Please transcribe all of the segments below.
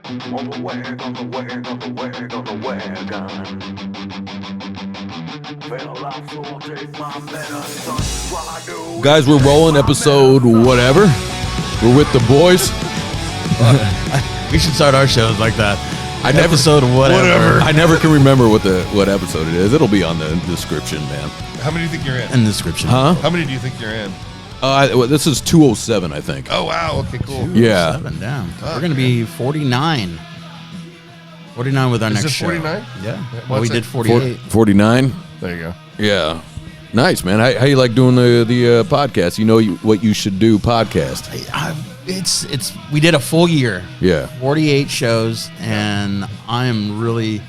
On the wagon, on the wagon, on the wagon, on the wagon. Fell out, so I'll take my medicine while I do. Guys, we're rolling episode whatever. We're with the boys. We should start our shows like that. Episode whatever. I never can remember what episode it is. It'll be on the description, man. How many do you think you're in? In the description. Huh? How many do you think you're in? This is 207, I think. Oh, wow. Okay, cool. Yeah. 7 down. We're going to be 49. 49 with our Is next it show. 49? Yeah. What's Well, we it? did 48. 49. There you go. Yeah. Nice, man. How you like doing the podcast? You know what you should do podcast. We did a full year. Yeah. 48 shows, and I'm really,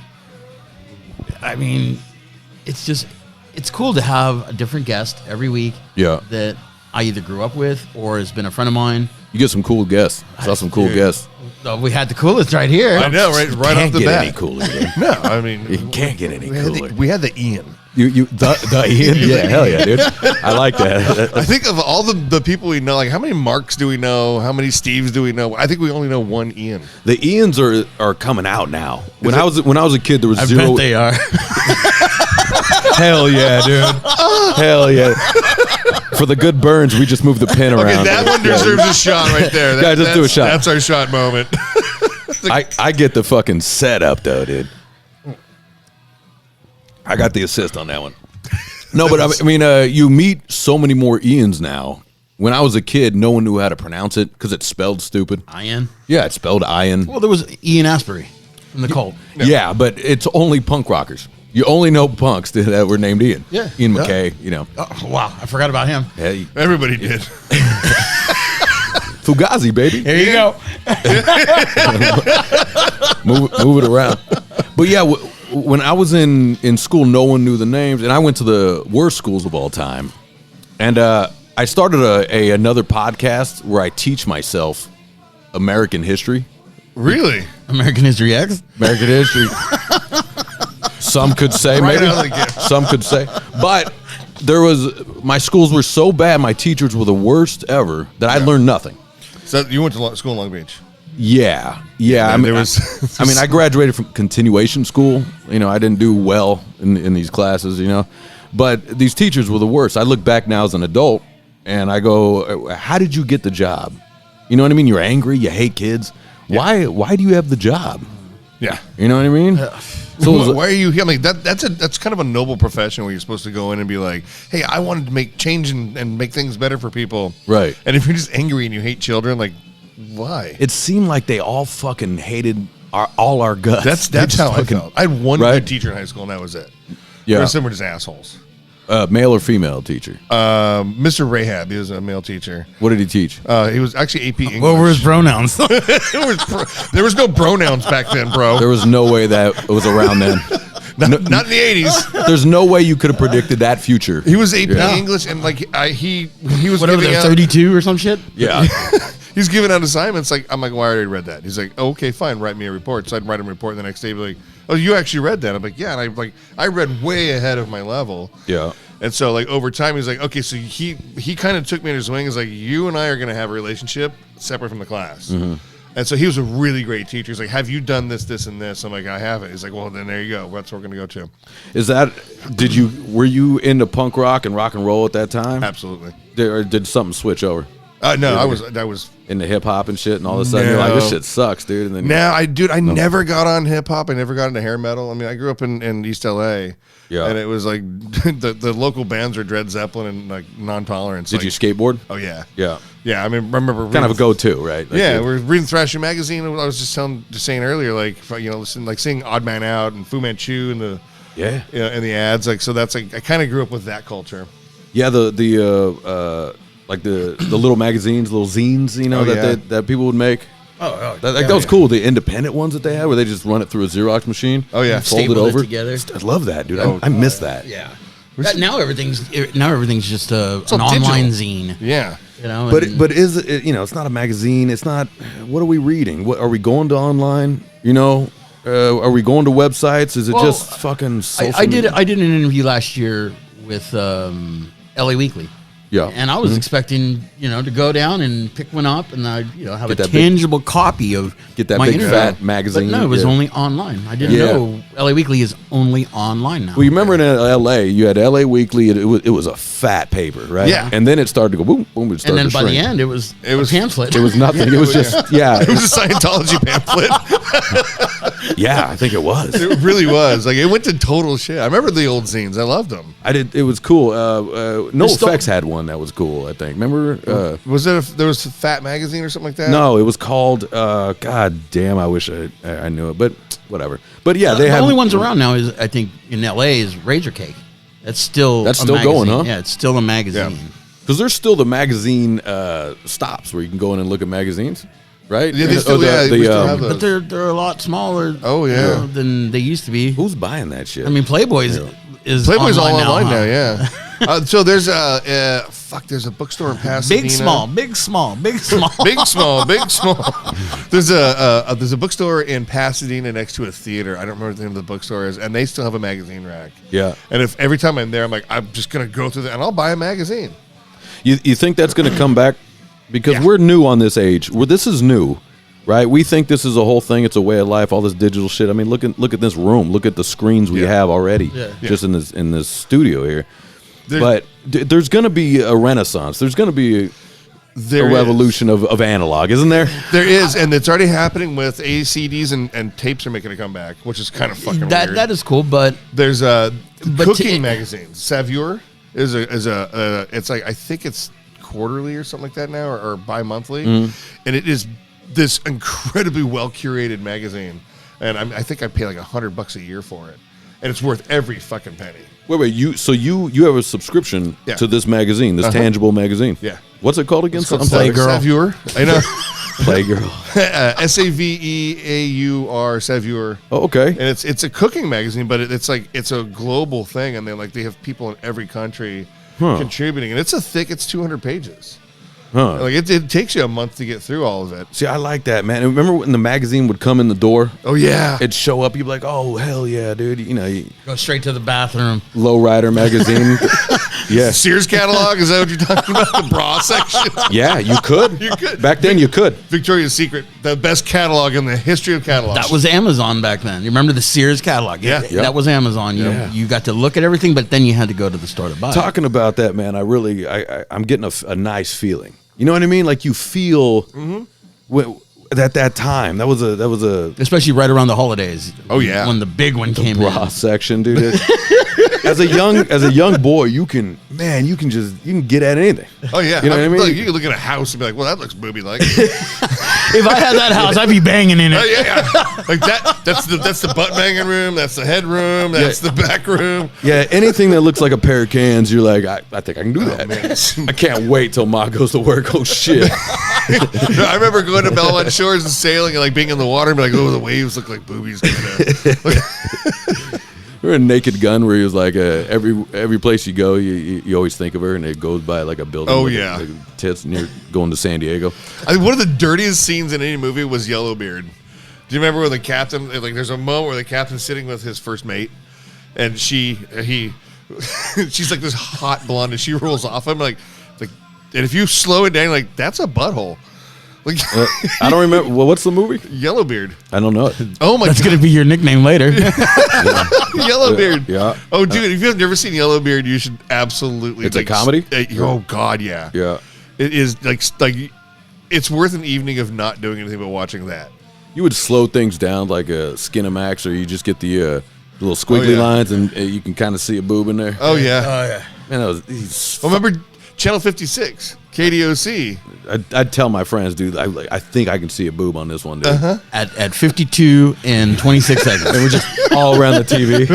it's cool to have a different guest every week. Yeah. That I either grew up with or has been a friend of mine. You get some cool guests. Saw some cool guests. So we had the coolest right here. I know, right off the Can't get bat. any cooler. Dude. No, I mean, You can't get any cooler. we had the Ian. The Ian? Yeah, hell yeah, dude. I like that. I think of all the people we know, like how many Marks do we know? How many Steves do we know? I think we only know one Ian. The Ians are coming out now. When I was a kid, there was I zero. bet they are. Hell yeah, dude. Hell yeah. For the good burns, we just moved the pin around. Okay, that one deserves a shot right there. Guys, let's do a shot. That's our shot moment. I get the fucking setup though, dude. I got the assist on that one. No, but I mean, you meet so many more Ians now. When I was a kid, no one knew how to pronounce it because it's spelled stupid. Ian. Yeah, it's spelled Ian. Well, there was Ian Asbury from the Cult. Yeah, but it's only punk rockers. You only know punks that were named Ian. Yeah. Ian McKay, you know. Oh, wow, I forgot about him. Yeah, Everybody did. Fugazi, baby. There you go. Move it around. But yeah, when I was in school, no one knew the names, and I went to the worst schools of all time. And I started another podcast where I teach myself American history. Really? American History X. American history. Some could say, Right maybe. out of the gate. Some could say. But my schools were so bad, my teachers were the worst ever, that I learned nothing. So you went to school in Long Beach? Yeah. I mean, I graduated from continuation school. You know, I didn't do well in these classes, you know. But these teachers were the worst. I look back now as an adult, and I go, how did you get the job? You know what I mean? You're angry. You hate kids. Yeah. Why do you have the job? Yeah. You know what I mean? So why are you here? I mean, that's kind of a noble profession where you're supposed to go in and be like, hey, I wanted to make change and make things better for people. Right. And if you're just angry and you hate children, like, why? It seemed like they all fucking hated all our guts. That's how I felt. I had one Right? good teacher in high school, and that was it. Yeah. The rest of them were just assholes. Male or female teacher? Mr. Rahab, he was a male teacher. What did he teach? He was actually AP English. What were his pronouns? There was no pronouns back then, bro. There was no way that was around then. Not in the 80s. There's no way you could have predicted that future. He was AP Yeah. English, and like he was Whatever, giving they're out, 32 or some shit? Yeah. he's giving out assignments. Like I'm like, well, I already read that. He's like, oh, okay, fine, write me a report. So I'd write him a report, and the next day, be like, oh, you actually read that? I'm like, yeah. And I read way ahead of my level. Yeah. And so like over time, he's like, okay, so he kind of took me under his wing. He's like, you and I are gonna have a relationship separate from the class. Mm-hmm. And so he was a really great teacher. He's like, have you done this, this, and this? I'm like, I haven't. He's like, well, then there you go. That's what we're gonna go to. Were you into punk rock and rock and roll at that time? Absolutely. Or did something switch over No, I was. into hip hop and shit, and all of a sudden you're like, this shit sucks, dude. And then I never got on hip hop. I never got into hair metal. I mean, I grew up in East LA. Yeah. And it was like the local bands were Dread Zeppelin and like Non-Tolerance. Did you skateboard? Oh yeah. Yeah. Yeah, I mean, remember Kind of a go-to, right? Like, yeah, we're reading Thrasher magazine. And I was just saying earlier, like seeing Odd Man Out and Fu Manchu and the and the ads. Like, so that's like I kind of grew up with that culture. Yeah, the little magazines, little zines, you know, that people would make. That was cool. The independent ones that they had, where they just run it through a Xerox machine. Oh yeah, fold it Staple it over together. I love that, dude. I miss that. Yeah. Now everything's just an all online digital. zine. Yeah. You know, But is it? You know, it's not a magazine. It's not. What are we reading? What are we going to online? You know, are we going to websites? Is it just fucking social I did media? an interview last year with LA Weekly. Yeah. And I was expecting, to go down and pick one up and have Get a that tangible copy of Get that my big interview. fat magazine. But no, it was yeah. only online. I didn't Yeah. know LA Weekly is only online now. Well, you remember in LA, you had LA Weekly. It was a fat paper, right? Yeah. And then it started to go boom, boom. It and started then to by shrink. the end, it was a pamphlet. It was nothing. It was just It was a Scientology pamphlet. yeah. I think it was. It really was. Like, it went to total shit. I remember the old zines. I loved them. I did. It was cool. No still- Effects had one that was cool. I think. Remember? Was there was a Fat Magazine or something like that? No, it was called. God damn! I wish I knew it, but whatever. But yeah, they the had only ones around now is, I think, in LA is Razor Cake. That's still That's a still going, magazine. huh? Yeah, it's still a magazine. Yeah. because there's still the magazine stops where you can go in and look at magazines, right? Yeah, they And- still- yeah, we still have But they're a lot smaller. Oh, yeah. Than they used to be. who's buying that shit? I mean, Playboy's is Playboy's all online huh? now. Yeah. So there's there's a bookstore in Pasadena. Big small, big small, big small. Big small, big small. There's a bookstore in Pasadena next to a theater. I don't remember what the name of the bookstore is, and they still have a magazine rack. Yeah. And if every time I'm there, I'm like, I'm just gonna go through that, and I'll buy a magazine. You think that's going to come back? Because Yeah. we're new on this age. This is new, right? We think this is a whole thing. It's a way of life. All this digital shit. I mean, look at this room. Look at the screens we Yeah. have already, Yeah. just in this studio here. There- But there's going to be a renaissance. There's going to be a There is. revolution of analog, isn't there? There is, and it's already happening with ACDs and tapes are making a comeback, which is kind of fucking weird. That is cool, but There's a But cooking to- magazine. Saveur is a it's like, I think it's quarterly or something like that now, or bi-monthly, and it is this incredibly well curated magazine, and I think I pay like $100 a year for it, and it's worth every fucking penny. Wait. You have a subscription Yeah. to this magazine, this tangible magazine. Yeah. What's it called again? It's called Playgirl. Saveur. I know. Playgirl. Saveur, Saveur. Oh, okay. And it's a cooking magazine, but it's a global thing, and they have people in every country contributing, and it's 200 pages. Huh. Like it takes you a month to get through all of it. See, I like that, man. And remember when the magazine would come in the door? Oh yeah, It'd show up. You'd be like, "Oh hell yeah, dude!" go straight to the bathroom. Lowrider magazine. Yeah, Sears catalog. Is that what you're talking about? The bra section. yeah, you could. You could. Back then. You could. Victoria's Secret, the best catalog in the history of catalogs. That was Amazon back then. You remember the Sears catalog? Yeah. Yeah. That was Amazon. You got to look at everything, but then you had to go to the store to buy. Talking about that, man. I'm getting a nice feeling. You know what I mean? Like you feel at that time. That was a Especially right around the holidays. Oh, yeah. when the big one came bra in. section, dude. As a young boy, you can get at anything. Oh yeah, You know what I mean? Look, you can look at a house and be like, "Well, that looks booby-like." If I had that house, I'd be banging in it. Oh yeah. Like that. That's the butt banging room. That's the head room. That's the back room. Yeah, anything that looks like a pair of cans, you're like, I think I can do that. Oh, man. I can't wait till Ma goes to work. Oh shit. I remember going to Belmont Shores and sailing and like being in the water and be like, "Oh, the waves look like boobies." Remember a Naked Gun where he was like, every place you go, you always think of her, and it goes by like a building. Oh, with yeah. like tits, and you're going to San Diego. I mean, one of the dirtiest scenes in any movie was Yellowbeard. Do you remember when the captain, like, there's a moment where the captain's sitting with his first mate, and she's like this hot blonde, and she rolls off him like, and if you slow it down, like, that's a butthole. Like, I don't remember. Well, what's the movie? Yellowbeard. I don't know it. Oh my That's god, going to be your nickname later. Yellowbeard. Yeah. Oh, dude, if you've never seen Yellowbeard, you should absolutely. It's a comedy? Oh god, yeah. Yeah. It is like it's worth an evening of not doing anything but watching that. You would slow things down like a Skinamax, or you just get the little squiggly yeah. lines, and you can kind of see a boob in there. Oh yeah. yeah. Man, Remember Channel 56, KDOC. I'd tell my friends, dude, I think I can see a boob on this one, dude. Uh-huh. At 52 and 26 seconds. They were just all around the TV,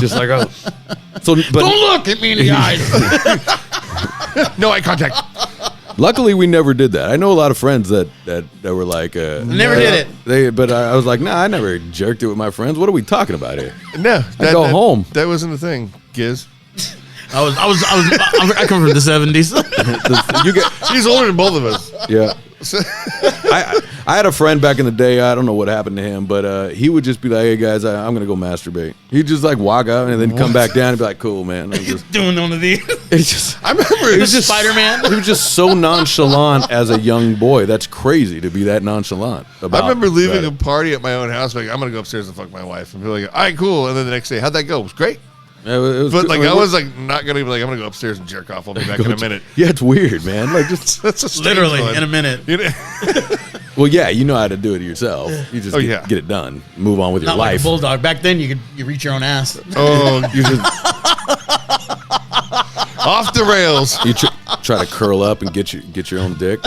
just like, oh. So, but Don't look at me in the eyes. No eye contact. luckily, we never did that. I know a lot of friends that were like, Never did it. But I was like, nah, I never jerked it with my friends. What are we talking about here? No, go home. That wasn't a thing, Giz. I come from the 70s. You get, He's older than both of us. yeah. I had a friend back in the day. I don't know what happened to him, but he would just be like, "Hey guys, I'm gonna go masturbate." He'd just like walk out and then come back down and be like, "Cool, man." I'm just Doing one of these. It's just, I remember it was just Spider-Man. He was just so nonchalant as a young boy. That's crazy to be that nonchalant. I remember leaving a party at my own house. Like, I'm gonna go upstairs and fuck my wife, and be like, "All right, cool." And then the next day, how'd that go? It was great. It was, But like, I was like not gonna be like, I'm gonna go upstairs and jerk off. I'll be back in a minute. Yeah, it's weird, man. Like just That's a strange Literally one. in a minute. You know? well, yeah, you know how to do it yourself. You just yeah. get it done. Move on with your Not like a life. bulldog. Back then, you reach your own ass. Oh, You just off the rails. you try to curl up and get your own dick.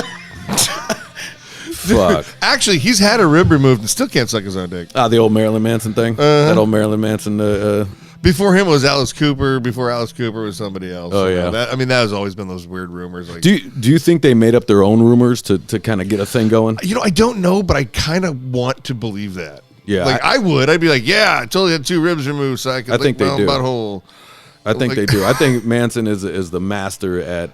Fuck. Actually, he's had a rib removed and still can't suck his own dick. The old Marilyn Manson thing. That old Marilyn Manson. Before him was Alice Cooper. Before Alice Cooper was somebody else. Oh, yeah. That has always been those weird rumors. Like, Do you think they made up their own rumors to kind of get a thing going? I don't know, but I kind of want to believe that. Yeah, like I would. I'd be like, yeah, I totally had 2 ribs removed, so I could think lick they my do. own butthole. I think they Like- do. I think Manson is the master at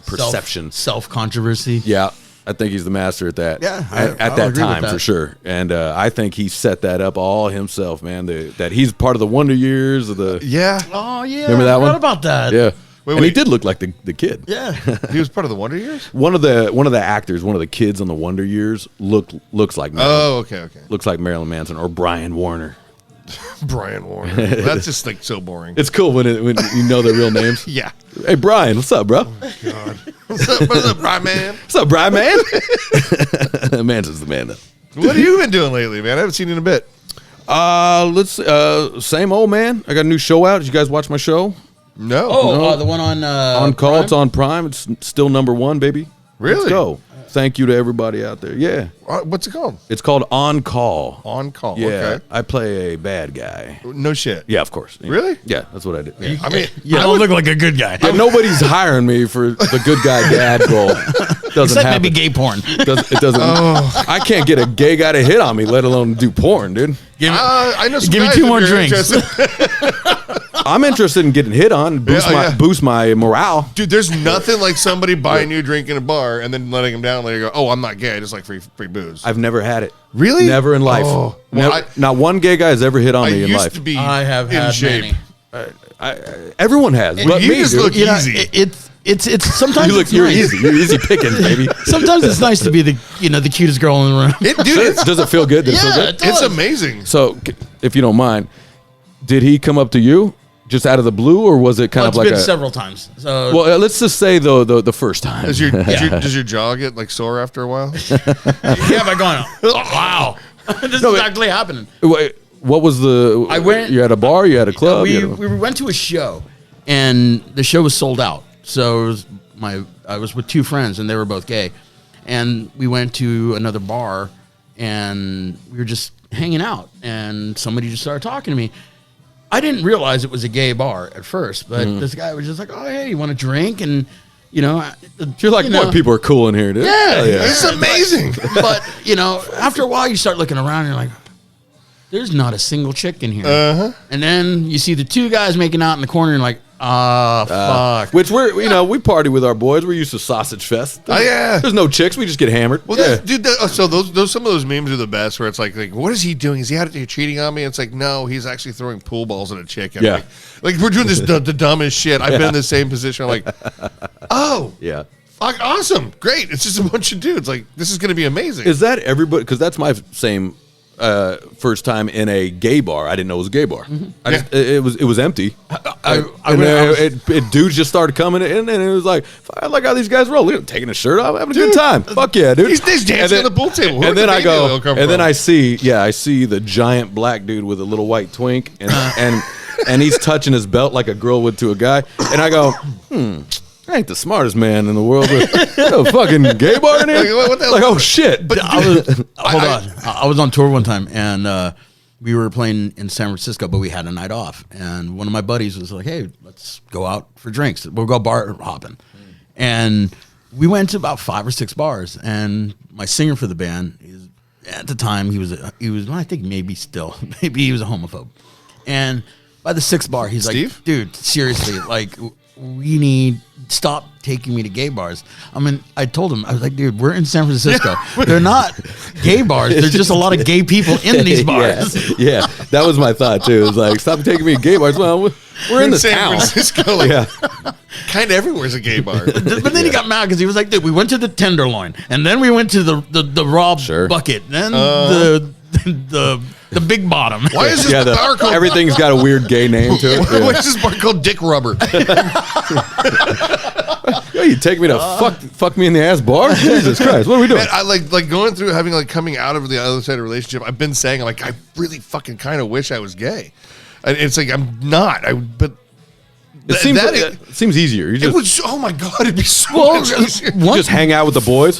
perception. Self controversy. Yeah, I think he's the master at that. Yeah, at I'll that agree with time that. for sure. And I think he set that up all himself, man. That he's part of the Wonder Years of the Yeah, Oh yeah. Remember that I forgot one? about that. yeah. Wait, and he wait. did look like the kid. Yeah. he was part of the Wonder Years. One of the actors, one of the kids on the Wonder Years looks like Marilyn, Oh, okay. looks like Marilyn Manson or Brian Warner. Brian Warner. That's just like so boring. It's cool when you know their real names. Yeah. Hey Brian, what's up, bro? God. What's up, Brian man? What's up, Brian, man? Manson's the man, though. What have you been doing lately, man? I haven't seen you in a bit. Same old man. I got a new show out. Did you guys watch my show? No. Oh, the one on On Call. Prime? It's on Prime. It's still #1, baby. Really? Let's go. Thank you to everybody out there. Yeah. What's it called? It's called On Call. On Call. Yeah. Okay. I play a bad guy. No shit. Yeah, of course. Really? Yeah, that's what I do. Yeah. I mean, You don't look like a good guy. Yeah, nobody's hiring me for the good guy dad role. Doesn't Except happen. maybe gay porn. It doesn't. I can't get a gay guy to hit on me, let alone do porn, dude. I know some Give me guys 2 if more you're drinks. interested. I'm interested in getting hit on, boost my morale. Dude, there's nothing like somebody buying you a drink in a bar and then letting them down and letting you go, oh, I'm not gay. I just like free booze. I've never had it. Really? Never in life. Oh. Never- Well, not one gay guy has ever hit on I me in used life. to be I have in had shape. many. Everyone has, but you me, just dude. look You know, easy. it's sometimes You look, it's you're nice. easy. You're easy pickings, baby. Sometimes it's nice to be the cutest girl in the room. Dude, it's, Does it feel good? Does it feel Yeah, good? it does. it's amazing. So, if you don't mind, did he come up to you just out of the blue, or was it kind Well, of it's like been a? several times. So Well, let's just say the first time. Does your jaw get like sore after a while? yeah, by going, wow, this is actually happening. Wait, what was the? I went- You had a bar. You had a club. you had a- We went to a show, and the show was sold out. So it was I was with 2 friends, and they were both gay, and we went to another bar, and we were just hanging out, and somebody just started talking to me. I didn't realize it was a gay bar at first, but this guy was just like, "Oh, hey, you want a drink?" And You're like, boy, people are cool in here, dude. Yeah, Hell It's amazing. But after a while, you start looking around, and you're like, "There's not a single chick in here." And then you see the 2 guys making out in the corner, and you're like, fuck. Which we party with our boys. We're used to sausage fest. Oh, yeah. There's no chicks. We just get hammered. Well, yeah. dude, so those some of those memes are the best. Where it's like, what is he doing? Is he out there cheating on me? It's like, no, he's actually throwing pool balls at a chick. And Yeah. like we're doing this the dumbest shit. I've been in the same position. I'm like, oh, Yeah. fuck, awesome, great. It's just a bunch of dudes. Like, this is gonna be amazing. Is that everybody? Because that's my same first time in a gay bar. I didn't know it was a gay bar. It was empty. Dudes just started coming in, and it was like, I like how these guys roll. They're taking a shirt off, having a good time. Fuck yeah, dude. He's dancing on the pool table. Where And did then the I baby oil go, come and then from? I see the giant black dude with a little white twink, and he's touching his belt like a girl would to a guy, and I go, I ain't the smartest man in the world, but a fucking gay bar in here. Like, what the hell? Like, oh shit! But I was on tour one time, and we were playing in San Francisco, but we had a night off. And one of my buddies was like, "Hey, let's go out for drinks. We'll go bar hopping." And we went to about 5 or 6 bars. And my singer for the band, at the time, he was I think maybe he was a homophobe. And by the 6th bar, he's Steve? like, "Dude, seriously, like." we need stop taking me to gay bars. I mean, I told him, I was like, dude, we're in San Francisco. They're not gay bars. There's just a lot of gay people in these bars. Yeah, that was my thought too. It was like, stop taking me to gay bars. Well, we're in the San town. Francisco. Like, kind of everywhere's a gay bar. But then he got mad because he was like, dude, we went to the Tenderloin, and then we went to the raw bucket, then the big bottom. Why is this bar called? Everything's got a weird gay name to it. Why is this bar called Dick Rubber? Yeah, you take me to fuck me in the ass bar? Jesus Christ, what are we doing? Man, I like going through having like coming out of the other side of the relationship. I've been saying like I really fucking kind of wish I was gay. And it's like I'm not. But it seems easier. You it just, was. Oh my god, it'd be so much easier. just hang out with the boys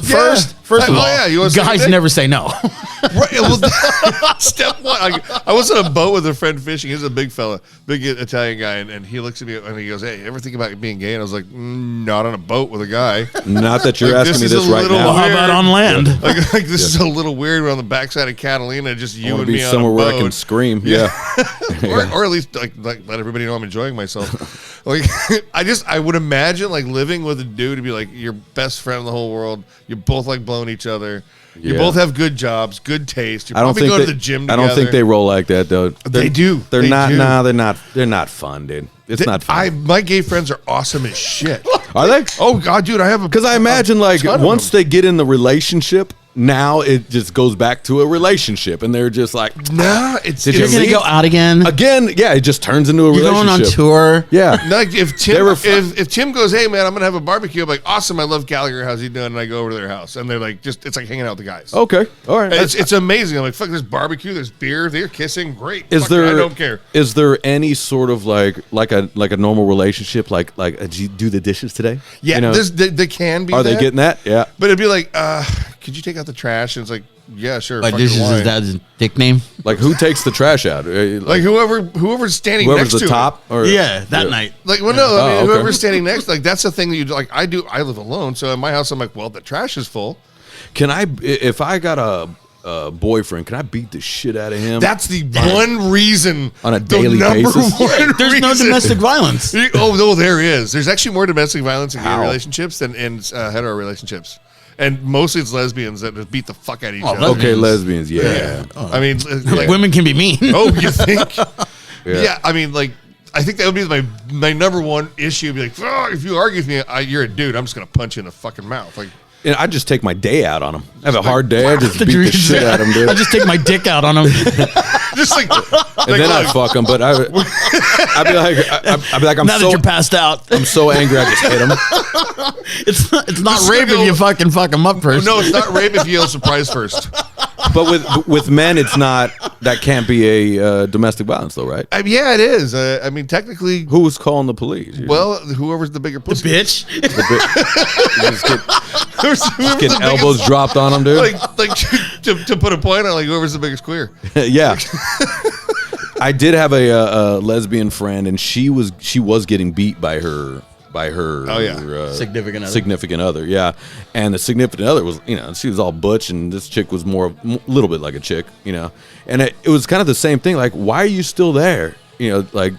First of all, you guys never say no. Right, well, step one. I was on a boat with a friend fishing. He's a big fella, big Italian guy, and he looks at me and he goes, "Hey, ever think about being gay?" And I was like, "Not on a boat with a guy." Not that you're Like, asking me this is this a right little now. Well, how about on land? Like this is a little weird. We're on the backside of Catalina, just I you want and to be me on a somewhere where I can boat. scream. Yeah. Or at least like let everybody know I'm enjoying myself. Like I would imagine like living with a dude to be like your best friend in the whole world. You both like blowing each other. You Yeah. both have good jobs, good taste. You I don't probably think go they, to the gym I together. don't think they roll like that though. They do. They're They not. do. Nah, they're not. They're not fun, dude. It's not fun. My gay friends are awesome as shit. Are they? Oh god, dude, I have a Because I imagine like ton of once them. they get in the relationship, now it just goes back to a relationship, and they're just like, Nah, it's Did You're you gonna leave? go out again. again, yeah, it just turns into a You're relationship. going on tour. Yeah. like if They Tim were if Tim goes, hey man, I'm gonna have a barbecue. I'm like, awesome, I love Gallagher. How's he doing? And I go over to their house, and they're like, it's like hanging out with the guys. Okay. All right. It's amazing. I'm like, fuck, there's barbecue, there's beer, they're kissing, great. Is Fuck there? it, I don't care. Is there any sort of like a normal relationship? Like did you do the dishes today? Yeah, You know? they can be. Are they getting that? Yeah. But it'd be like, could you take out the trash? And it's like, yeah, sure. Like fucking this is why? his dad's nickname. Like who takes the trash out? Like whoever's standing whoever's next the to top. Or, Yeah, that night. It. Like, well, no, I mean, Oh, okay. whoever's standing next, like that's the thing that you do. Like I do. I live alone, so in my house, I'm like, well, the trash is full. Can I? If I got a boyfriend, can I beat the shit out of him? That's the one reason On a the daily number basis? one There's no reason- domestic violence. Oh no, there is. There's actually more domestic violence in gay How? relationships than in hetero relationships, and mostly it's lesbians that just beat the fuck out of each Oh, other. okay, lesbians. Yeah. I mean, like, Women can be mean. oh, you think? Yeah. Yeah, I mean, like, I think that would be my number one issue. Be like, oh, if you argue with me, you're a dude. I'm just gonna punch you in the fucking mouth. Like, And I just take my day out on him. I have a hard day. I just The beat the dream- shit out of him, dude. I just take my dick out on him. just like, And then I'd fuck him, but I'd be like, I'm Now that you're passed out, I'm so angry, I just hit him. it's not This is rape gonna if you go- fucking fuck him up first. no, it's not rape if you yell surprise first. But with men, it's not. That can't be a domestic violence, though, right? I mean, yeah, it is. I mean, technically, Who's calling the police? well, whoever's the bigger pussy. bitch. You just Whoever's get the elbows biggest- dropped on him, dude. like to put a point on, like whoever's the biggest queer. Yeah. I did have a lesbian friend, and she was getting beat by her. Oh, yeah. Significant other. Yeah. And the significant other was, she was all butch, and this chick was a little bit like a chick, and it was kind of the same thing. Like, why are you still there? Like,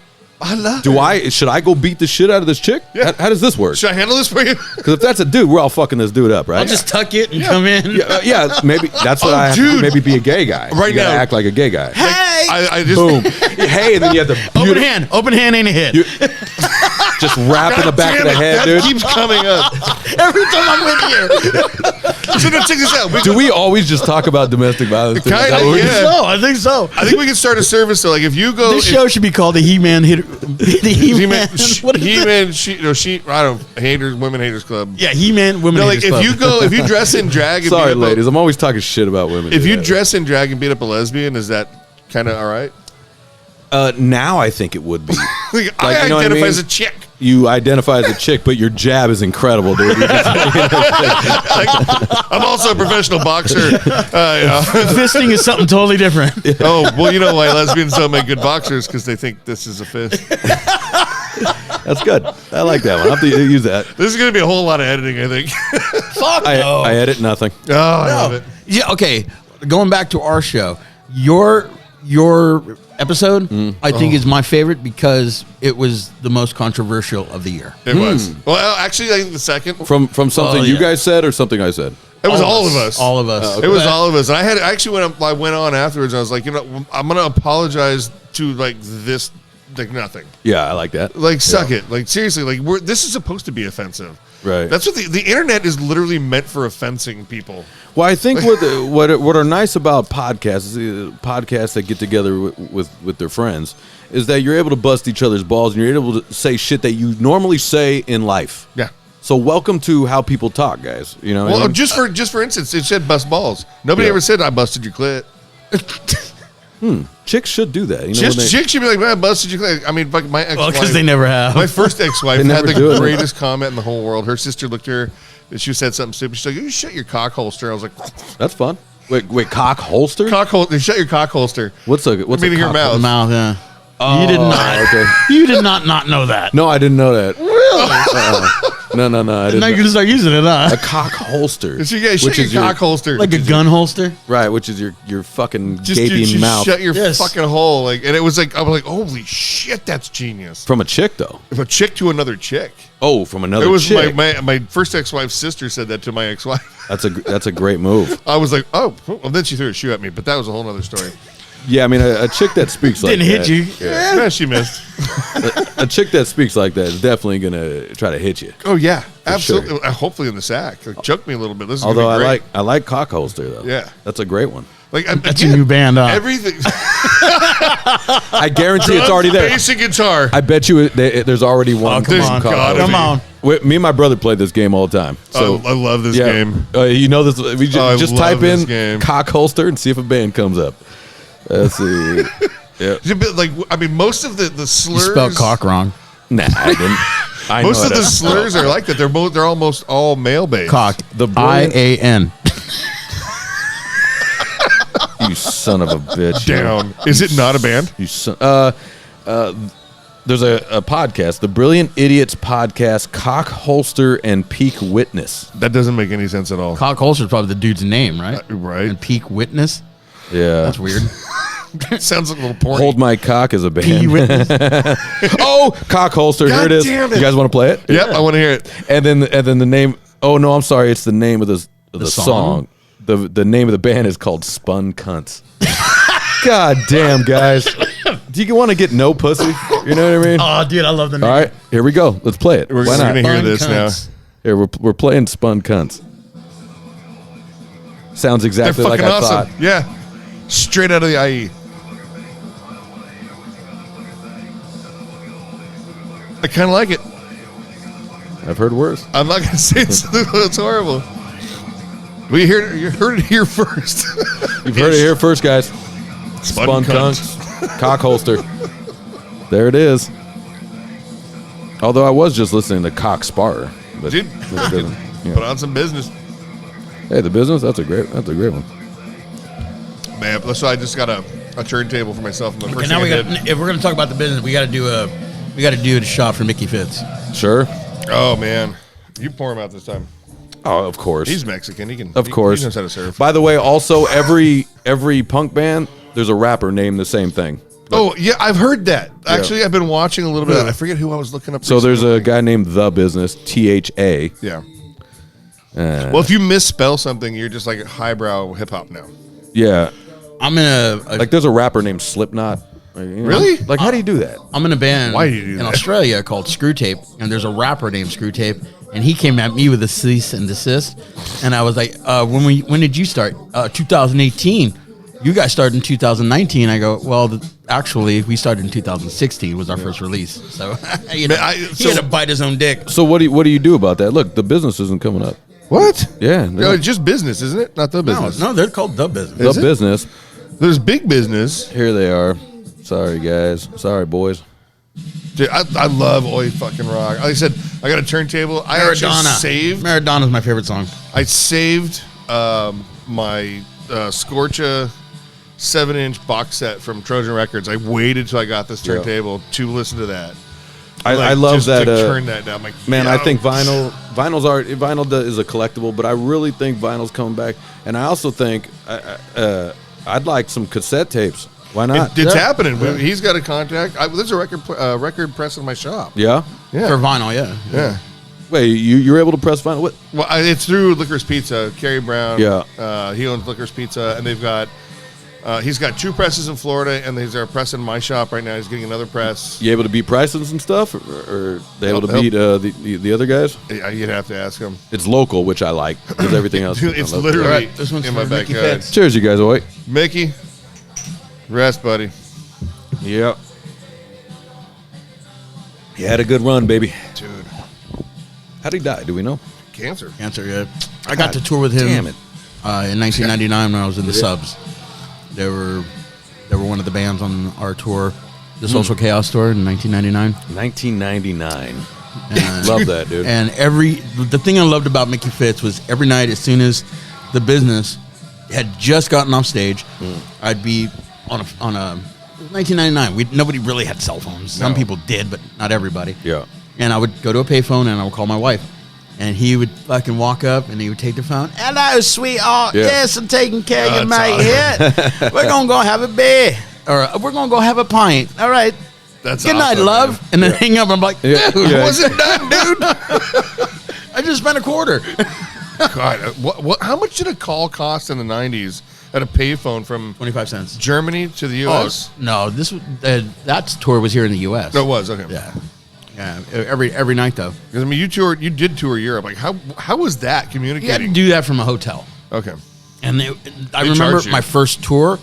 should I go beat the shit out of this chick? Yeah. How does this work? Should I handle this for you? Because if that's a dude, we're all fucking this dude up, right? I'll just tuck it and come in. yeah, maybe that's what I have to dude. do. Maybe be a gay guy. Right You gotta now. act like a gay guy. Hey, I just Boom. Hey, and then you have the open hand ain't a hit. just wrap in the back of the Damn it, head, that dude. keeps coming up. Every time I'm with you. So no, check this out. Do we always just talk about domestic violence? too? Is Kinda, that what we- yeah. I think so. I think we can start a service. So, like, if you go, This show should be called the He-Man Hitter. The He-Man. What is He-Man, I don't haters, women haters club. Yeah, He-Man Women No, like Haters Club. if you dress in drag, and Sorry, beat up ladies. I'm always talking shit about women. if you Yeah. dress in drag and beat up a lesbian, is that kind of all right? Now I think it would be. Like, I you know what I identify mean? as a chick. You identify as a chick, but your jab is incredible, dude. I'm also a professional boxer. Fisting is something totally different. Oh, well, you know why lesbians don't make good boxers? Because they think this is a fist. That's good. I like that one. I'll have to use that. This is going to be a whole lot of editing, I think. Fuck no. I edit nothing. Oh, I love it. Yeah, okay. Going back to our show, your episode, I think is my favorite because it was the most controversial of the year. It was. Well, actually, I think the second. From something you yeah. guys said or something I said? It was all of us. All of us. It was all of us. And I went on afterwards. I was like, I'm gonna apologize to like this, like nothing. Yeah, I like that. Like suck it. Like seriously. Like this is supposed to be offensive. Right. That's what the internet is literally meant for, offensing people. Well, I think what are nice about podcasts, podcasts that get together with their friends, is that you're able to bust each other's balls and you're able to say shit that you normally say in life. Yeah. So welcome to how people talk, guys. You know. Well, what I mean? just for instance, it said bust balls. Nobody ever said I busted your clit. Chicks should do that. You know, Chicks should be like, man, I busted your clit. I mean, fucking my ex-wife. Because they never have. My first ex-wife They had never the do it. greatest comment in the whole world. Her sister looked at her, and she said something stupid. She's like, "You shut your cock holster." I was like, That's fun. Wait, cock holster? "Cock holster, shut your cock holster." What's a Meaning your cock mouth. Mouth, yeah. You did not. Okay. You did not know that. No, I didn't know that. Really? No, I didn't. Now you're gonna start using it, A huh? cock holster. So yeah, shut your cock holster. Like a gun holster. Right, which is your fucking just gaping mouth. shut your Yes. fucking hole. Like, and it was like, I was like, holy shit, that's genius. From a chick, though. If a chick to another chick. Oh, from another It was chick. my first ex-wife's sister said that to my ex-wife. That's a great move. I was like, oh, well, then she threw a shoe at me, but that was a whole other story. Yeah, I mean, a chick that speaks like Didn't hit that, you. Yeah, she missed. a chick that speaks like that is definitely gonna try to hit you. Oh yeah, absolutely. sure. Hopefully in the sack. Like, choke me a little bit. This is Although gonna be great. I like cock holster though. Yeah. That's a great one. Like That's a new band, huh? Everything. I guarantee it's already there. Basic guitar. I bet you there's already one. come on, cock gotta holster. be. Come on. Me and my brother played this game all the time. So I love this yeah, game. you know this. We I just love type this in game. cock holster and see if a band comes up. Let's see. Yeah. Like, I mean, most of the You slurs. spelled cock wrong. Nah, I didn't. I Most know of it. the slurs are like that. They're almost all male based. Cock. The brilliant- IAN. You son of a bitch. Down. Is it not a band? You son. There's a podcast, the Brilliant Idiots podcast, Cock Holster and Peak Witness. That doesn't make any sense at all. Cock holster is probably the dude's name, right? Right. And peak witness. Yeah, That's weird. Sounds like a little porny. Hold My Cock is a P band. witness. Oh, Cock Holster. Here God it is. damn it. You guys want to play it? Yep, I want to hear it. And then the name. Oh no, I'm sorry. It's the name of the song? song. The name of the band is called Spun Cunts. God damn, guys. Do you want to get no pussy? You know what I mean? Oh, dude, I love the name. All right, here we go. Let's play it. We're Why not? going to hear Fun this cunts. Here we're playing Spun Cunts. Sounds They're exactly fucking like I awesome. thought. Yeah. Straight out of the IE. I kind of like it. I've heard worse. I'm not going to say it's horrible. You heard it here first. You've heard it here first, guys. Spun cunt. Cunts, Cock Holster. There it is. Although I was just listening to Cock Spar. But Dude, it doesn't, you put know. on some business. Hey, the business, that's a great one. Man, so I just got a turntable for myself. And the Okay, first now thing we I got. did, If we're gonna talk about the business, we got to do a shot for Mickey Fitz. Sure. oh, man. You pour him out this time. Oh, of course. He's Mexican. He can. Of course. He knows how to serve. By the way, also every punk band, there's a rapper named the same thing. Oh, yeah, I've heard that. Actually, I've been watching a little bit of that. I forget who I was looking up. So there's a recently. guy named The Business, THA. Yeah. Well, if you misspell something, you're just like highbrow hip hop now. Yeah. I'm in a Like there's a rapper named Slipknot. You know? Really? Like how do you do that? I'm in a band Why do you do in that? Australia called Screw Tape, and there's a rapper named Screw Tape, and he came at me with a cease and desist, and I was like, when did you start? 2018. You guys started in 2019. I go, well, actually, we started in 2016 was our first release. So you know, Man, he had to bite his own dick. So what do you do about that? Look, the business isn't coming up. What? Yeah. No, it's just business, isn't it? Not the No, business. no, they're called The Business. The is it? business. There's big business. Here they are. Sorry guys. Sorry boys. Dude, I love Oi fucking rock. Like I said, I got a turntable. I actually saved. Maradona's my favorite song. I saved my Scorcha 7-inch box set from Trojan Records. I waited till I got this turntable to listen to that. I love just that. To turn that down. I'm like, Man, I yo. think vinyl is a collectible, but I really think vinyl's coming back, and I also think I'd like some cassette tapes Why not? It's Yeah. happening. He's got a contact. There's a record press in my shop. Yeah. Yeah. For vinyl, yeah. Yeah. Wait, you're able to press vinyl? What? Well, it's through Licorice Pizza. Kerry Brown. Yeah. He owns Licorice Pizza, and they've got. He's got 2 presses in Florida, and there's a press in my shop right now. He's getting another press. You able to beat prices and stuff, or they able to beat the other guys? You'd have to ask him. It's local, which I like because everything else. Dude, it's I love. literally All right, this one's in my for Mickey backyard. Fitz. Cheers, you guys. Wait. Mickey, rest, buddy. Yep. You had a good run, baby. Dude, How'd he die? Do we know? cancer. Cancer, yeah. I got to tour with him Damn it. in 1999 when I was in the Subs. They were one of the bands on our tour, the Social Chaos tour in 1999. 1999. And, Love that, dude. and the thing I loved about Mickey Fitz was every night, as soon as the business had just gotten off stage, I'd be on a. It was 1999. Nobody really had cell phones. Some people did, but not everybody. Yeah. And I would go to a payphone and I would call my wife. And he would fucking walk up and he would take the phone. Hello, sweetheart. Yeah. Yes, I'm taking care of you, that's mate. Here. We're going to go have a beer. Or we're going to go have a pint. All right. That's Good night, awesome, love. man. And then hang up. I'm like, dude, Yeah. Wasn't done, dude. I just spent a quarter. God, what? How much did a call cost in the 90s at a payphone from 25 cents. Germany to the U.S.? No, this was, that tour was here in the U.S. No, it was okay. Yeah. Yeah. Every night, though. Because I mean, you did tour Europe. Like, how was that You had to communicating? do that from a hotel. Okay. And I They remember charge you. my first tour,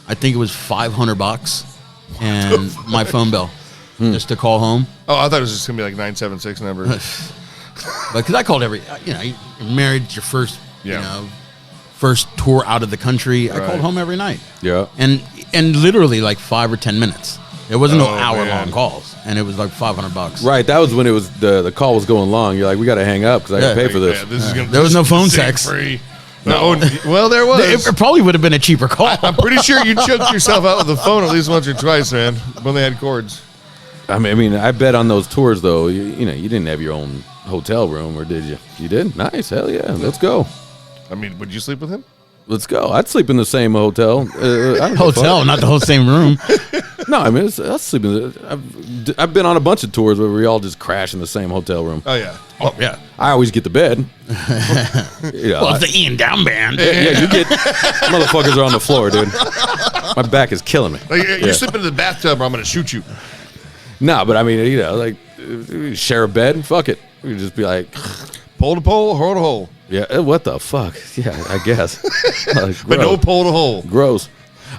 I think it was $500 and my phone bill just to call home. Oh, I thought it was just gonna be like 976 number. Because I called you're married, it's your first, Yeah. first tour out of the country. I Right. called home every night. Yeah. And literally like 5 or 10 minutes. It wasn't no Oh, hour-long man. calls. And it was like $500. Right. That was when it was the call was going long. You're like, we got to hang up because I got to Yeah. pay for this. Yeah, this is gonna. There was no this phone is sex. Free. No. Well, there was. It probably would have been a cheaper call. I'm pretty sure you choked yourself out with the phone at least once or twice, man, when they had cords. I mean, I bet on those tours though. You didn't have your own hotel room, or did you? You did. Nice. Hell yeah. Let's go. I mean, would you sleep with him? Let's go. I'd sleep in the same hotel. I don't give a Hotel, fuck. not the whole same room. No, I mean, I'll sleep in I've been on a bunch of tours where we all just crash in the same hotel room. Oh yeah. Oh, yeah. I always get to bed. Well, it's the Ian Down Band. Yeah, you get motherfuckers are on the floor, dude. My back is killing me. Like, you're Yeah. slipping in the bathtub, or I'm gonna shoot you. No, but I mean, like share a bed. Fuck it. We could just be like, Pole to pole, hole to hole, yeah, what the fuck? Yeah, I guess. Like, but no gross. pole to hole. Gross.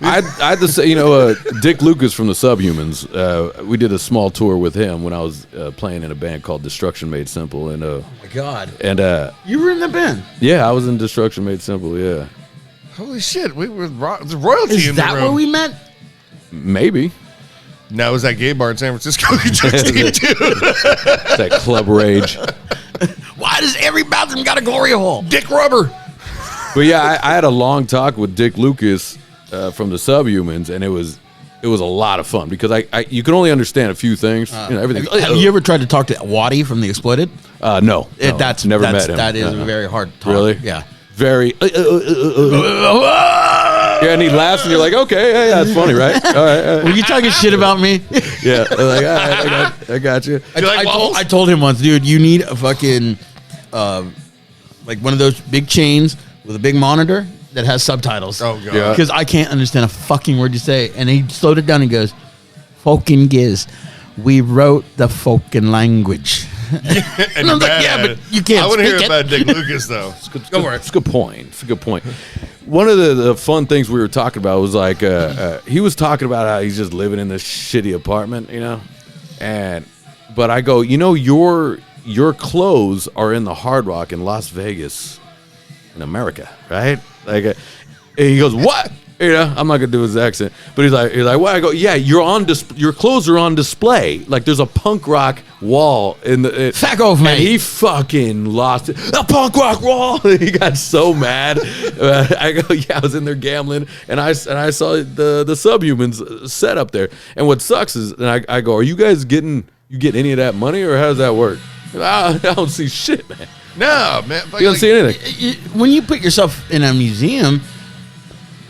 I had to say, Dick Lucas from the Subhumans. We did a small tour with him when I was playing in a band called Destruction Made Simple, and Oh, my God. you You were in the band. yeah, I was in Destruction Made Simple. Yeah, Holy shit, we were there's royalty Is in the that room. where we met? maybe Now is that gay bar in San Francisco you just came to? that club rage. Why does every bathroom got a glory hole? Dick Rubber. But yeah, I had a long talk with Dick Lucas from the Subhumans, and it was a lot of fun because you can only understand a few things. Everything. Have you ever tried to talk to Waddy from The Exploited? No, That's never that's- met him. That is Uh-uh. a very hard talk. Really? Yeah. Very. Yeah, and he laughs, and you're like, okay, yeah, that's funny, right? All right. Were you talking shit about me? Yeah, like, all right, I got you. You like waffles? I told him once, dude, you need a fucking, like one of those big chains with a big monitor that has subtitles. Oh god. Yeah. Because I can't understand a fucking word you say. And he slowed it down and goes, fucking giz. We wrote the fucking language. And I'm like, mad. yeah, but you can't I want to hear speak it. about Dick Lucas though. Go for it. It's a good point. It's a good point. One of the fun things we were talking about was like he was talking about how he's just living in this shitty apartment, but I go, your clothes are in the Hard Rock in Las Vegas, in America, right? Like, and he goes, what? I'm not gonna do his accent, but he's like, what? I go, yeah, your clothes are on display. Like, there's a punk rock wall in the. Fuck off, man. And he fucking lost it. A punk rock wall. He got so mad. I go, yeah, I was in there gambling, and I saw the Subhumans set up there. And what sucks is, and I go, are you guys getting any of that money, or how does that work? I don't see shit, man. No, man. You don't see anything. When you put yourself in a museum,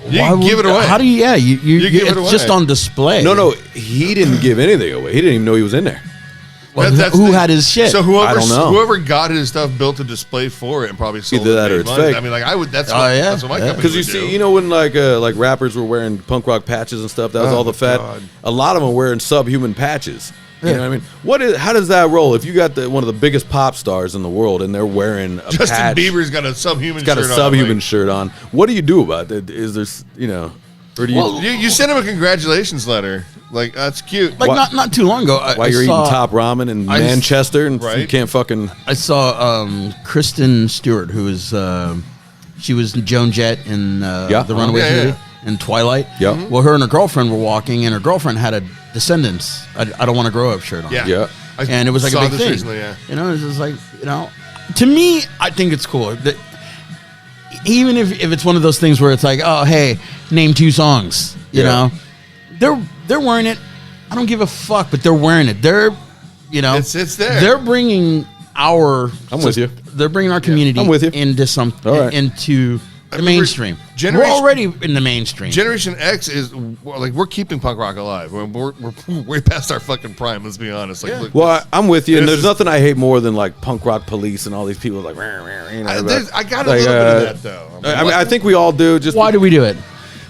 You can give it away. How do you? Yeah, you give it it's away. just on display. No, he didn't give anything away. He didn't even know he was in there. Well, That's who the- had his shit? So I don't know. whoever got his stuff built a display for it and probably sold Either it that and or made it's money. fake. I mean, like I would. That's Oh, what, yeah. that's what my Yeah. company Because you would do. see, when like rappers were wearing punk rock patches and stuff, that was Oh, all the fad. God. A lot of them were wearing subhuman patches. You know what I mean? How does that roll? If you got one of the biggest pop stars in the world and they're wearing a Justin patch, Bieber's got a subhuman. got a shirt subhuman on, shirt on. What do you do about that? Is there, or do you? Well, You send him a congratulations letter. Like that's cute. like Why- not too long ago. While you're eating top ramen in I- Manchester and you Right. can't fucking. I saw Kristen Stewart, who was she was Joan Jett in Yeah. the Runaways Yeah, yeah, movie in Twilight. Yeah. Mhm. Well, her and her girlfriend were walking, and her girlfriend had a Descendants. I don't want to grow up shirt on. Yeah. Yeah. I And it was like saw a big this thing. recently, yeah. It's just like to me, I think it's cool. That even if it's one of those things where it's like, oh, hey, name 2 songs. You Yeah. know, they're wearing it. I don't give a fuck, but they're wearing it. They're, It's there. They're bringing our. I'm with you. They're bringing our community I'm with you. into some All right. into the mean, mainstream. We're generation- already in the mainstream. Generation X is like we're keeping punk rock alive. We're way past our fucking prime. Let's be honest. Like, look, Well, I'm with you, and this there's is- nothing I hate more than like punk rock police and all these people like. I got a like, little bit of that though. I mean, I think we all do. Just Why do we do it?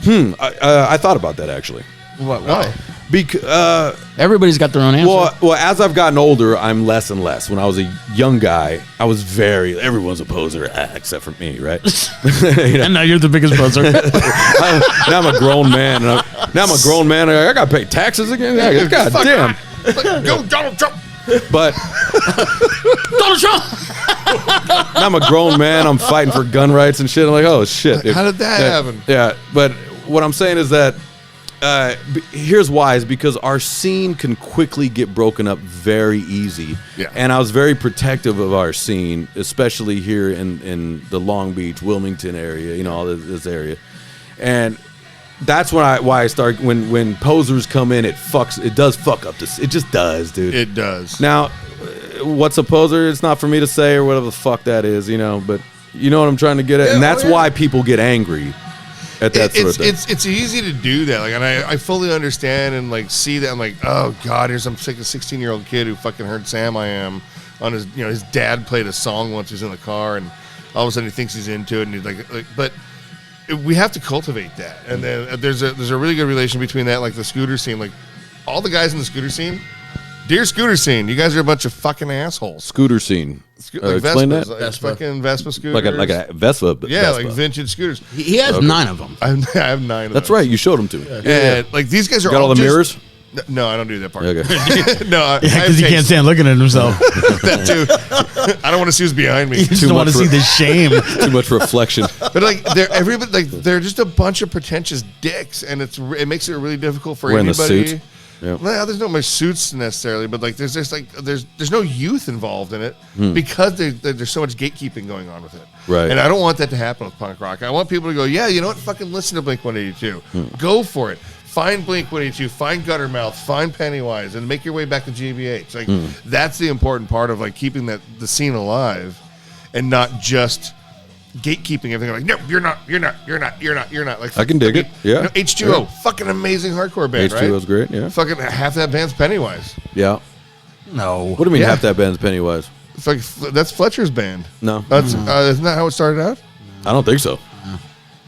I thought about that actually. What? Why? Because Everybody's got their own answer. well, as I've gotten older, I'm less and less. When I was a young guy, I was everyone's a poser except for me, right? And now you're the biggest buzzer. Now I'm a grown man. And I got to pay taxes again. Yeah, God Fuck. damn. Like, go Donald Trump. But Donald Trump. now I'm a grown man. I'm fighting for gun rights and shit. I'm like, oh shit. How did that happen? Yeah, but what I'm saying is that here's why: is because our scene can quickly get broken up very easy. Yeah. And I was very protective of our scene, especially here in the Long Beach, Wilmington area. All this area, and that's why I start when posers come in, it does fuck up this. It just does, dude. It does. Now, what's a poser? It's not for me to say or whatever the fuck that is, but you know what I'm trying to get at, and that's why people get angry at that sort of thing. It's easy to do that. Like, and I fully understand and like see that. I'm like, oh god, here's some 16-year-old kid who fucking heard Sam I Am on his his dad played a song once he's in the car, and all of a sudden he thinks he's into it, and he's like but. We have to cultivate that, and then there's a really good relation between that, like the scooter scene, like all the guys in the scooter scene. Dear scooter scene, you guys are a bunch of fucking assholes. Scooter scene. Like Explain Vespas, that. like Vespa. fucking Vespa scooters, Like a Vespa. yeah, Vespa. like vintage scooters. He has 9 of them. I have 9 of That's those. right. You showed them to me. And like these guys are Got all the just- mirrors? No, I don't do that part. Okay. No, I have Because he can't taste. stand looking at himself. that too. I don't want to see who's behind me. You just Too want to much see the shame. Too much reflection. But like they're just a bunch of pretentious dicks, and it makes it really difficult for Wearing the anybody. suits. Yeah. Well, there's no much suits necessarily, but like there's just like there's no youth involved in it because there's so much gatekeeping going on with it. Right. And I don't want that to happen with punk rock. I want people to go, yeah, you know what? Fucking listen to Blink 182. Go for it. Find Blink 182. Find Guttermouth. Find Pennywise, and make your way back to GBH. Like that's the important part of like keeping the scene alive, and not just gatekeeping everything. Like, no, you're not. Like, I can dig it. Yeah. H2O, Yeah. fucking amazing hardcore band, right? H2O's great. Yeah. Fucking half that band's Pennywise. Yeah. No. What do you mean Yeah. half that band's Pennywise? It's like that's Fletcher's band. No. That's isn't that how it started out? I don't think so.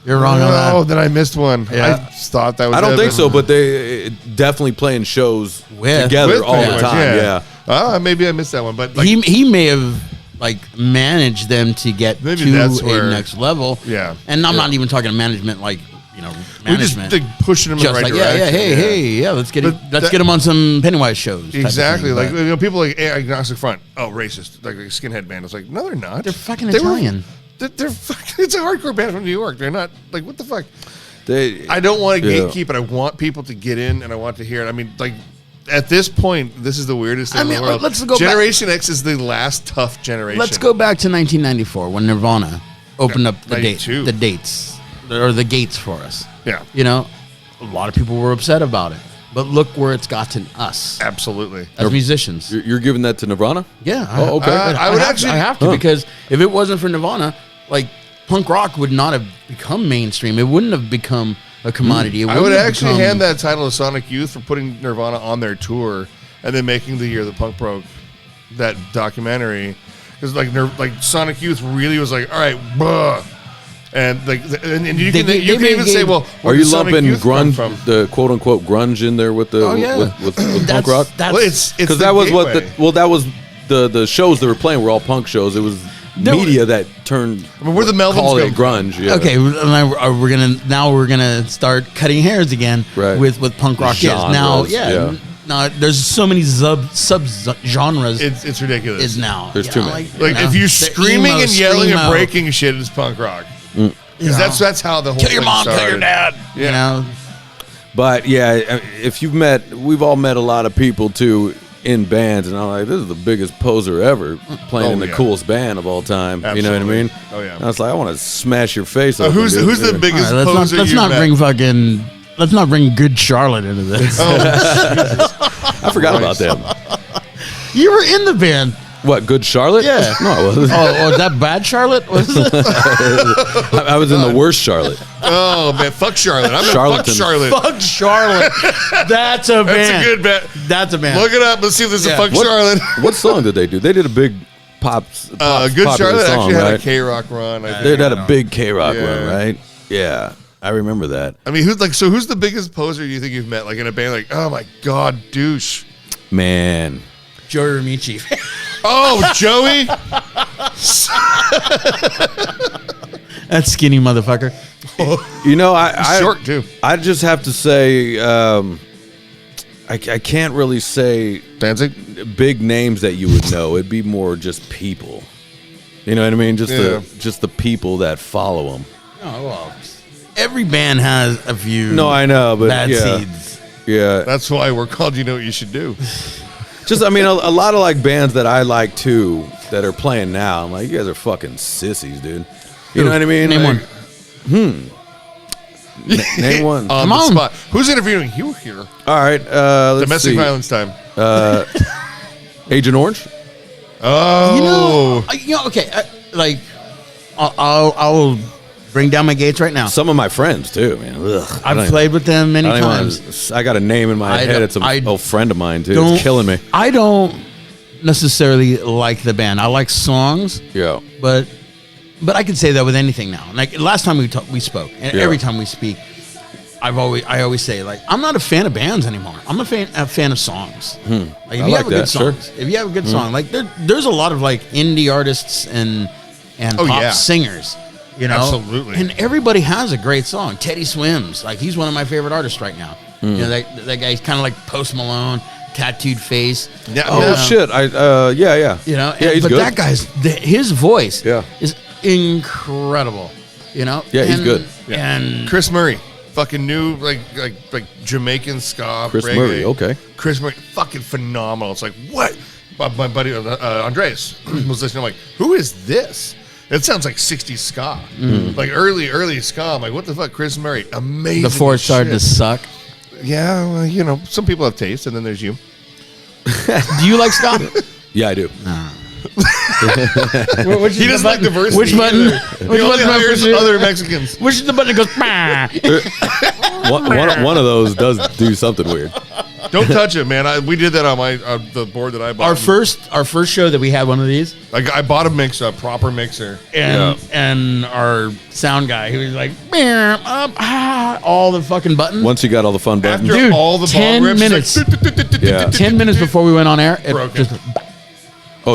You're wrong on Oh, that. then I missed one. Yeah. I thought that was. I don't think it. so, but they definitely playing shows With together all the Pennywise, time. Yeah. Maybe I missed that one, but like, He may have like managed them to get Maybe to that's a where- next level. Yeah. And I'm not even talking management like we just management. like pushing them in Just the right like direction. hey, let's get But let's that- get him on some Pennywise shows. type of Exactly. thing, Like but people like Agnostic Front. Oh, racist. Like a skinhead band. It's like no, they're not. they're fucking They were- Italian. They're fucking. It's a hardcore band from New York. They're not like what the fuck. They, I don't want to Yeah. gatekeep it. I want people to get in, and I want to hear it. I mean, like at this point, this is the weirdest thing I in mean, the world. let's go back- Generation X is the last tough generation. Let's go back to 1994 when Nirvana opened up the 92. dates or the gates for us. Yeah, A lot of people were upset about it, but look where it's gotten us absolutely. as musicians. you're giving that to Nirvana? Yeah. Oh, okay. I would have actually- I have to Huh. because if it wasn't for Nirvana, like punk rock would not have become mainstream. It wouldn't have become a commodity. I would actually hand that title to Sonic Youth for putting Nirvana on their tour and then making The Year the Punk Broke that documentary. Because like Sonic Youth really was like, all right, bruh. And like, and you can even say, well, are you lumping grunge, the quote unquote grunge, in there with the with punk rock? Because that was that was the shows they were playing were all punk shows. It was media that turned. I mean, where the Melvins call it grunge. Yeah. Okay, we're gonna start cutting hairs again with punk rock genres, is now. No, there's so many sub genres. It's ridiculous. Is now there's too many. Like if you're screaming and yelling and breaking shit, it's punk rock. Because that's how the whole kill your mom, started. kill your dad. Yeah. You know. But yeah, if we've all met a lot of people too in bands, and I'm like, this is the biggest poser ever playing in the coolest band of all time. Absolutely. You know what I mean? Oh yeah. And I was like, I want to smash your face open. Who's the biggest poser let's not met? bring fucking. Let's not bring Good Charlotte into this. I forgot about them. You were in the band. What, Good Charlotte? Yeah. No, I wasn't. Was that Bad Charlotte? I was in the worst Charlotte. Oh man, fuck Charlotte. I'm fuck Charlotte. Fuck Charlotte. That's a band. That's a good bet. That's a band. Look it up. Let's see if there's a fuck Charlotte. What song did they do? They did a big Good Charlotte song, actually had right? a K-Rock run. They had a big K-Rock run, right? Yeah. I remember that. I mean, who's the biggest poser you think you've met? Like in a band, like, oh my god, douche. Man. Joey Ramici. Oh, Joey. That skinny motherfucker. You know, I short too. I just have to say, I can't really say Danzig big names that you would know. It'd be more just people. You know what I mean? Just the people that follow them. Oh well. Every band has a few. No, I know, but bad seeds. Yeah, that's why we're called. You know what you should do. Just, I mean, a lot of like bands that I like too that are playing now. I'm like, you guys are fucking sissies, dude. You know what I mean? Name like, one. Name one. Come on. Spot. Who's interviewing you here? All right. Let's Domestic see. violence time. Agent Orange. Oh. Okay. I'll bring down my gates right now. Some of my friends too, man. Ugh, I've played with them many times. I got a name in my head. It's an old friend of mine too. It's killing me. I don't necessarily like the band. I like songs. Yeah. But I can say that with anything now. Like last time we spoke, and every time we speak, I always say, like, I'm not a fan of bands anymore. I'm a fan of songs. Like if you have a good song, if you have a good song, like there's a lot of like indie artists and pop singers. You know, absolutely, and everybody has a great song. Teddy Swims, like he's one of my favorite artists right now. You know, that guy's kind of like Post Malone, tattooed face. Yeah. Oh shit! Yeah. You know, he's but good. that guy's his voice is incredible. You know, he's good. Yeah. And Chris Murray, fucking new like Jamaican ska. Chris reggae. Murray, okay. Chris Murray, fucking phenomenal. It's like what? My buddy Andreas was listening. I'm like, who is this? It sounds like 60s ska, like early ska. I'm like, what the fuck, Chris Murray, amazing. Before it started to suck. Yeah, well, you know, some people have taste, and then there's you. Do you like ska? Yeah, I do. He doesn't like diversity. Which button? He only hires other Mexicans. Which is the button that goes? One of those does do something weird. Don't touch it, man. We did that on the board that I bought. Our first show that we had one of these. Like I bought a proper mixer, and our sound guy, he was like, all the fucking buttons. Once you got all the fun buttons, after all the 10 ball rips, minutes. like, 10 minutes before we went on air, it broke just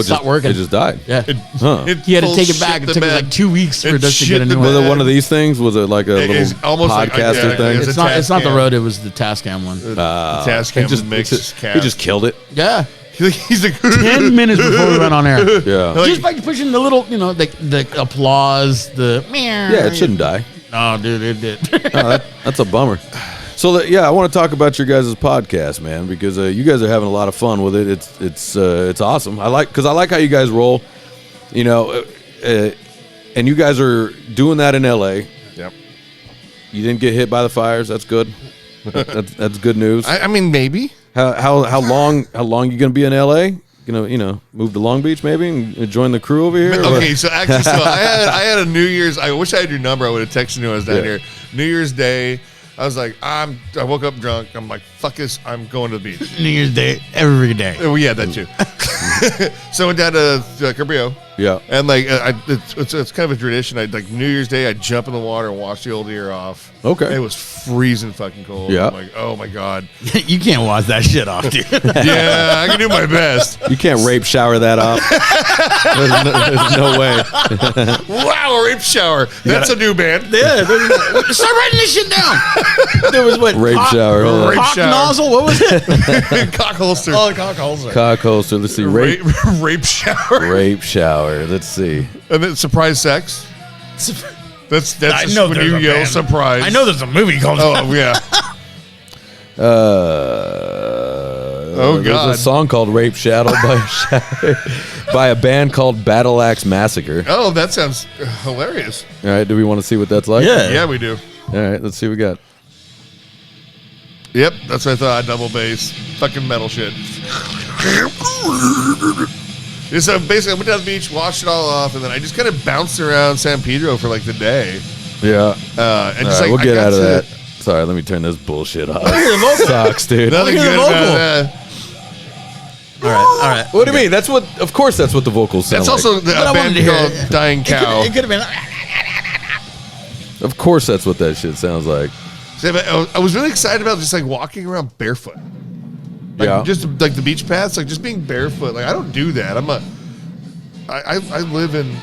stopped working. It just died. Yeah, he had to take it back. It took us like 2 weeks for us to get a new Was one. it one of these things? Was it like a little almost podcaster thing? It's not the Rode. It was the Tascam one. The Tascam mix. He just killed it. Yeah. He's like 10 minutes before we went on air. Yeah. Just by pushing the little, the applause, the meow. Yeah, it shouldn't die. No, dude, it did. That's a bummer. So I want to talk about your guys' podcast, man, because you guys are having a lot of fun with it. It's awesome. I like how you guys roll, and you guys are doing that in LA. Yep. You didn't get hit by the fires. That's good. That's good news. I mean, maybe. How long you gonna be in LA? gonna move to Long Beach maybe and join the crew over here? Okay, so actually, I had a New Year's. I wish I had your number. I would have texted you when I was down here. New Year's Day, I was like, I woke up drunk. I'm like, fuck this. I'm going to the beach. New Year's Day, every day. Oh yeah, that too. So I went down to Cabrillo. Yeah. And like, it's kind of a tradition. Like New Year's Day, I jump in the water and wash the old ear off. Okay. It was freezing fucking cold. Yeah. I'm like, oh my god. You can't wash that shit off, dude. Yeah, I can do my best. You can't rape shower that off. There's no way. Wow, a rape shower. That's a new band. Yeah, start writing this shit down. There was what? Rape shower. Hold on. Rape Cock shower. nozzle? What was it? Cock holster. Oh, cock holster. Cock holster. Let's see. Rape shower. Rape shower. Let's see. And then surprise sex. That's I just know when there's you a yell band. surprise. I know there's a movie called Oh yeah. Oh God. There's a song called "Rape Shadow" by a band called Battle Axe Massacre. Oh, that sounds hilarious. All right, do we want to see what that's like? Yeah. Yeah, we do. All right, let's see what we got. Yep, that's what I thought. Double bass, fucking metal shit. So basically, I went down to the beach, washed it all off, and then I just kind of bounced around San Pedro for like the day. Yeah. And All just right, like we'll I get got out of to- that. Sorry, let me turn this bullshit off. the Sucks, dude. Nothing Look at the good about vocal. that. All right. What do you mean? That's what. Of course, that's what the vocals sound That's like. also But I a band wanted to hear called it. Dying Cow. It could have been. Of course, that's what that shit sounds like. So, but I was really excited about just like walking around barefoot. Like, Yeah. Just like the beach paths, like just being barefoot. Like I don't do that. I live in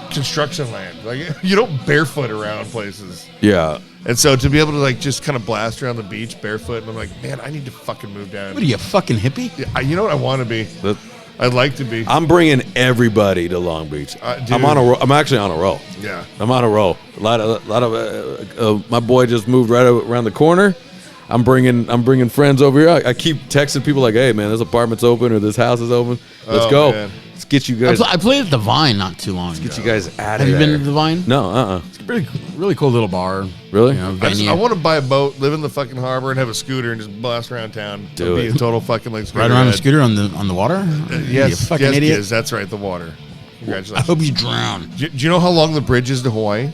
construction land. Like you don't barefoot around places. Yeah. And so to be able to like just kind of blast around the beach barefoot, and I'm like, man, I need to fucking move down. What are you, a fucking hippie? Yeah, you know what I want to be? That- I'd like to be. I'm bringing everybody to Long Beach. Dude. I'm actually on a roll. Yeah. I'm on a roll. A lot of my boy just moved right around the corner. I'm bringing friends over here. I keep texting people like, "Hey man, this apartment's open or this house is open. Let's Oh, go. man. Let's get you guys. I played at the Vine not too long ago. Get you guys out Have of you there. been to the Vine? No. It's a really cool little bar. Really? You know, I venue. want to buy a boat, live in the fucking harbor, and have a scooter and just blast around town. Do Be it. a total fucking like Ride around a head. scooter on the water? Yes, You fucking yes, idiot. Giz, that's right. The water. I Congratulations. hope you drown. Do you know how long the bridge is to Hawaii?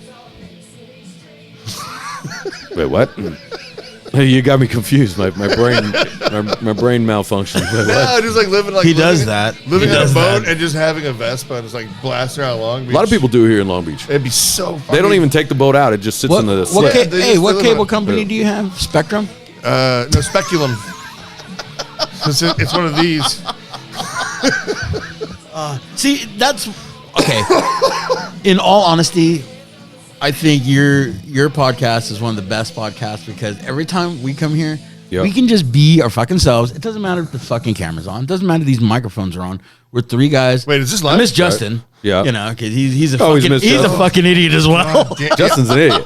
Wait, what? You got me confused. My brain malfunctioned. Wait, what? Yeah, just like living like He does that. Living He on a does boat that. and just having a Vespa and just like blasting around Long Beach. A lot of people do here in Long Beach. It'd be so. They don't even take the boat out. It just sits in the What slip. they just what live cable on- company do you have? Spectrum? No speculum. It's one of these. See, that's okay. In all honesty, I think your podcast is one of the best podcasts because every time we come here, Yep. we can just be our fucking selves. It doesn't matter if the fucking camera's on. It doesn't matter if these microphones are on. We're three guys. Wait, is this I live? miss Justin. Yeah. You know, because he's a Oh, he's fucking missed he's a Justin. fucking idiot as well. Justin's an idiot.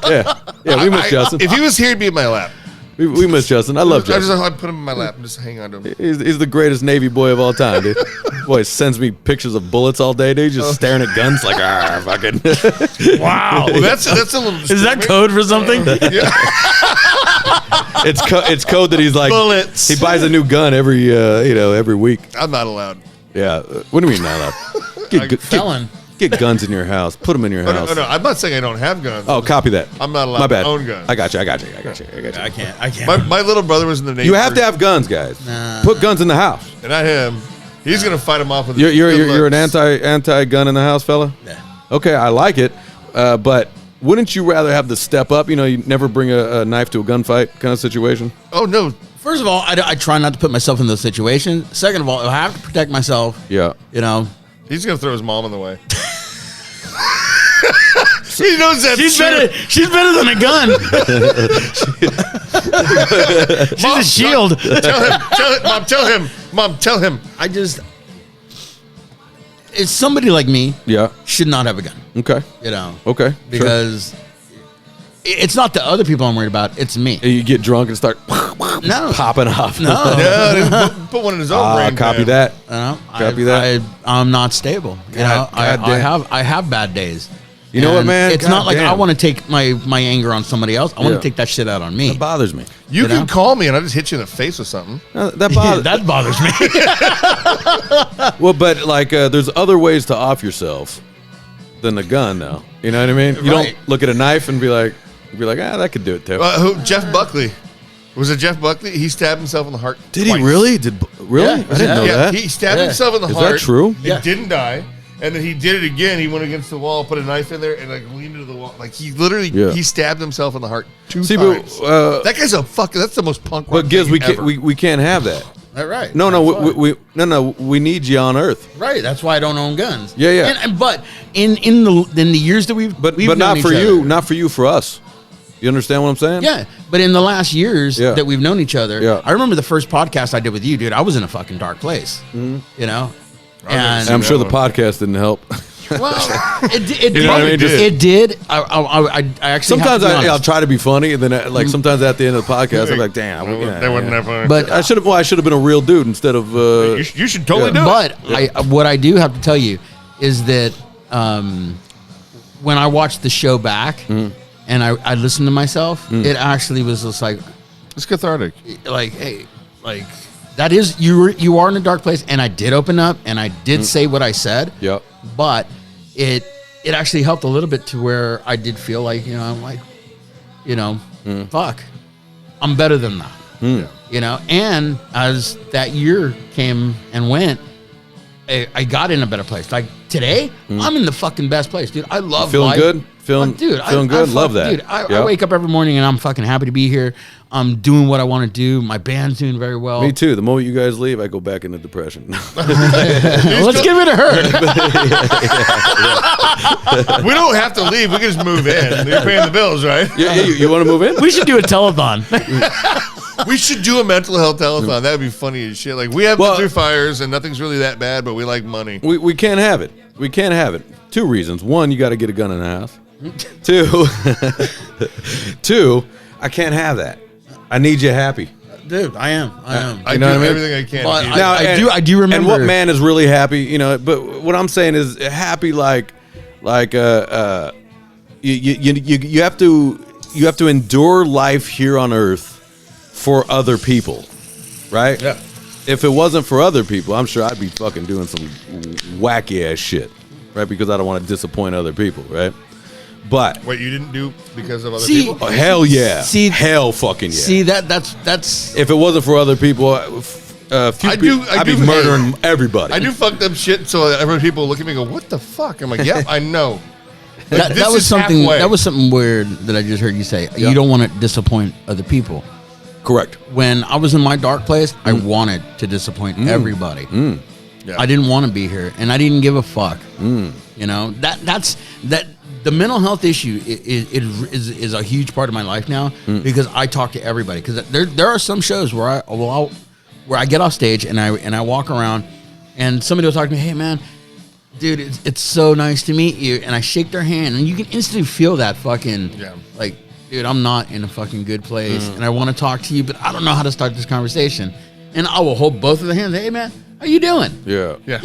Yeah, we miss Justin. If he was here, he'd be in my lap. We miss Justin. I love Justin. I'd put him in my lap and just hang on to him. He's the greatest Navy boy of all time, dude. Boy sends me pictures of bullets all day, dude. Just staring at guns like, fucking. Wow. Well, that's a little. Is that code for something? It's code that he's like. Bullets. He buys a new gun every week. I'm not allowed. Yeah. What do you mean not allowed? Felon. Get guns in your house. Put them in your Oh, house. no, I'm not saying I don't have guns. Oh, copy that. I'm not allowed My bad. to own guns. I got you. I can't. My little brother was in the Navy. You have to for- have guns, guys. Put guns in the house. and not him. He's gonna fight him off with. You're good an looks. anti gun in the house, fella. Yeah. Okay, I like it, but wouldn't you rather have the step up? You never bring a knife to a gunfight kind of situation. Oh no, First of all, I try not to put myself in those situations. Second of all, if I have to protect myself, Yeah. he's gonna throw his mom in the way. He knows that. she's better than a gun. She's a shield. Mom, tell him. It's somebody like me Yeah. should not have a gun. Okay. Okay. Because it's not the other people I'm worried about. It's me. Sure. You get drunk and start No. popping off. No. Yeah, put one in his own brain. Copy man. that. You know, Copy that. I'm not stable. You know, God damn. I have bad days. You know what, man? It's God not like damn. I want to take my anger on somebody else. I want to take that shit out on me. It bothers me. You You can know? call me and I just hit you in the face with something. That bothers. that bothers me. Well, but like, there's other ways to off yourself than the gun, though. You know what I mean? You Right. don't look at a knife and be like, that could do it too. Jeff Buckley. Was it Jeff Buckley? He stabbed himself in the heart. Did twice. he really? Really? Yeah. I didn't know Yeah, that. he stabbed Yeah. himself in the Is heart. that true? He Yeah. didn't die. And then he did it again. He went against the wall, put a knife in there, and like leaned into the wall. Like he literally, Yeah. he stabbed himself in the heart 2 See, times. but, that guy's a fucking. That's the most punk rock but Giz, thing we ever. can't, we can't have that. Right. No, That's why. we need you on Earth. Right. That's why I don't own guns. Yeah, yeah. But in the years that we've But we've not known for each you, other. not for you, for us. You understand what I'm saying? Yeah, but in the last years Yeah. that we've known each other, Yeah. I remember the first podcast I did with you, dude. I was in a fucking dark place. You know, And I'm sure the podcast didn't help. well, it You know what I mean? Just- it did. I actually Sometimes have to be I'll honest. try to be funny, and then like sometimes at the end of the podcast, I'm like, damn, They wouldn't have. But I should have been a real dude instead of. you should totally do it. But what I do have to tell you is that when I watched the show back and I listened to myself, it actually was just like It's cathartic. hey, like that is you are in a dark place, and I did open up and I did say what I said. Yep. But it actually helped a little bit to where I did feel like, I'm like, fuck, I'm better than that. And as that year came and went, I got in a better place. Like today, I'm in the fucking best place, dude. I love Feeling life. good? Feeling good? Love that. Dude, I Yep. wake up every morning and I'm fucking happy to be here. I'm doing what I want to do. My band's doing very well. Me too. The moment you guys leave, I go back into depression. Let's get rid of her. We don't have to leave. We can just move in. You're paying the bills, right? you want to move in? We should do a telethon. We should do a mental health telethon. That would be funny as shit. Like we have been through fires and nothing's really that bad, but we like money. We can't have it. We can't have it. 2 reasons. 1, you got to get a gun in the house. 2, I can't have that. I need you happy. Dude, I am. I You know do what I mean? everything I can. But to keep I it. do remember. And what man is really happy? But what I'm saying is happy like you have to endure life here on Earth for other people, right? Yeah. If it wasn't for other people, I'm sure I'd be fucking doing some wacky ass shit, right? Because I don't want to disappoint other people, right? But What you didn't do because of other See- people? oh, hell yeah, See- hell fucking yeah. See that's If it wasn't for other people, I'd be murdering everybody. I do fucked up shit, so other people look at me and go, "What the fuck?" I'm like, "Yep, I know." that this was is something halfway. that was something weird that I just heard you say. Yeah. You don't want to disappoint other people. Correct. When I was in my dark place, I wanted to disappoint everybody. Yeah. I didn't want to be here, and I didn't give a fuck. That's the mental health issue is a huge part of my life now because I talk to everybody. Because there are some shows where I get off stage and I walk around, and somebody will talk to me, "Hey man, dude, it's so nice to meet you," and I shake their hand, and you can instantly feel that fucking like, dude, I'm not in a fucking good place, and I want to talk to you, but I don't know how to start this conversation, and I will hold both of their hands. "Hey man, how you doing?" Yeah. Yeah.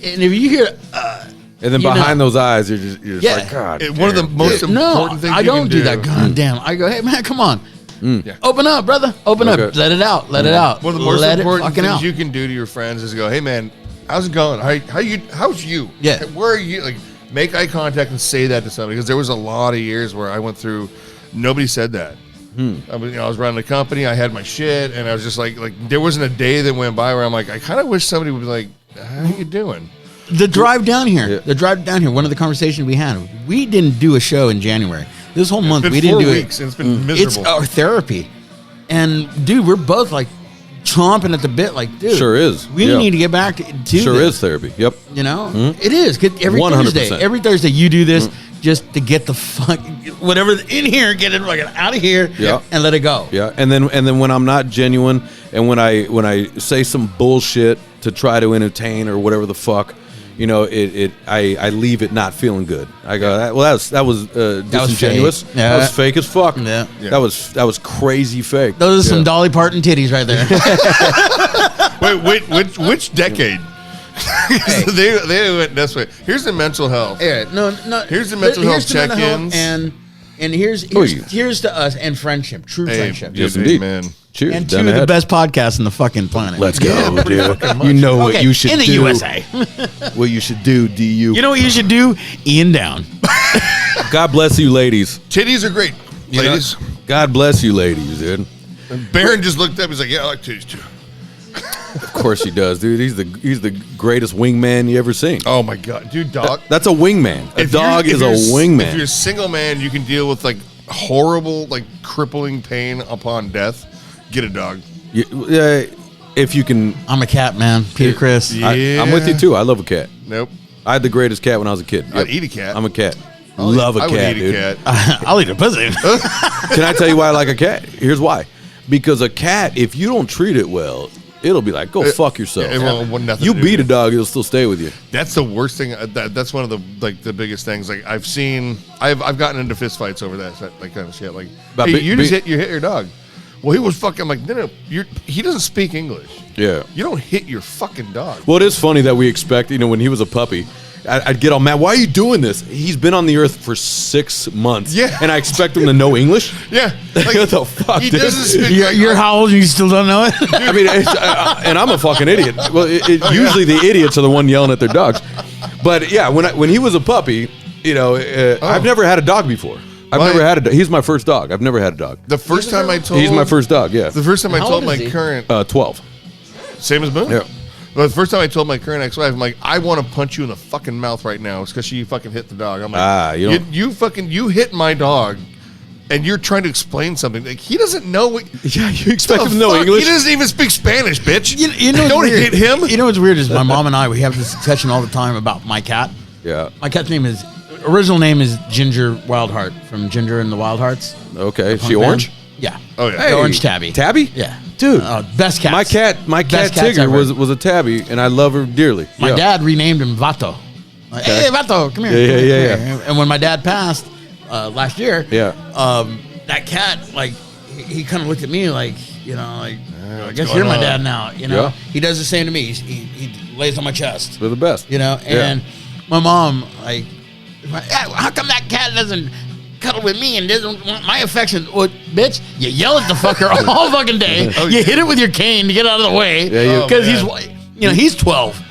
And if you hear, And then You behind know. those eyes, you're just Yeah. like, God. One of the most no, important things I you don't can do that. God damn, I go, "Hey man, come on, Yeah. open up, brother, open up, Okay. let it out, let it out, One of the most let it important fucking things out." you can do to your friends is go, "Hey man, how's it going? How's you? Yeah. Where are you?" Like, make eye contact and say that to somebody, because there was a lot of years where I went through, nobody said that. I was running a company, I had my shit, and I was just like there wasn't a day that went by where I'm like, I kind of wish somebody would be like, "How you doing?" The drive down here, Yeah. one of the conversations we had, we didn't do a show in January. This whole month It's we been didn't 4 do weeks, it. and it's been It's miserable. our therapy, and dude, we're both like chomping at the bit, like, dude, Sure is. We Yeah. need to get back to Sure this. is therapy. Yep. You know, it is. 'Cause every 100%. Thursday you do this just to get the fuck whatever in here, get it like out of here, Yeah. and let it go. Yeah. And then when I'm not genuine, and when I say some bullshit to try to entertain or whatever the fuck, I leave it not feeling good. I go, that was disingenuous. fake. Yeah. That was fake as fuck. Yeah. Yeah. That was crazy fake. Those are some Yeah. Dolly Parton titties right there. Wait, which decade? They went this way. Here's the mental health. Yeah, no. Here's the mental health the mental health, check-ins. and here's to us and friendship, true friendship. Yes, indeed. Man. Cheers. And down two of the head. best podcasts on the fucking planet. Let's go, Yeah, pretty dude. fucking much. You know what Okay, you should in the do. USA. What you should do, DU. You know what you should do? Ian down. God bless you, ladies. Titties are great, You know, ladies. God bless you, ladies, dude. And Baron just looked up. He's like, "Yeah, I like titties too." Of course he does, dude. He's the greatest wingman you ever seen. Oh my god, dude, dog. That's a wingman. A If dog you're- is if a you're- wingman. If you're a single man, you can deal with like horrible, like crippling pain upon death. Get a dog. If you can, I'm a cat man. Peter Chris. Yeah. I'm with you too. I love a cat. Nope. I had the greatest cat when I was a kid. I'd eat a cat. I'm a cat. I'll Love eat- a I would cat, eat dude. a cat. I'll eat a pussy. Can I tell you why I like a cat? Here's why. Because a cat, if you don't treat it well, it'll be like, go fuck yourself. it won't nothing You to do beat with a dog, it'll still stay with you. That's the worst thing. That's one of the biggest things. Like I've gotten into fist fights over that kind of shit. Like, But hey, be- you be- hit your dog. Well, he was fucking like, no, he doesn't speak English. Yeah. You don't hit your fucking dog. Well, it is funny that we expect, when he was a puppy, I'd get all mad. Why are you doing this? He's been on the earth for 6 months. Yeah. And I expect him to know English? Yeah. What the fuck, He dude? doesn't speak. You're how old and you still don't know it? I mean, and I'm a fucking idiot. Well, usually the idiots are the one yelling at their dogs. But yeah, when he was a puppy, I've never had a dog before. I've Why? never had a. He's my first dog. I've never had a dog. The first time I told He's my first dog. Yeah, The first time I How told old my is he? current 12. same as Boone. Yeah. But the first time I told my current ex-wife, I'm like, I want to punch you in the fucking mouth right now. It's because she fucking hit the dog. I'm like, you hit my dog, and you're trying to explain something. Like he doesn't know what. Yeah, you expect him the to know fuck? English? He doesn't even speak Spanish, bitch. You know Don't what's weird? hit him. You know what's weird is my mom and I, we have this discussion all the time about my cat. Yeah. My cat's original name is Ginger Wildheart from Ginger and the Wildhearts. Okay. Punk She band. orange? Yeah. Oh, yeah. The orange tabby. Tabby? Yeah. Dude. Best cat. My cat Best cats Tigger ever. was a tabby, and I love her dearly. My Yeah. dad renamed him Vato. Like, hey, Vato, come here. Yeah, come yeah, here. And when my dad passed last year, Yeah. that cat, like, he kind of looked at me like, I guess going you're my on? dad now. Yeah. He does the same to me. He lays on my chest. They're the best. And my mom, like, how come that cat doesn't cuddle with me and doesn't want my affection? Well, bitch, you yell at the fucker all fucking day. You hit it with your cane to get out of the way. Yeah, Because man. he's 12,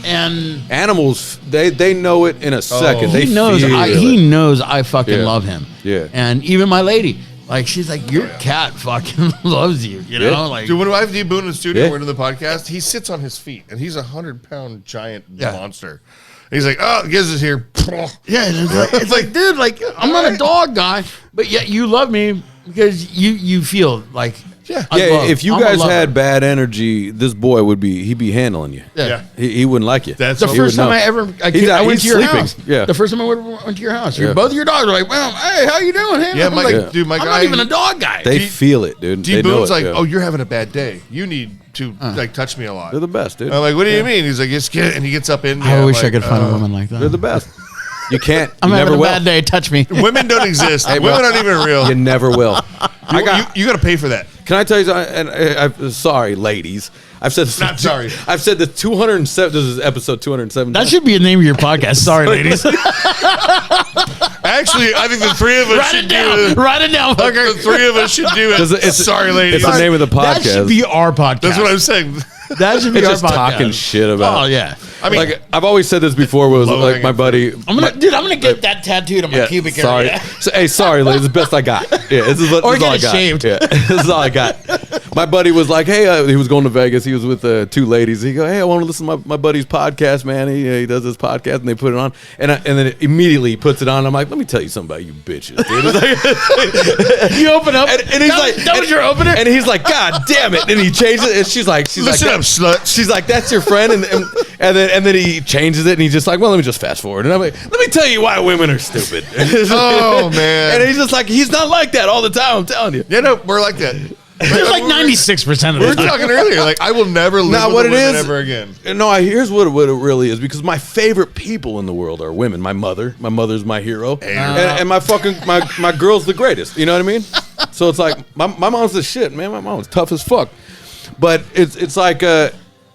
and Animals, they know it in a second. They he knows feel he it. knows I fucking Yeah. love him. Yeah. And even my lady, like, she's like, your cat fucking loves you, Yeah. like. Dude, when I have D Boone in the studio, Yeah. we're doing the podcast. He sits on his feet, and he's a 100-pound giant Yeah. monster. He's like, oh, Giz is here. Yeah, it's like, dude, like, I'm not a dog guy, but yet you love me because you feel like, I Yeah, love- if you I'm a guys lover. had bad energy, this boy he'd be handling you. Yeah. He wouldn't like you. That's The He first would time know. I ever I He's went he's to your sleeping. house. Yeah. The first time I went to your house. Yeah. Both of your dogs were like, well, hey, how you doing? Hey, Yeah, I'm my- like, dude, my I'm guy- not even a dog guy. They D- feel it, dude. D They know Boone's it, like, yeah. oh, you're having a bad day. You need to like touch me a lot. They're the best, dude. I'm like, what do you mean? He's like, just get, and he gets up in. me. I I'm wish I like, could find a woman like that. They're the best. You can't. I'm you having never a will. bad day. Touch me. Women don't exist. Hey, Women bro. aren't even real. You never will. You got to pay for that. Can I tell you something? And I'm sorry, ladies. I've said this. Not sorry. I've said this 207. This is episode 207. That should be the name of your podcast. Sorry, ladies. Actually, I think the three of us Write should it down. do it. Write it down, The fucker. three of us should do it. 'Cause it's- Sorry, ladies. It's the name of the podcast. That should be our podcast. That's what I'm saying. That should be It's our just podcast. talking shit about. Oh yeah. I mean, Like I've always said this before. Was Low like my hanging buddy. I'm gonna get that tattooed on my pubic sorry. area. So, hey, sorry, ladies. It's the best I got. Yeah, this is, Or this is all get I it got. shaved. Yeah, this is all I got. My buddy was like, hey, he was going to Vegas. He was with two ladies. He go, hey, I want to listen to my buddy's podcast, man. He does this podcast, and they put it on, and then immediately he puts it on. I'm like, let me tell you something about you bitches, dude. It's like, You open up, and he's that, like, that was your opener. and he's like, God damn it! And he changes it. And she's like, listen up, slut. She's like, that's your friend, and then he changes it, and he's just like, well, let me just fast forward, and I'm like, let me tell you why women are stupid. Oh, man. And he's just like, he's not like that all the time. I'm telling you. Yeah, no, we're like that. It's like 96% of We the were time. talking earlier. Like, I will never live Now, with what a it woman is- ever again. No, here's what it really is, because my favorite people in the world are women. My mother's my hero, and my fucking my girl's the greatest. You know what I mean? So it's like my mom's the shit, man. My mom's tough as fuck, but it's like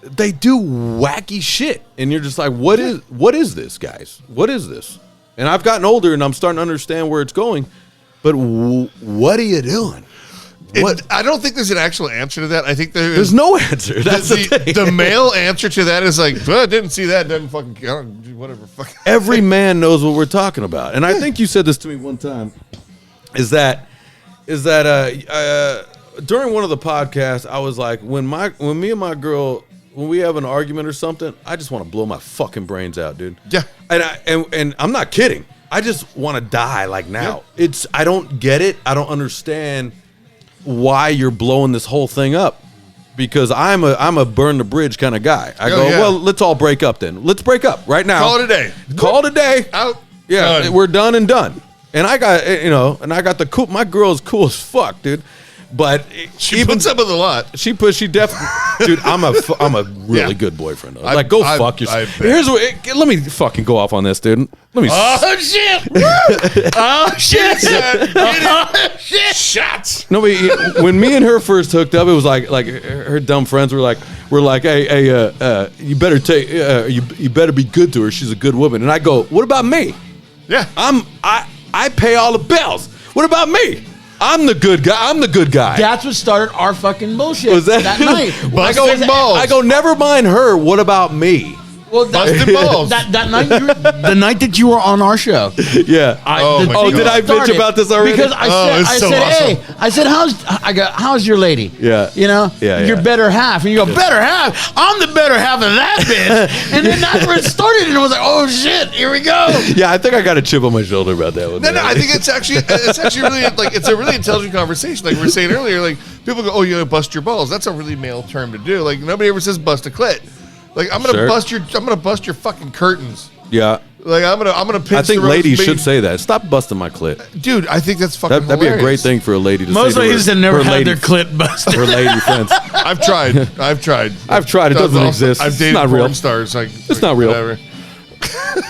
they do wacky shit, and you're just like, what is this, guys? What is this? And I've gotten older, and I'm starting to understand where it's going. But what are you doing? I don't think there's an actual answer to that. I think there's no answer. That's the thing. The male answer to that is like, well, I didn't see that. Doesn't fucking count. Whatever. Fuck. Every man knows what we're talking about, and I think you said this to me one time. Is that during one of the podcasts, I was like, when me and my girl, when we have an argument or something, I just want to blow my fucking brains out, dude. Yeah. And I'm not kidding. I just want to die like now. Yeah. I don't get it. I don't understand why you're blowing this whole thing up, because I'm a burn the bridge kind of guy. I go, well, let's all break up then. Let's break up right now. Call it a day. Call it a day. Out. Yeah, we're done and done. And I got, the cool. My girl's cool as fuck, dude. But she puts up with a lot. She definitely, dude. I'm a really good boyfriend. Though. Go fuck yourself. Here's what. Let me fucking go off on this, dude. Let me. Oh shit! Oh shit! Oh shit! Shots. No, when me and her first hooked up, it was like her dumb friends were like, hey, you better you better be good to her. She's a good woman. And I go, what about me? Yeah. I pay all the bills. What about me? I'm the good guy. I'm the good guy. That's what started our fucking bullshit Was that night. I go, never mind her. What about me? Well, busted balls. That night, the night that you were on our show. Yeah. Did I bitch about this already? Because I said, hey, I said, how's your lady? Yeah. Your better half, and you go, better half. I'm the better half of that bitch. And then that's where it started, and it was like, oh shit, here we go. Yeah, I think I got a chip on my shoulder about that one. No, I think it's actually really like it's a really intelligent conversation. Like we were saying earlier, like people go, oh, you gotta bust your balls. That's a really male term to do. Like nobody ever says bust a clit. Like I'm gonna bust your fucking curtains. Yeah. Like I'm gonna pinch. I think ladies should say that. Stop busting my clit, dude. I think that's fucking. That'd be a great thing for a lady to say. Most ladies have never had their clit busted. Her lady friends. I've tried. It doesn't exist. I've dated porn stars. It's not real. Whatever.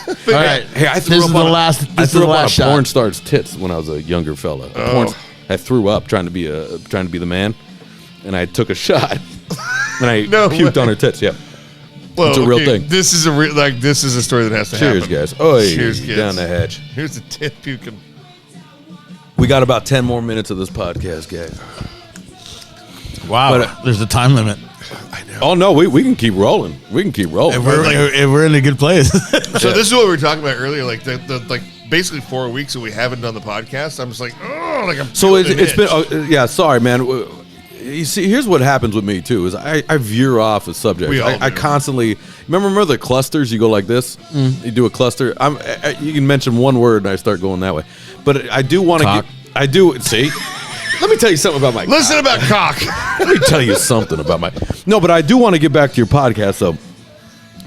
All right. Hey, I threw up on a porn star's tits when I was a younger fella. I threw up trying to be the man, and I took a shot, and I puked on her tits. Yeah. Well, it's a real thing. This is a story that has to happen. Cheers, guys. Oh, cheers, kids. Down the hatch. Here's the tit puking. We got about 10 more minutes of this podcast, guys. Wow. But, there's a time limit. I know. Oh, no, we can keep rolling. We can keep rolling. If we're in a good place. So this is what we were talking about earlier. Like the basically 4 weeks that we haven't done the podcast. I'm just like, oh, like I'm. So it's been. Sorry, man. You see, here's what happens with me too: is I veer off the subject. I constantly remember the clusters. You go like this. You do a cluster. You can mention one word, and I start going that way. But I do want to. I do see. Let me tell you something about my. Listen about cock. Let me tell you something about my. No, but I do want to get back to your podcast though,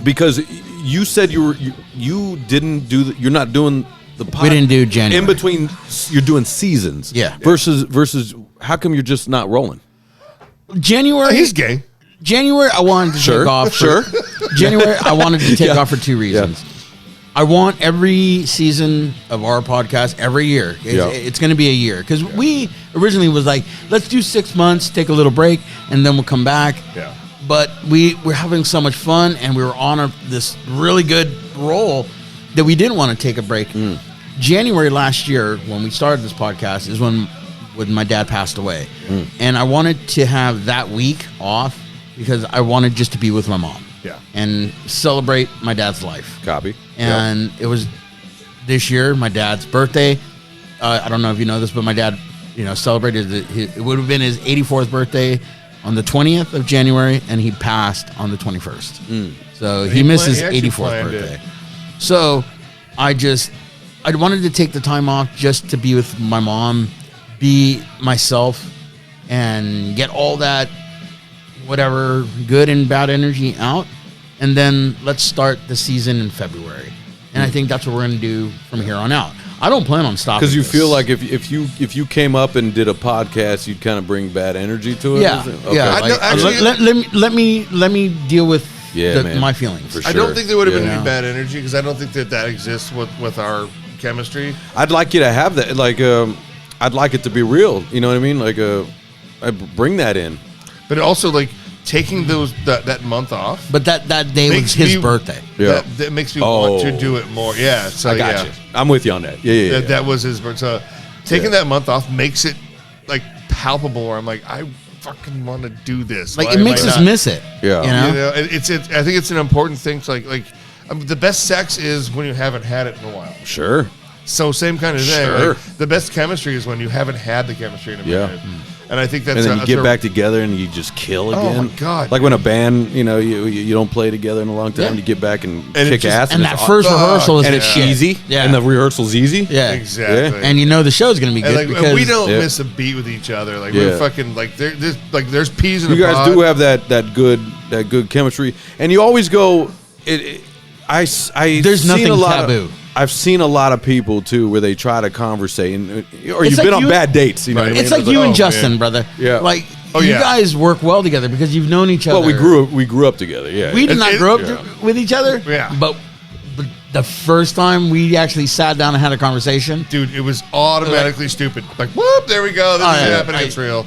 because you said you didn't do. You're not doing the podcast. We didn't do January. In between, you're doing seasons. Yeah. Versus, how come you're just not rolling? January. He's gay. January, I wanted to take off. January, I wanted to take off for two reasons. Yeah. I want every season of our podcast every year. It's going to be a year because we originally was like, let's do 6 months, take a little break, and then we'll come back. Yeah. But we're having so much fun, and we were on this really good roll that we didn't want to take a break. January last year, when we started this podcast, is when my dad passed away. And I wanted to have that week off because I wanted just to be with my mom. Yeah. And celebrate my dad's life. Copy. And it was this year, my dad's birthday. I don't know if you know this, but my dad, celebrated it would have been his 84th birthday on the 20th of January, and he passed on the 21st. So he missed his 84th birthday. So I wanted to take the time off just to be with my mom, be myself, and get all that whatever good and bad energy out, and then let's start the season in February. And I think that's what we're going to do from here on out. I don't plan on stopping. Because you feel like if you came up and did a podcast, you'd kind of bring bad energy to it. Yeah, okay. Let me deal with my feelings. Sure. I don't think there would have been any bad energy because I don't think that exists with our chemistry. I'd like you to have that. Like, I'd like it to be real. You know what I mean? Like, I bring that in. But also, like, taking that month off. But that day was Makes his me- birthday. Yeah. That makes me want to do it more. Yeah, so I got you. I'm with you on that. Yeah. That was his birthday. So taking that month off makes it like palpable. Where I'm like, I fucking want to do this. Like Why it am makes I us not? miss it. Yeah. You know? You know, I think it's an important thing to like the best sex is when you haven't had it in a while. Sure. So same kind of thing. Sure. Like, the best chemistry is when you haven't had the chemistry in a minute. And I think that's And then you that's get a- back together and you just kill again. Oh my God. Like when a band, you know, you don't play together in a long time, Yeah. you get back and And it kick just- ass. And it's that aw- first fuck. rehearsal is and the it's shit. easy. Yeah. And the rehearsal's easy. Yeah. Exactly. And you know the show's gonna be good And like because we don't Yeah. miss a beat with each other. Like Yeah. we're fucking like there's peas in You the guys pod. do have that good chemistry, and you always go. I There's seen nothing a lot taboo. I've seen a lot of people too where they try to conversate, or It's you've like been on you- bad dates. You know, Right. what I mean? it's like you oh, and Justin, man. brother. Yeah. Like Oh, you yeah. guys work well together because you've known each other. Well, we grew up together. Yeah, We did And not it- grow up yeah. with each other. Yeah. But the first time we actually sat down and had a conversation, Dude, it was automatically stupid. Like, whoop, there we go. This Oh, is yeah. happening. It's real.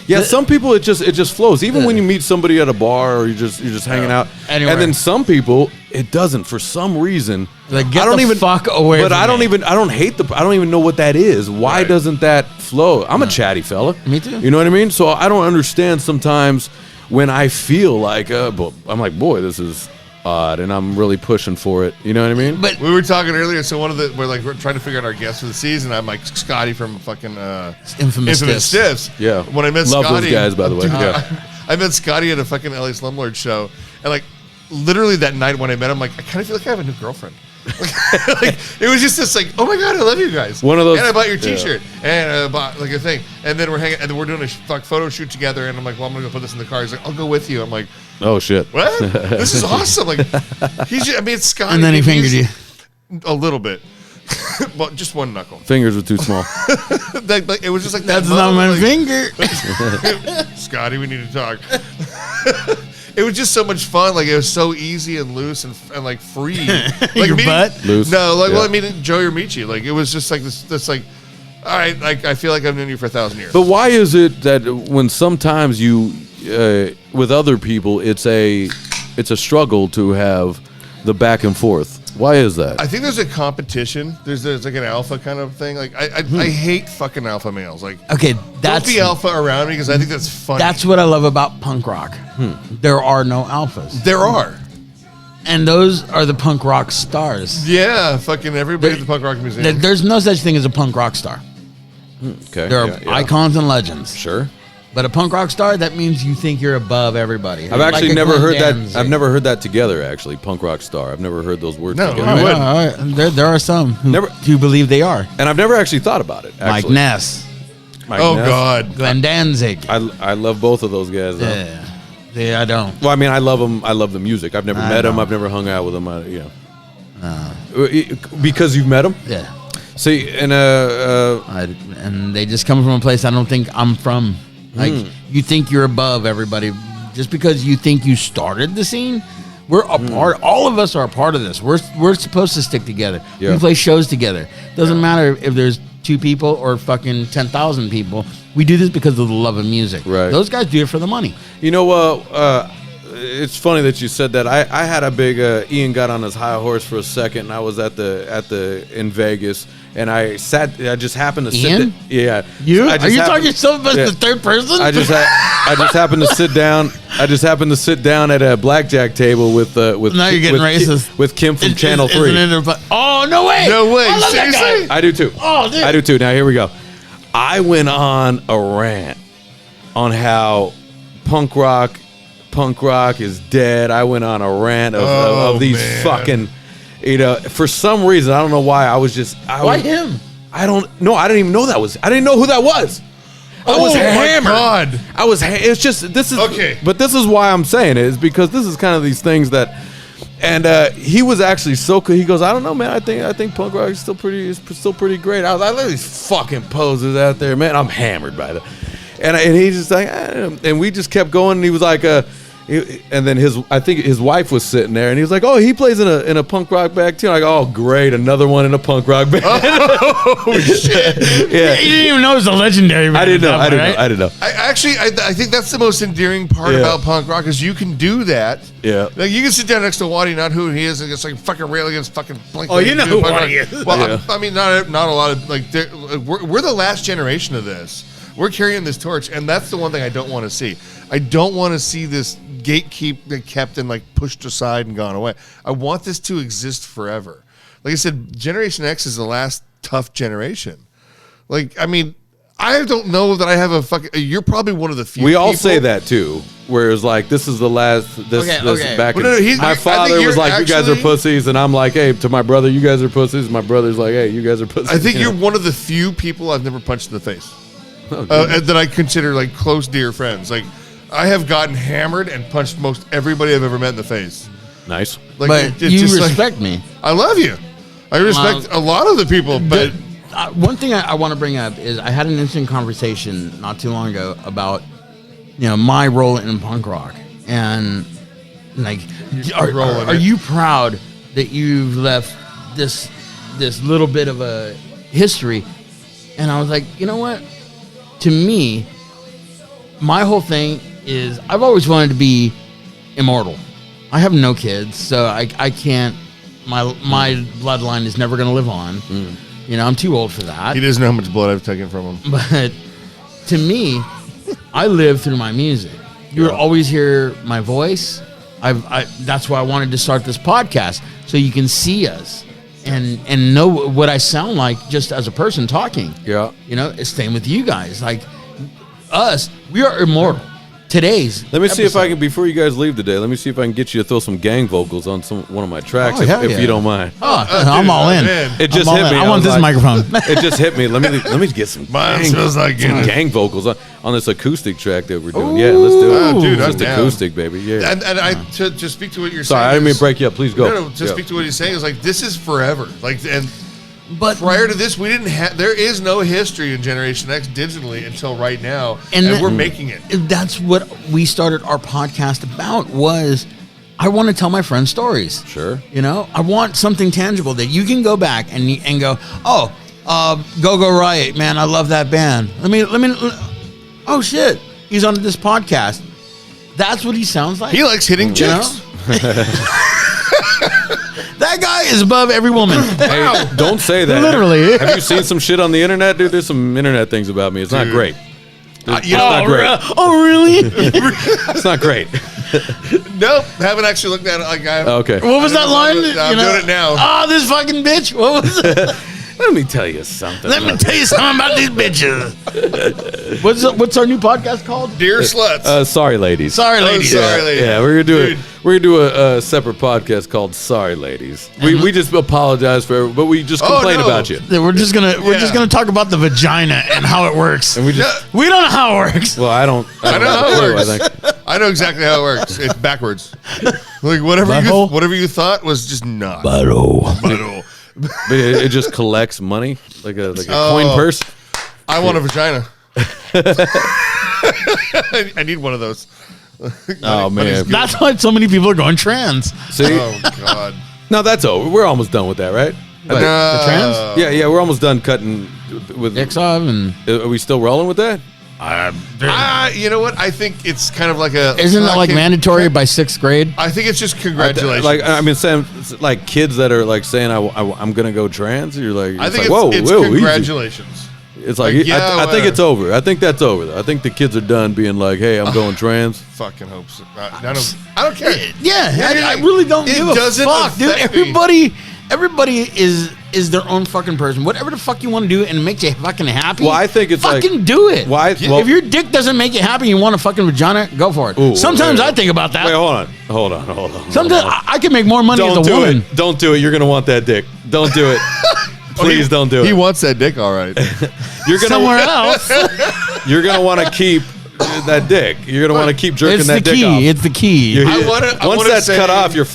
Yeah, some people it just flows. Even when Yeah. you meet somebody at a bar or you're just hanging out, Anywhere. and then some people it doesn't for some reason. Like, get I don't the even fuck away But from I don't me. even I don't hate I don't even know what that is. Why Right. doesn't that flow? I'm a chatty fella. Me too. You know what I mean? So I don't understand sometimes when I feel like I'm like, boy, this is odd, and I'm really pushing for it. You know what I mean? but We were talking earlier, so we're trying to figure out our guests for the season. I'm like Infamous Scotty from fucking Infamous Stiffs. Yeah. When I met Love those Scotty, guys, by the way. dude, Yeah. I met Scotty at a fucking LA Slumlord show, and like literally that night when I met him, like I kind of feel like I have a new girlfriend. Like it was just this like, oh my god, I love you guys. One of those- And I bought your yeah. T-shirt, and I bought like a thing, and then we're hanging, and then we're doing a photo shoot together, and I'm like, well, I'm gonna go put this in the car. He's like, I'll go with you. I'm like, Oh shit. what? This is awesome. Like he's, I mean, it's Scotty. and then he He's- fingered you. a little bit. Well, just one knuckle. Fingers were too small. Like, it was just like that That's not my moment, finger. like, Scotty, we need to talk. It was just so much fun. Like it was so easy and loose and like free. Like Your butt? Loose. No, like Yeah. well, I mean Joe Ermici. Like it was just like this like, all right, like I feel like I've known you for 1,000 years. But why is it that when sometimes you, with other people, it's a struggle to have the back and forth? Why is that? I think there's a competition. There's like an alpha kind of thing. Like I hate fucking alpha males. Like Okay, that's don't be alpha around me because I think that's funny. that's what I love about punk rock. There are no alphas, there are. and those are the punk rock stars. Yeah, fucking everybody at the punk rock museum. There's no such thing as a punk rock star. Okay. There are yeah, yeah. icons and legends. Sure. But a punk rock star, that means you think you're above everybody. I've actually Like a never Glenn heard that. Danzig. I've never heard that together. Actually, punk rock star. I've never heard those words No, together. I All would. right, all right. There are some Never- who believe they are. And I've never actually thought about it. Mike Actually. Ness, Mike Oh Ness. God. Glenn Danzig. I love both of those guys. Though. Yeah, I don't. Well, I mean, I love them. I love the music. I've never I met them. know. I've never hung out with them. Because you've met them. Yeah. See, and And they just come from a place I don't think I'm from. Like, you think you're above everybody just because you think you started the scene. We're a part. All of us are a part of this. We're supposed to stick together. Yeah. We play shows together. Doesn't matter if there's 2 people or fucking 10,000 people. We do this because of the love of music. Right. Those guys do it for the money. you know, it's funny that you said that. I had a big Ian got on his high horse for a second, and I was at the in Vegas, and I just happened to Ian? sit. Yeah, You? I Are just you happened- talking yourself about Yeah. the third person? I just happened to sit down. I just happened to sit down at a blackjack table with Now you're getting with racist. with Kim from Channel Isn't 3. it oh, no way. No way. I love that Seriously? guy. I do too. Oh, dude. I do too. Now here we go. I went on a rant on how punk rock is dead. I went on a rant of these man. fucking, for some reason I don't know why I was just Why him? I don't know. I didn't even know I didn't know who that was. I was Oh, my hammered. God. I was. It's just this is Okay. But this is why I'm saying it is because this is kind of these things that. And he was actually so cool. He goes, I don't know, man. I think punk rock is still pretty great. I look at these fucking poses out there, man. I'm hammered by them. And he's just like, and we just kept going. And he was like, And then I think his wife was sitting there, and he was like, "Oh, he plays in a punk rock band too." I'm like, "Oh, great, another one in a punk rock band." Oh shit! Yeah, you didn't even know it was a legendary band. I didn't know. I think that's the most endearing part about punk rock is you can do that. Yeah. Like you can sit down next to Waddy, not who he is, and it's like fucking rail against fucking Blink. Oh, you know who Waddy is. Well, Yeah. I mean, not a lot of like we're the last generation of this. We're carrying this torch, and that's the one thing I don't want to see. I don't want to see this gatekeep kept and like pushed aside and gone away. I want this to exist forever. Like I said, Generation X is the last tough generation. Like, I mean, I don't know that I have a fucking. You're probably one of the few. We all people. say that too. Whereas like this is the last. Okay. Back. Well, no, my father was like, "You guys are actually- pussies," and I'm like, "Hey," to my brother, "You guys are pussies." My brother's like, "Hey, you guys are pussies." I think You you're know? one of the few people I've never punched in the face Oh, that I consider like close, dear friends. Like, I have gotten hammered and punched most everybody I've ever met in the face. nice. Like, But it's you just like- respect me. I love you. I respect a lot of the people, but One thing I want to bring up is I had an interesting conversation not too long ago about my role in punk rock, and like are you proud that you've left this little bit of a history? And I was like, you know what? To me, my whole thing is I've always wanted to be immortal. I have no kids, so I can't. My bloodline is never going to live on. I'm too old for that. he doesn't know how much blood I've taken from him. But to me, I live through my music. You'll always hear my voice. That's why I wanted to start this podcast, so you can see us and know what I sound like just as a person talking. Yeah. It's staying with you guys. Like us, we are immortal. Today's. Let me see if I episode. can, before you guys leave today, let me see if I can get you to throw some gang vocals on one of my tracks, Oh, hell if yeah. you don't mind. Oh, I'm all in. man. It just I'm all hit in. me. I want was this like- microphone. It just hit me. Let me get some Mine smells like some Guinness. gang vocals on this acoustic track that we're doing. Yeah, let's do it. Oh, dude, I'm just down. acoustic, baby. Yeah. And to speak to what you're Sorry, saying. I didn't mean is- to break you up. Please go. No, to Yeah. speak to what he's saying is like this is forever. Like, and But prior to this, we didn't have. There is no history in Generation X digitally until right now, And and the- we're making it. that's what we started our podcast about. Was I want to tell my friends stories. Sure. I want something tangible that you can go back and go, oh, Go Riot, man, I love that band. Let me. Oh shit, he's on this podcast. That's what he sounds like. He likes hitting You chicks. know? That guy is above every woman. Hey, don't say that. Literally. Have you seen some shit on the internet, dude? There's some internet things about me. It's not Dude. great. It's You know, not great. Really? It's not great. Nope, haven't actually looked at it. Like, Okay. What was that line? I'm doing it now. Oh, this fucking bitch. What was it? Let me tell you something. Let me tell you something about these bitches. What's our new podcast called? Dear sluts. Sorry, ladies. Sorry, Oh, ladies. sorry, ladies. Yeah, we're Dude. gonna do a separate podcast called "Sorry, Ladies." We just apologize for, but we just complain no. about you, We're just gonna talk about the vagina and how it works. and we just. We don't know how it works. Well, I don't I know how it know, works. I think. I know exactly how it works. It's backwards. Like Butthole? whatever you thought was just not. Butthole. But it just collects money like a Oh. coin purse. I want a vagina. I need one of those. Oh man. That's why so many people are going trans. See, Oh God. no, that's over. We're almost done with that, right? The trans? Yeah, we're almost done cutting with. Exov and Are we still rolling with that? You know what? I think it's kind of like a. isn't that like mandatory by 6th grade? I think it's just congratulations. Like I mean, saying like kids that are like saying I'm gonna go trans. You're like, I think like, whoa, it's whoa, easy. congratulations. It's like, Like, yeah, I think whatever. it's over. I think that's over. Though. I think the kids are done being like, hey, I'm going trans. Fucking hope so. I don't care. Yeah, Yeah, I really don't it give a doesn't fuck, dude. affect me. Everybody is their own fucking person. Whatever the fuck you want to do and it makes you fucking happy. Well, I think it's fucking like- do it. Why- well- if your dick doesn't make you happy, you want a fucking vagina, go for it. Ooh, Sometimes wait. I think about that. Wait, hold on. Sometimes I can make more money Don't as a do woman. it. Don't do it. You're gonna want that dick. Don't do it. Please don't do it. He wants that dick, all right. You're gonna Somewhere else. You're gonna want to keep that dick. You're gonna want to keep jerking It's that the dick key. off. It's the key. Once that's cut off, you're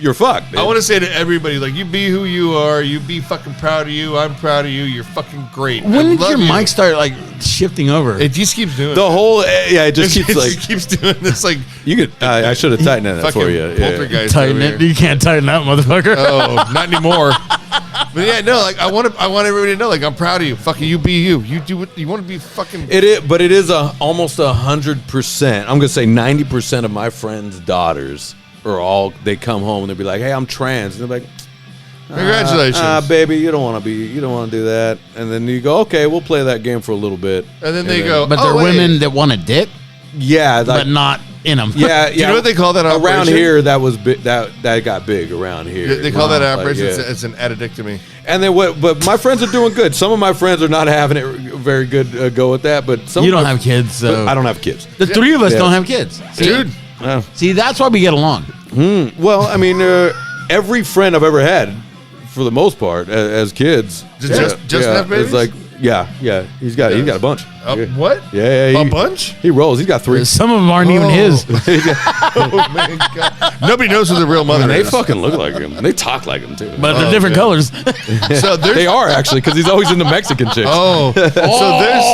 you're fucked. Dude. I want to say to everybody, like, you be who you are. You be fucking proud of you. I'm proud of you. You're fucking great. When did your mic start like shifting over? It just keeps doing the whole. It just keeps like keeps doing this. Like you could. I should have tightened that for you. Poltergeist tighten over it. here. You can't tighten that, motherfucker. Oh, not anymore. But yeah, no, like I want everybody to know, like I'm proud of you. Fucking you be you. You do what you want to be. Fucking. It is, but it is almost 100%. I'm gonna say 90% of my friends' daughters they come home and they'll be like, "Hey, I'm trans," and they're like, Congratulations, baby, you don't want to do that. And then you go, "Okay, we'll play that game for a little bit." And then they go, But they're women that want a dick, Yeah, like, but not in them. yeah, yeah. Do you know what they call that around operation? here? That was that got big around here. They call that Like, operation. yeah. It's an addictomy. And then what? But my friends are doing good. Some of my friends are not having it very good go with that. But some You of don't my- have kids, so I don't have kids. the three of us Yeah. don't have kids. See? Dude, See, that's why we get along. Well, I mean, every friend I've ever had, for the most part, as kids, Just have babies? It's like, yeah, he's got a bunch. what? Yeah, A bunch? He rolls. He's got 3. Some of them aren't even his. Oh man, God. Nobody knows who the real mother And they is. fucking look like him. And they talk like him too. But they're different man. colors. So there's They are actually because he's always into Mexican chicks. so there's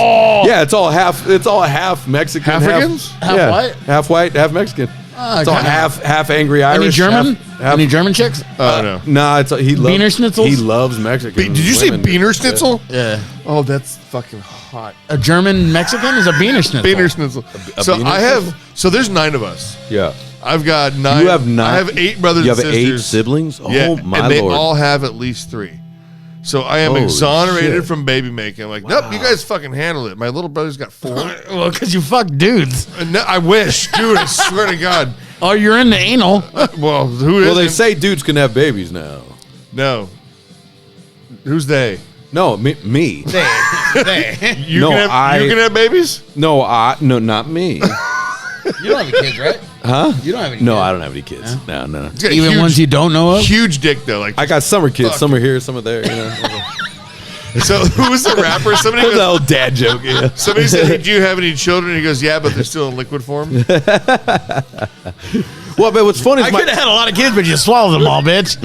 Yeah, it's all half Mexican, Africans? Half white? half white, half Mexican. It's all okay. half angry Irish. Any German? half- Any German chicks? no. Nah, he loves Wiener Schnitzels? He loves Mexican. Did you say women. Beaner Schnitzel? Yeah. Oh, that's fucking hot. A German Mexican is a Wiener Schnitzel. Beaner Schnitzel. So Beaner I have. Schnitzel? So there's 9 of us. Yeah. I've got 9. You have 9. I have 8 brothers. You have and 8 sisters. siblings. Oh Yeah, my and they lord! all have at least 3. So I am Holy exonerated shit. from baby making. I'm like, nope, you guys fucking handle it. My little brother's got 4. Well, because you fuck dudes. No, I wish, dude. I swear to God. Oh, you're in the anal. Well, who is? Well, they say dudes can have babies now. no. Who's they? No, me. You No, you can have babies. No, not me. You don't have any kids, right? Huh? You don't have any No, kids. I don't have any kids. No. He's got a Even huge, ones you don't know of? huge dick though. Like, I got summer kids. Fuck. Some are here, some are there. You know, so who was the rapper? Somebody that goes, old dad joke. Yeah. somebody said, "Hey, do you have any children?" He goes, "Yeah, but they're still in liquid form." Well, but what's funny I is could have had a lot of kids, but you swallowed them all, bitch.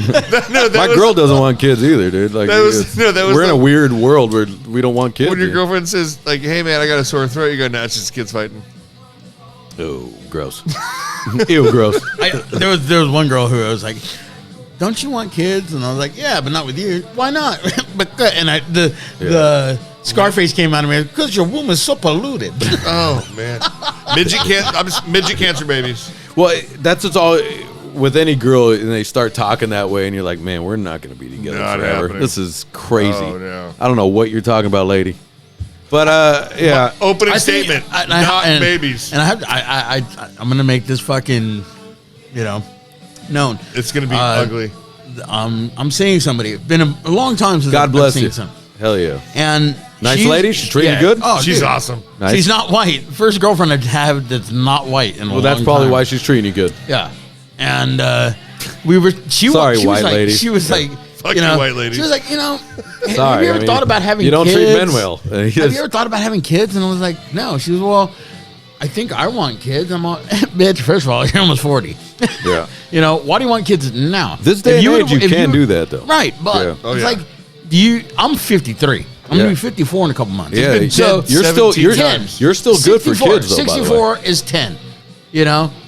No, that my was- girl doesn't want kids either, dude. Like That was- no, that was we're in the- a weird world where we don't want kids. When your dude. girlfriend says, "Like, hey man, I got a sore throat," you go, "Nah, it's just kids fighting." Oh, gross. Ew, gross. There was one girl who I was like, "Don't you want kids?" And I was like, "Yeah, but not with you. Why not?" But and the Scarface came out of me because your womb is so polluted. Oh man, midget cancer babies. Well, that's just all with any girl, and they start talking that way, and you're like, man, we're not going to be together Not forever. happening. This is crazy. Oh, no. I don't know what you're talking about, lady. But yeah, Opening I think- statement: I- not and- babies. And I'm gonna make this fucking, known. It's gonna be ugly. I'm seeing somebody. It's been a long time since God I've bless seen you. some. Hell yeah. And Nice lady? She's treating you good? Oh, She's dude. awesome. Nice. She's not white. First girlfriend I'd have that's not white in a Well, that's long probably time. why she's treating you good. Yeah, and we were. Sorry, she was white like, lady. She was like, Fuck you, white lady. She was like, have Sorry. you ever I mean, thought about having? You don't kids? treat men well. Have you ever thought about having kids? And I was like, no. She was, well, I think I want kids. I'm all, bitch. First of all, you're almost 40. Yeah. Why do you want kids now? This day If and would've- age, you if can do that, though. Right, but Yeah. Oh, it's yeah. like, I'm 53. I'm Yeah. gonna be 54 in a couple months. Yeah, so you're still 17 times. you're still good for 64, kids, though. By the way. 64 is 10.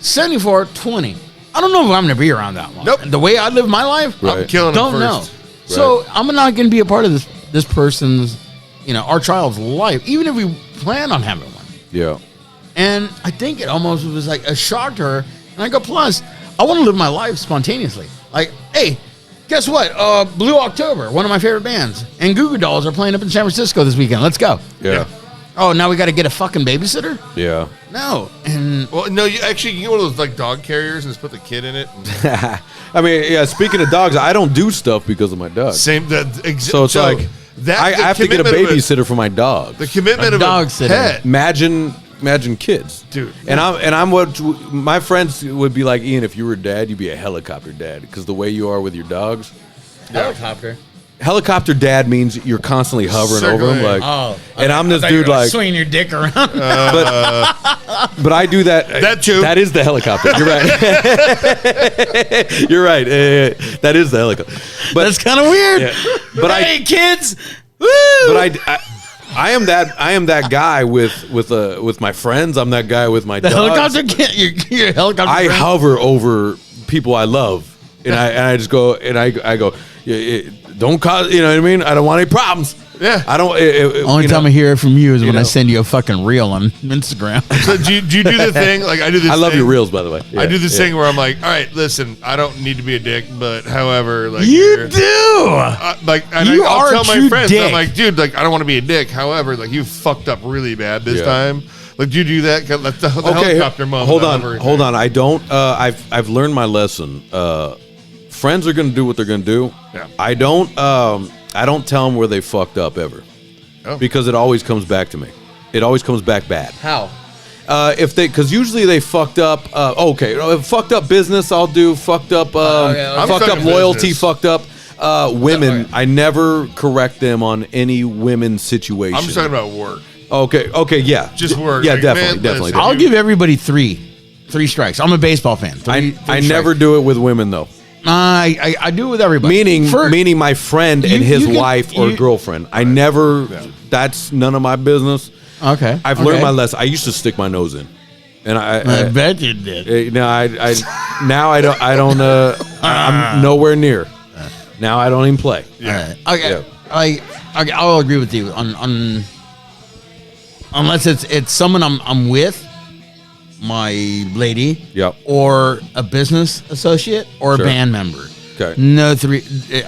74, 20. I don't know if I'm going to be around that long. Nope. The way I live my life, Right. I'm killing don't them know. first. So I'm not going to be a part of this person's, our child's life, even if we plan on having one. Yeah. And I think it almost was like a shock to her. And I go, plus, I want to live my life spontaneously. Like, hey, guess what? Blue October, one of my favorite bands, and Goo Goo Dolls are playing up in San Francisco this weekend. Let's go. Yeah. Oh, now we got to get a fucking babysitter? Yeah. No. And Well, no, you actually get one of those like dog carriers and just put the kid in it. And I mean, yeah. Speaking of dogs, I don't do stuff because of my dog. same. So it's like I have to get a babysitter for my dog. The commitment A of dog a sitter. pet. Imagine kids, Dude. And I'm what my friends would be like. Ian, if you were a dad, you'd be a helicopter dad because the way you are with your dogs. helicopter. helicopter dad means you're constantly hovering over him, like. And I'm this dude like swinging your dick around. but I do that. That too. That is the helicopter. You're right. You're right. That is the helicopter. But That's kind of weird. Yeah. But hey, kids. Woo! But I am that guy with my friends. I'm that guy with my The dogs. helicopter can't. Your helicopter. I friend? hover over people I love, and I just go and I go. Don't cause. You know what I mean? I don't want any problems. Yeah. I don't. Only time I hear it from you is when I know. send you a fucking reel on Instagram. So do you do the thing like I do this? I love thing, your reels, by the way. I do this thing where I'm like, all right, listen, I don't need to be a dick, but however, like You do. like and You I'll are tell a my true friends, dick. I'm like, dude, like I don't want to be a dick. However, like you fucked up really bad this time. Like, do you do that? Like the helicopter moment. Hold on. I don't. I've learned my lesson. Friends are going to do what they're going to do. Yeah. I don't tell them where they fucked up ever, because it always comes back to me. It always comes back bad. How? Because usually they fucked up. Fucked up business. I'll do fucked up. Fucked up loyalty. Business. Fucked up women. I never correct them on any women situation. I'm just talking about work. Okay, yeah, Just work. Yeah, Like, definitely, man, definitely. listen. I'll give everybody three strikes. I'm a baseball fan. Three I strikes. never do it with women though. I do it with everybody. Meaning my friend and his you can- wife or girlfriend. I never. That's none of my business. Okay. I've learned my lesson. I used to stick my nose in, and I bet you did. now I now I don't. I'm nowhere near. Now I don't even play. Yeah. Okay. Yeah. I'll agree with you on unless it's someone I'm with, my lady, Yep. or a business associate or Sure. a band member. Okay. No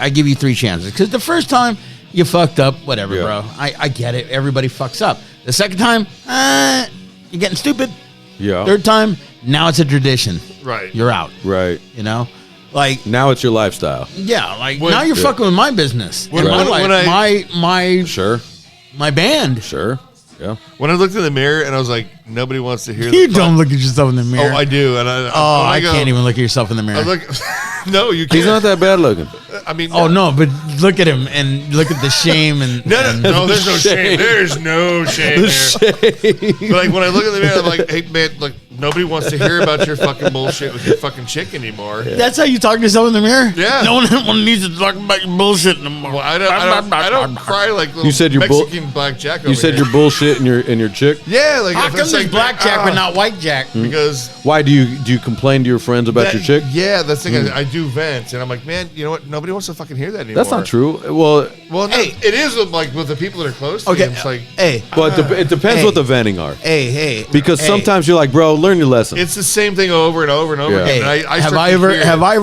I give you three chances because the first time you fucked up, whatever, Yeah. bro. I get it. Everybody fucks up. The second time, you're getting stupid. Yeah. Third time, now it's a tradition. Right. You're out. Right. You know, like Now it's your lifestyle. yeah, like When- now you're Yeah. fucking with my business. When- and my when life, I- Sure. my band. Sure. Yeah. When I looked in the mirror and I was like, nobody wants to hear. You the don't look at yourself in the mirror. Oh, I do, and I can't even look at yourself in the I mirror. look. No, you can't. He's not that bad looking. I mean, Oh no, but look at him and look at the shame and no, there's no shame. Shame. There's no shame there. But like when I look in the mirror, I'm like, hey man, look, nobody wants to hear about your fucking bullshit with your fucking chick anymore. That's how you talk to yourself in the mirror. Yeah. No one needs to talk about your bullshit anymore. Well, I don't cry like little You said your bull- Mexican blackjack. You said your bullshit and your chick. yeah, like How if come it's there's like blackjack but not whitejack? because Why do you complain to your friends about your chick? Yeah, that's the thing. I do vent, and I'm like, man, you know what? Nobody wants to fucking hear that anymore. That's not true. Well, Well, no, it is with, like with the people that are close to Okay, me. It's like hey, it depends Hey. what the venting are. hey, Because hey. sometimes you're like, bro, learn your lesson. it's the same thing over and over and over Yeah. again. Hey, And I have start I to ever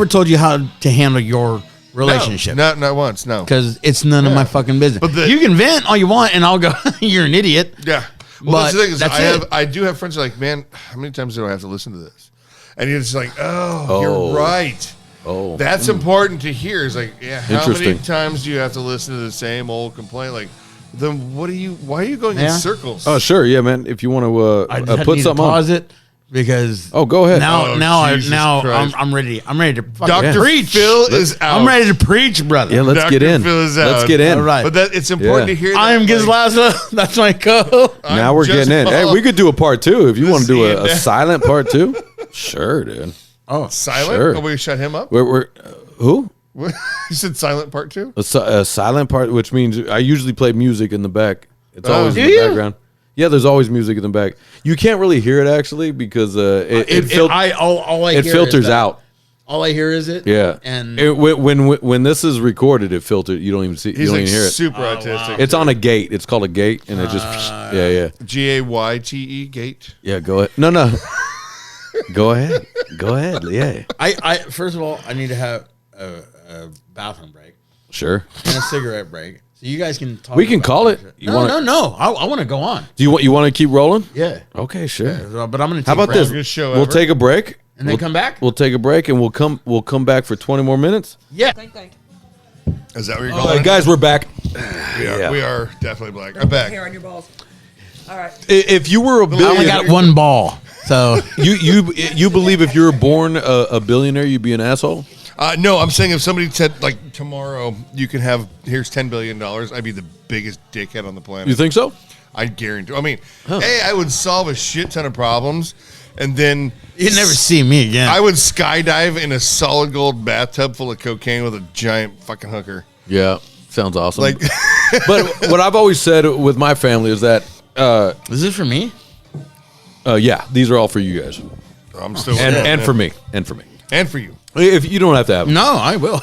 hear- told you how to handle your relationship? No, not once. No. Because it's none of my fucking business. But You can vent all you want, and I'll go, "You're an idiot." Yeah. Well, But that's the thing is, that's it. I do have friends who are like, man, how many times do I have to listen to this? And you're just like, oh, Oh. you're right. Oh. That's important to hear. It's like, yeah, how many Interesting. times do you have to listen to the same old complaint? Like, then why are you going Yeah. in circles? Oh, sure, yeah, man. If you want to I put need something to on. pause it because Oh, go ahead. now Oh, Jesus I'm Christ. ready. I'm ready to fucking Dr. preach. Phil is out. I'm ready to preach, brother. Yeah, let's Dr. get in. Phil is Let's out. get in. All right. But that it's important Yeah. to hear that. I am Giz like, Laza. That's my co. Now we're just getting in. Hey, we could do a part two if you want to do seeing a that. silent part two. Sure, dude. Oh, silent? Sure. Oh, we shut him up? We're who? You said silent part two? A silent part, which means I usually play music in the back. It's Oh. always in Do the you? background. Yeah, there's always music in the back. You can't really hear it actually because all I it hear filters is that. out. All I hear is it. Yeah, and when this is recorded, it filters. You don't even see. He's you don't like even hear it. super autistic. It's on a gate. It's called a gate, and it just yeah. Gayte gate. Yeah, go ahead. No. Go ahead. Go ahead. Yeah. I first of all, I need to have a bathroom break Sure. and a cigarette break, so you guys can talk. We can about call that it. shit. You No, wanna- no. I want to go on. Do you want to keep rolling? Yeah. Okay, sure. But I'm gonna. Take How about a break this? Greatest show We'll ever. take a break and then come back. We'll take a break and we'll come back for 20 more minutes. Yeah. Is that what you're All going? right, guys, we're back. We are definitely black. I'm back. Hair on your balls. All right. If you were a I only billionaire, got one ball, so you believe if you were born a billionaire, you'd be an asshole? No, I'm saying if somebody said like tomorrow you can have here's $10 billion, I'd be the biggest dickhead on the planet. You think so? I guarantee. I mean, A, I would solve a shit ton of problems, and then You'd never see me again. I would skydive in a solid gold bathtub full of cocaine with a giant fucking hooker. Yeah, sounds awesome. Like, but what I've always said with my family is that, Is this for me? yeah, these are all for you guys, I'm still and for me, and for me. and for you. If you don't have to have them. No, I will.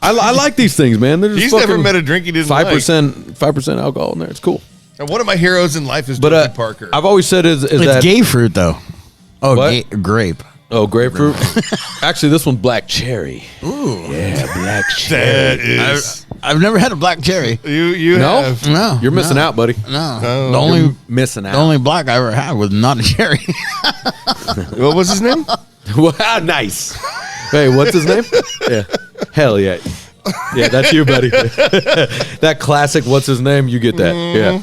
I like these things, man. They're just He's never met a drink he didn't like. 5% alcohol in there. It's cool. And one of my heroes in life is But Dorothy Parker. I've always said is It's that gay fruit, though. Oh, What? grape. oh grapefruit. Actually, this one's black cherry. Ooh. Yeah, black cherry. that is I've never had a black cherry. you No, have. No. you're missing out, buddy. No. Oh. The only You're missing out. the only black I ever had was not a cherry. What was his name? Wow, nice. Hey, what's his name? Yeah, hell yeah, yeah. That's you, buddy. That classic. What's his name? You get that? Yeah.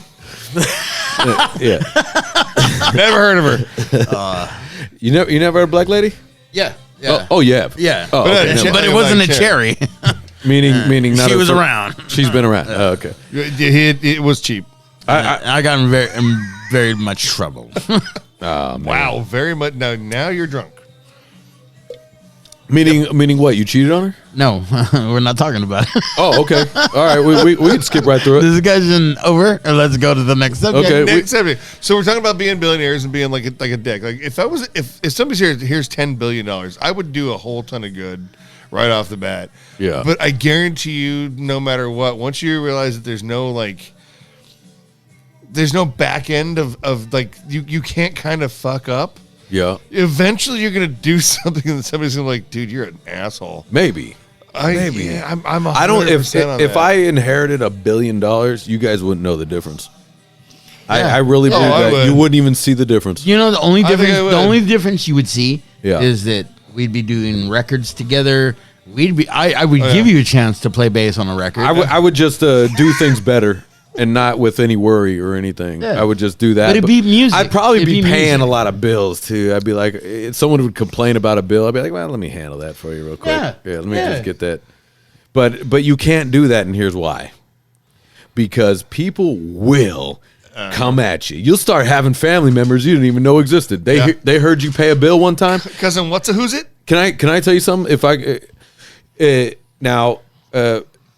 Yeah. Never heard of her. You never heard of Black Lady? yeah. Oh, yeah. Yeah. Oh, But, okay. ch- Never- But it Like wasn't a cherry. cherry. meaning not she her was fir- around. She's been around. Oh, okay. It was cheap. I got in very much trouble. Wow, very much. Now you're drunk. Meaning what? You cheated on her? No, we're not talking about it. Oh, okay. All right. We can skip right through it. This discussion over, or let's go to the next subject. Okay. Next subject. So we're talking about being billionaires and being like a dick. Like if somebody's here's $10 billion, I would do a whole ton of good right off the bat. Yeah. But I guarantee you, no matter what, once you realize that there's no back end of like you can't kind of fuck up. Yeah. Eventually, you're gonna do something, and somebody's gonna be like, "Dude, you're an asshole." Maybe. Maybe. Yeah, I'm. I don't. If 100% on if that. I inherited $1 billion, you guys wouldn't know the difference. Yeah. I really believe I that would. you wouldn't even see the difference. You know, the only I think difference I would. the only difference you would see Yeah. is that we'd be doing records together. I would give you a chance to play bass on a record. I would just do things better and not with any worry or anything. Yeah. I would just do that. But it'd be music. I'd probably It'd be be paying music. a lot of bills too. I'd be like, if someone would complain about a bill, I'd be like, well, let me handle that for you real quick. Yeah. Let me Yeah. just get that. But you can't do that, and here's why. Because people will come at you. You'll start having family members you didn't even know existed. They heard you pay a bill one time. cousin, who's it? Can I tell you something? If I now,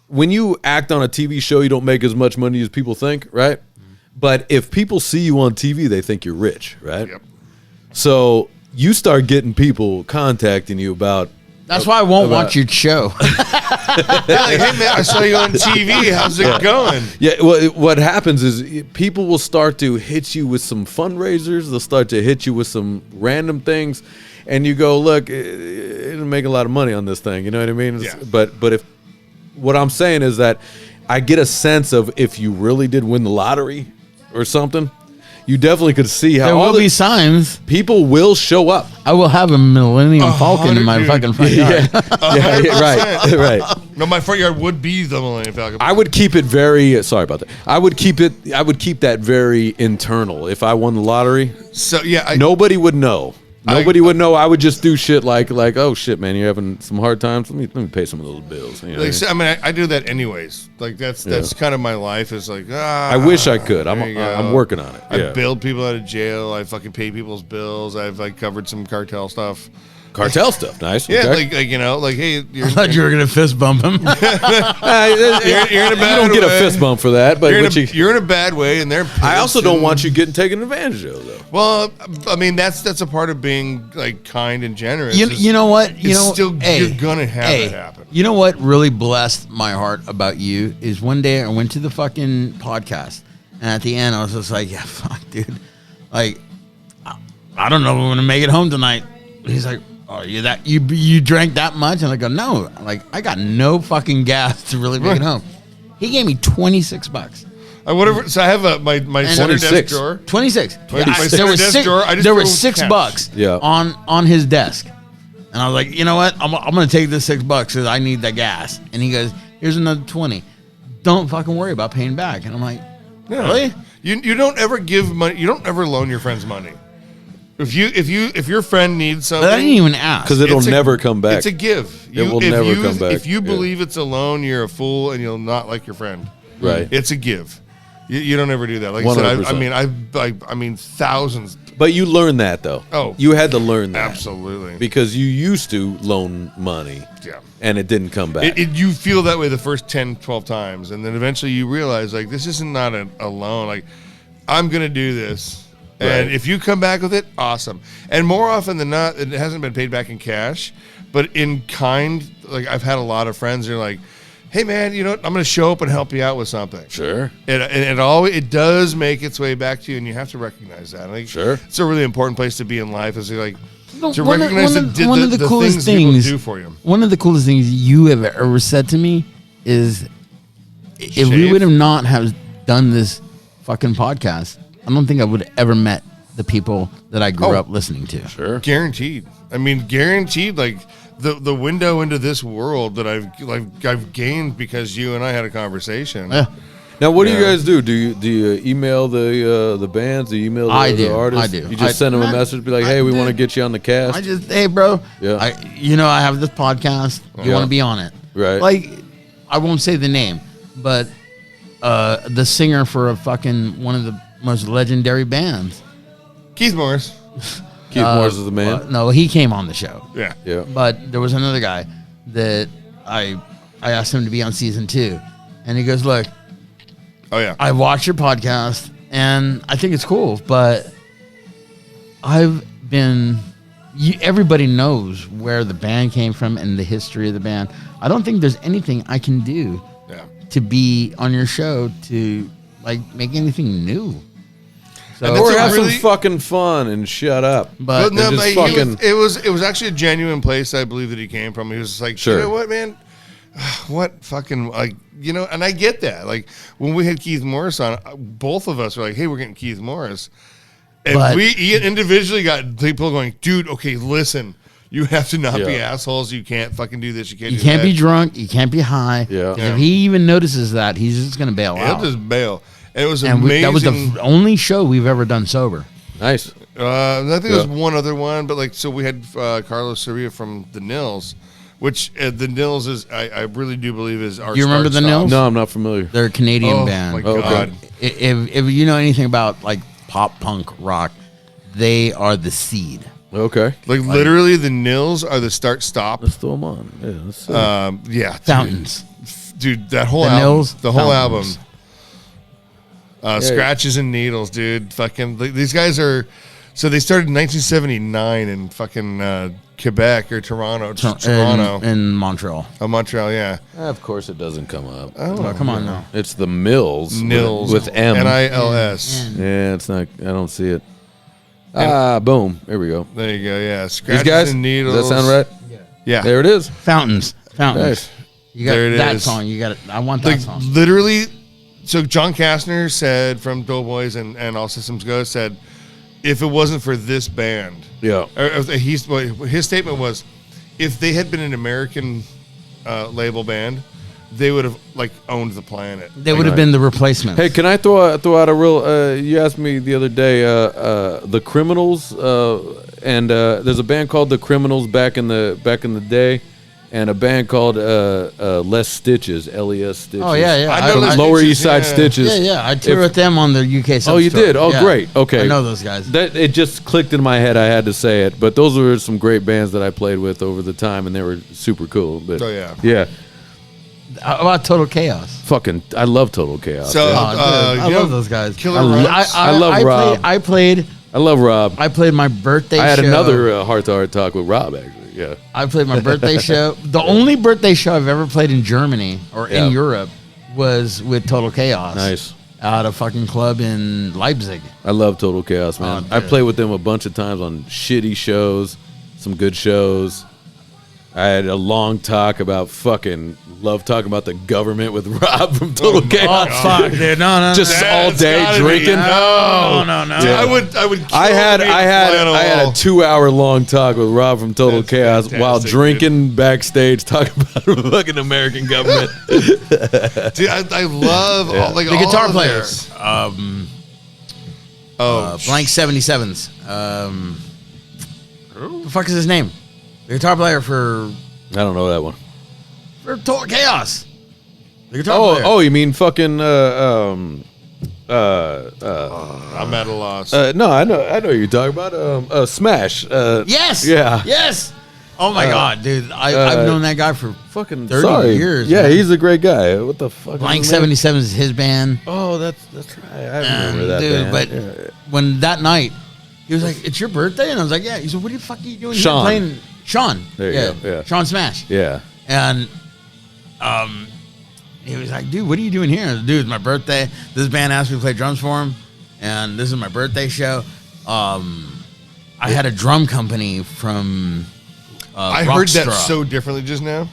when you act on a TV show, you don't make as much money as people think, right? But if people see you on TV, they think you're rich, right? Yep. So you start getting people contacting you about. That's why I won't watch your show. They're like, "Hey man, I saw you on TV. How's it going?" Yeah, well, what happens is people will start to hit you with some fundraisers. They'll start to hit you with some random things, and you go, "Look, it'll make a lot of money on this thing." You know what I mean? Yeah. But if what I'm saying is that I get a sense of if you really did win the lottery or something, you definitely could see how There all will the be signs. people will show up. I will have a Millennium Falcon in my 100, fucking front yard. Yeah, right. No, my front yard would be the Millennium Falcon. I would keep it very. Sorry about that. I would keep that very internal. If I won the lottery, So yeah, nobody would know. Nobody would know. I would just do shit like, oh shit, man, you're having some hard times. Let me pay some of those bills. You know what I mean? Like, I mean, I do that anyways. Like that's kind of my life. Is like, I wish I could. there you go. I'm working on it. I Yeah. bailed people out of jail. I fucking pay people's bills. I've like covered some cartel stuff. Cartel stuff, nice. Yeah, okay. like you know, like hey, you're, I thought you were gonna fist bump him. you're in a you bad don't get a way. fist bump for that, but you're in a bad way, and they're. I also pissed don't and- want you getting taken advantage of, though. Well, I mean, that's a part of being like kind and generous. You know what? You it's know, still hey, you're gonna have hey, it happen. You know what really blessed my heart about you is one day I went to the fucking podcast, and at the end I was just like, yeah, fuck, dude, like I don't know if I'm gonna make it home tonight. He's like, oh, you drank that much? And I go, no, like I got no fucking gas to really make it home. He gave me $26. Whatever. So I have my center desk 26. drawer. 26. My There center was desk six, drawer, I just there throw was $6 Yeah. on his desk. And I was like, you know what? I'm going to take this $6 because I need the gas. And he goes, here's another 20. Don't fucking worry about paying back. And I'm like, really? You don't ever give money. You don't ever loan your friends money. If your friend needs something, But I didn't even ask. Because it'll never come back. It's a give. It will never come back. If you Yeah. believe it's a loan, you're a fool, and you'll not like your friend. Right. It's a give. You don't ever do that. Like I said, 100%. I mean, thousands. But you learned that, though. Oh. You had to learn that. Absolutely. Because you used to loan money. Yeah. And it didn't come back. You feel that way the first 10, 12 times, and then eventually you realize, like, this isn't not a loan. Like, I'm going to do this. And Right. if you come back with it, awesome. And more often than not, it hasn't been paid back in cash, but in kind. Like, I've had a lot of friends who are like, hey, man, you know what? I'm going to show up and help you out with something. Sure. And it does make its way back to you, and you have to recognize that. I think Sure. it's a really important place to be in life, is like to One recognize of the the coolest things things people do for you. One of the coolest things you have ever said to me is, if we Shave? would have not have done this fucking podcast, I don't think I would have ever met the people that I grew up listening to. Sure. Guaranteed. I mean, guaranteed. Like the window into this world that I've gained because you and I had a conversation. Yeah. Now, what do you Yeah. guys do? Do you email the bands? Do you email the, I the do. artists? I do. You just send them a message, be like, hey, we want to get you on the cast. I just, hey, bro. Yeah. I have this podcast. You Yeah. want to be on it? Right. Like, I won't say the name, but the singer for one of the most legendary bands. Keith Morris. Keith Morris is the man. No, he came on the show. Yeah. Yeah. But there was another guy that I asked him to be on season 2, and he goes, "Look, Oh yeah. I watch your podcast, and I think it's cool, but everybody knows where the band came from and the history of the band. I don't think there's anything I can do Yeah. to be on your show to like make anything new." So, And that's Or a have really- some fucking fun and shut up. but But no, just but fucking- it was actually a genuine place. I believe that he came from. He was just like, Sure. you know what, man? What fucking like, you know? And I get that. Like when we had Keith Morris on, both of us were like, hey, we're getting Keith Morris, and But- we individually got people going, dude, okay, listen, you have to not be Yeah. assholes. You can't fucking do this. You can't. you do can't that. be drunk. You can't be high. Yeah. 'Cause Yeah. If he even notices that, he's just gonna bail He'll out. just bail. And it was And amazing. that was the only show we've ever done sober. Nice. I think there was Yeah. one other one, but like, so we had Carlos Soria from the Nils, which the Nils is, I really do believe is our. You remember the start stop. Nils? No, I'm not familiar. They're a Canadian Oh band. my Okay. god! If you know anything about like pop punk rock, they are the seed. Okay. Like literally, the Nils are the start stop. Let's throw them on. Yeah, let's see. Yeah, Fountains. dude. That whole The album, Nils, the whole Fountains. album. Scratches and Needles, dude. Fucking like, these guys are. So they started in 1979 in fucking Quebec or Toronto, Toronto, in Montreal. Montreal. Yeah, Of course it doesn't come up. Oh, come on now. It's the Mills. Nils With M. Nils. Yeah, it's not. I don't see it. Boom. There we go. There you go. Yeah, These Scratches guys. and Needles. Does that sound right? Yeah. There it is. Fountains. Nice. You got There it that is. song. You got it. I want that Like song. literally, so John Kastner said from Doughboys and All Systems Go said, if it wasn't for this band, Yeah. his statement was, if they had been an American label band, they would have like owned the planet. They would have been the replacement. Hey, can I throw out a real? You asked me the other day. The Criminals, and there's a band called the Criminals back in the day, and a band called Les Stitches, LES Stitches. Oh yeah, yeah. I know From Les Lower Stitches, East Side yeah. Stitches. Yeah, yeah. I toured If- with them on their UK. Oh, you tour. did? Oh, Yeah. great. Okay. I know those guys. That it just clicked in my head. I had to say it, but those were some great bands that I played with over the time, and they were super cool. But Oh, yeah. yeah. How about Total Chaos? Fucking, I love Total Chaos. So man. Oh, dude, I you love know, those guys. Killer I love- Runs. I love Rob. I played I love Rob. my birthday show. I had another heart-to-heart talk with Rob, actually. Yeah. I played my birthday show. The only birthday show I've ever played in Germany or Yeah. in Europe was with Total Chaos. Nice. At a fucking club in Leipzig. I love Total Chaos, man. Oh, I dude. played with them a bunch of times on shitty shows, some good shows. I had a long talk about love talking about the government with Rob from Total Chaos. Oh, fuck, dude. No. Just all That's day gotta be- drinking. No. Dude, I would. Kill I had to be I a had fly on a I had a wall. 2-hour long talk with Rob from Total That's Chaos while fantastic, drinking backstage, talking about the fucking American government. Dude, I love all, like The all guitar of player. this. Blank 77s. The fuck is his name? The guitar player for I don't know that one. Total Chaos. The guitar player. Oh, you mean fucking I'm at a loss. no, I know what you're talking about. Smash. Yes. Yeah. Yes. Oh my god, dude! I've known that guy for Fucking 30 years. Yeah, man. he's a great guy. What the fuck? Blank is his name? 77 is his band. Oh, that's right. I remember And, that dude, band. but Yeah. when that night, he was like, "It's your birthday," and I was like, "Yeah." He said, "What the fuck are you doing?" here Sean. Playing Sean. There you go, yeah. Sean Smash. Yeah. And he was like, "Dude, what are you doing here?" Dude, it's my birthday. This band asked me to play drums for him, and this is my birthday show. I had a drum company from I heard that Rockstra. so differently just now.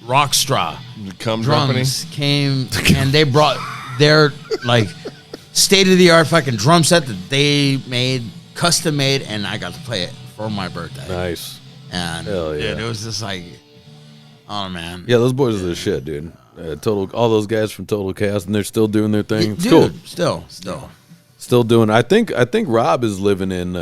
Rockstra. The cum company. Drums came and they brought their like state of the art fucking drum set that they made, custom made, and I got to play it for my birthday. Nice. And Hell yeah. dude, it was just like, oh man. Yeah, those boys are the shit, dude. All those guys from Total Chaos, and they're still doing their thing. It's Dude, cool. still. Doing. I think Rob is living in.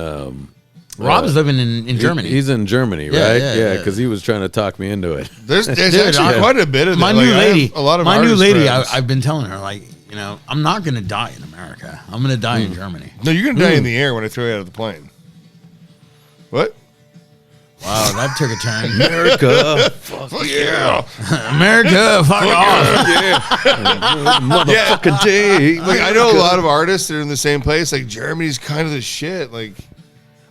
Rob is living in Germany. He's in Germany, Yeah, right? yeah. Because he was trying to talk me into it. There's Dude, actually quite a bit of my that. new Like, I lady. have a lot of my new artist lady. friends. I've been telling her like, you know, I'm not gonna die in America. I'm gonna die in Germany. No, you're gonna die in the air when I throw you out of the plane. What? Wow, that took a turn. America, Fuck yeah! America, fuck off. motherfucking day. Like I know a lot of artists that are in the same place. Like Germany's kind of the shit. Like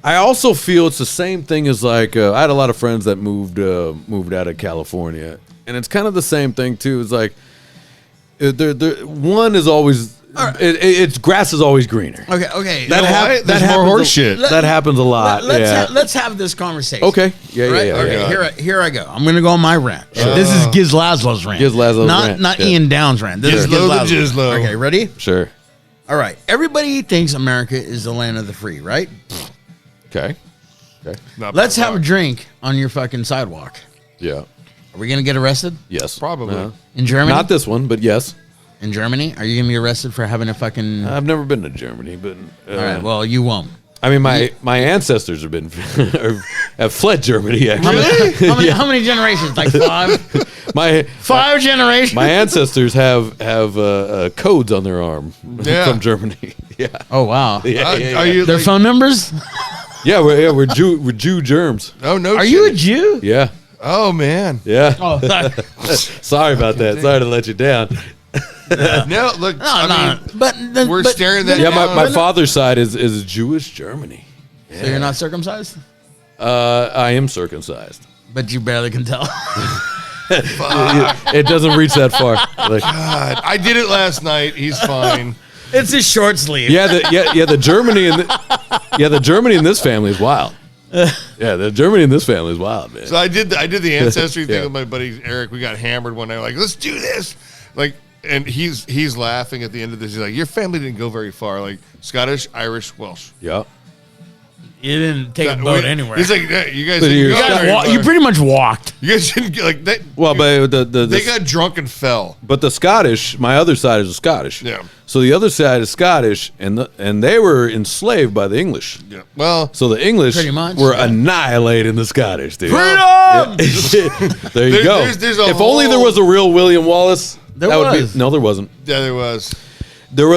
I also feel it's the same thing as like I had a lot of friends that moved out of California, and it's kind of the same thing too. It's like one is always it's grass is always greener. Okay. That what? There's more happens horse shit. That happens a lot. Let's have this conversation. Okay. Yeah. Right? Yeah. Okay. Here I go. I'm gonna go on my rant. This is Giz Laszlo's rant. Giz Laszlo's not rant, Not yeah. Ian Down's rant. This is Gizlo Giz the Laszlo's. Gizlo. Okay, ready? Sure. All right. Everybody thinks America is the land of the free, right? Okay. Let's have a drink on your fucking sidewalk. Yeah. Are we gonna get arrested Yes. Probably. in Germany? Not this one, but yes. In Germany, are you gonna be arrested for having a fucking? I've never been to Germany, but All right. Well, you won't. I mean, my ancestors have been have fled Germany. Actually, How many generations? Like five? my Generations? my ancestors have codes on their arm Yeah. from Germany. Yeah, Oh wow. Are you? Their Like, phone numbers? we're Jew germs. oh no! Are shit. you a Jew? Yeah, Oh man! yeah. Oh, Sorry about that. Sorry to let you down. No, look. I mean, but we're staring that Yeah, down. my father's side is Jewish Germany. So you're not circumcised, I am circumcised. but you barely can tell. It doesn't reach that far. Like, God, I did it last night. He's fine. It's a short sleeve. the Germany the Germany in this family is wild. Yeah, the Germany in this family is wild, man. So I did the ancestry thing Yeah. with my buddy Eric. We got hammered one night. Like, let's do this. Like, and he's laughing at the end of this. He's like, your family didn't go very far. Like Scottish, Irish, Welsh. Yeah. You didn't take a boat anywhere. He's like, yeah, you guys So didn't you're- go very far. you pretty much walked. You guys didn't get like that. Well, but They got drunk and fell. but the Scottish, my other side is Scottish. Yeah. So the other side is Scottish, and they were enslaved by the English. Yeah. Well, So the English Pretty much, were yeah. annihilating the Scottish, dude. Freedom! There you go. there's a If only there whole- was a real William Wallace. There that would was. be no, there wasn't. yeah, there was. There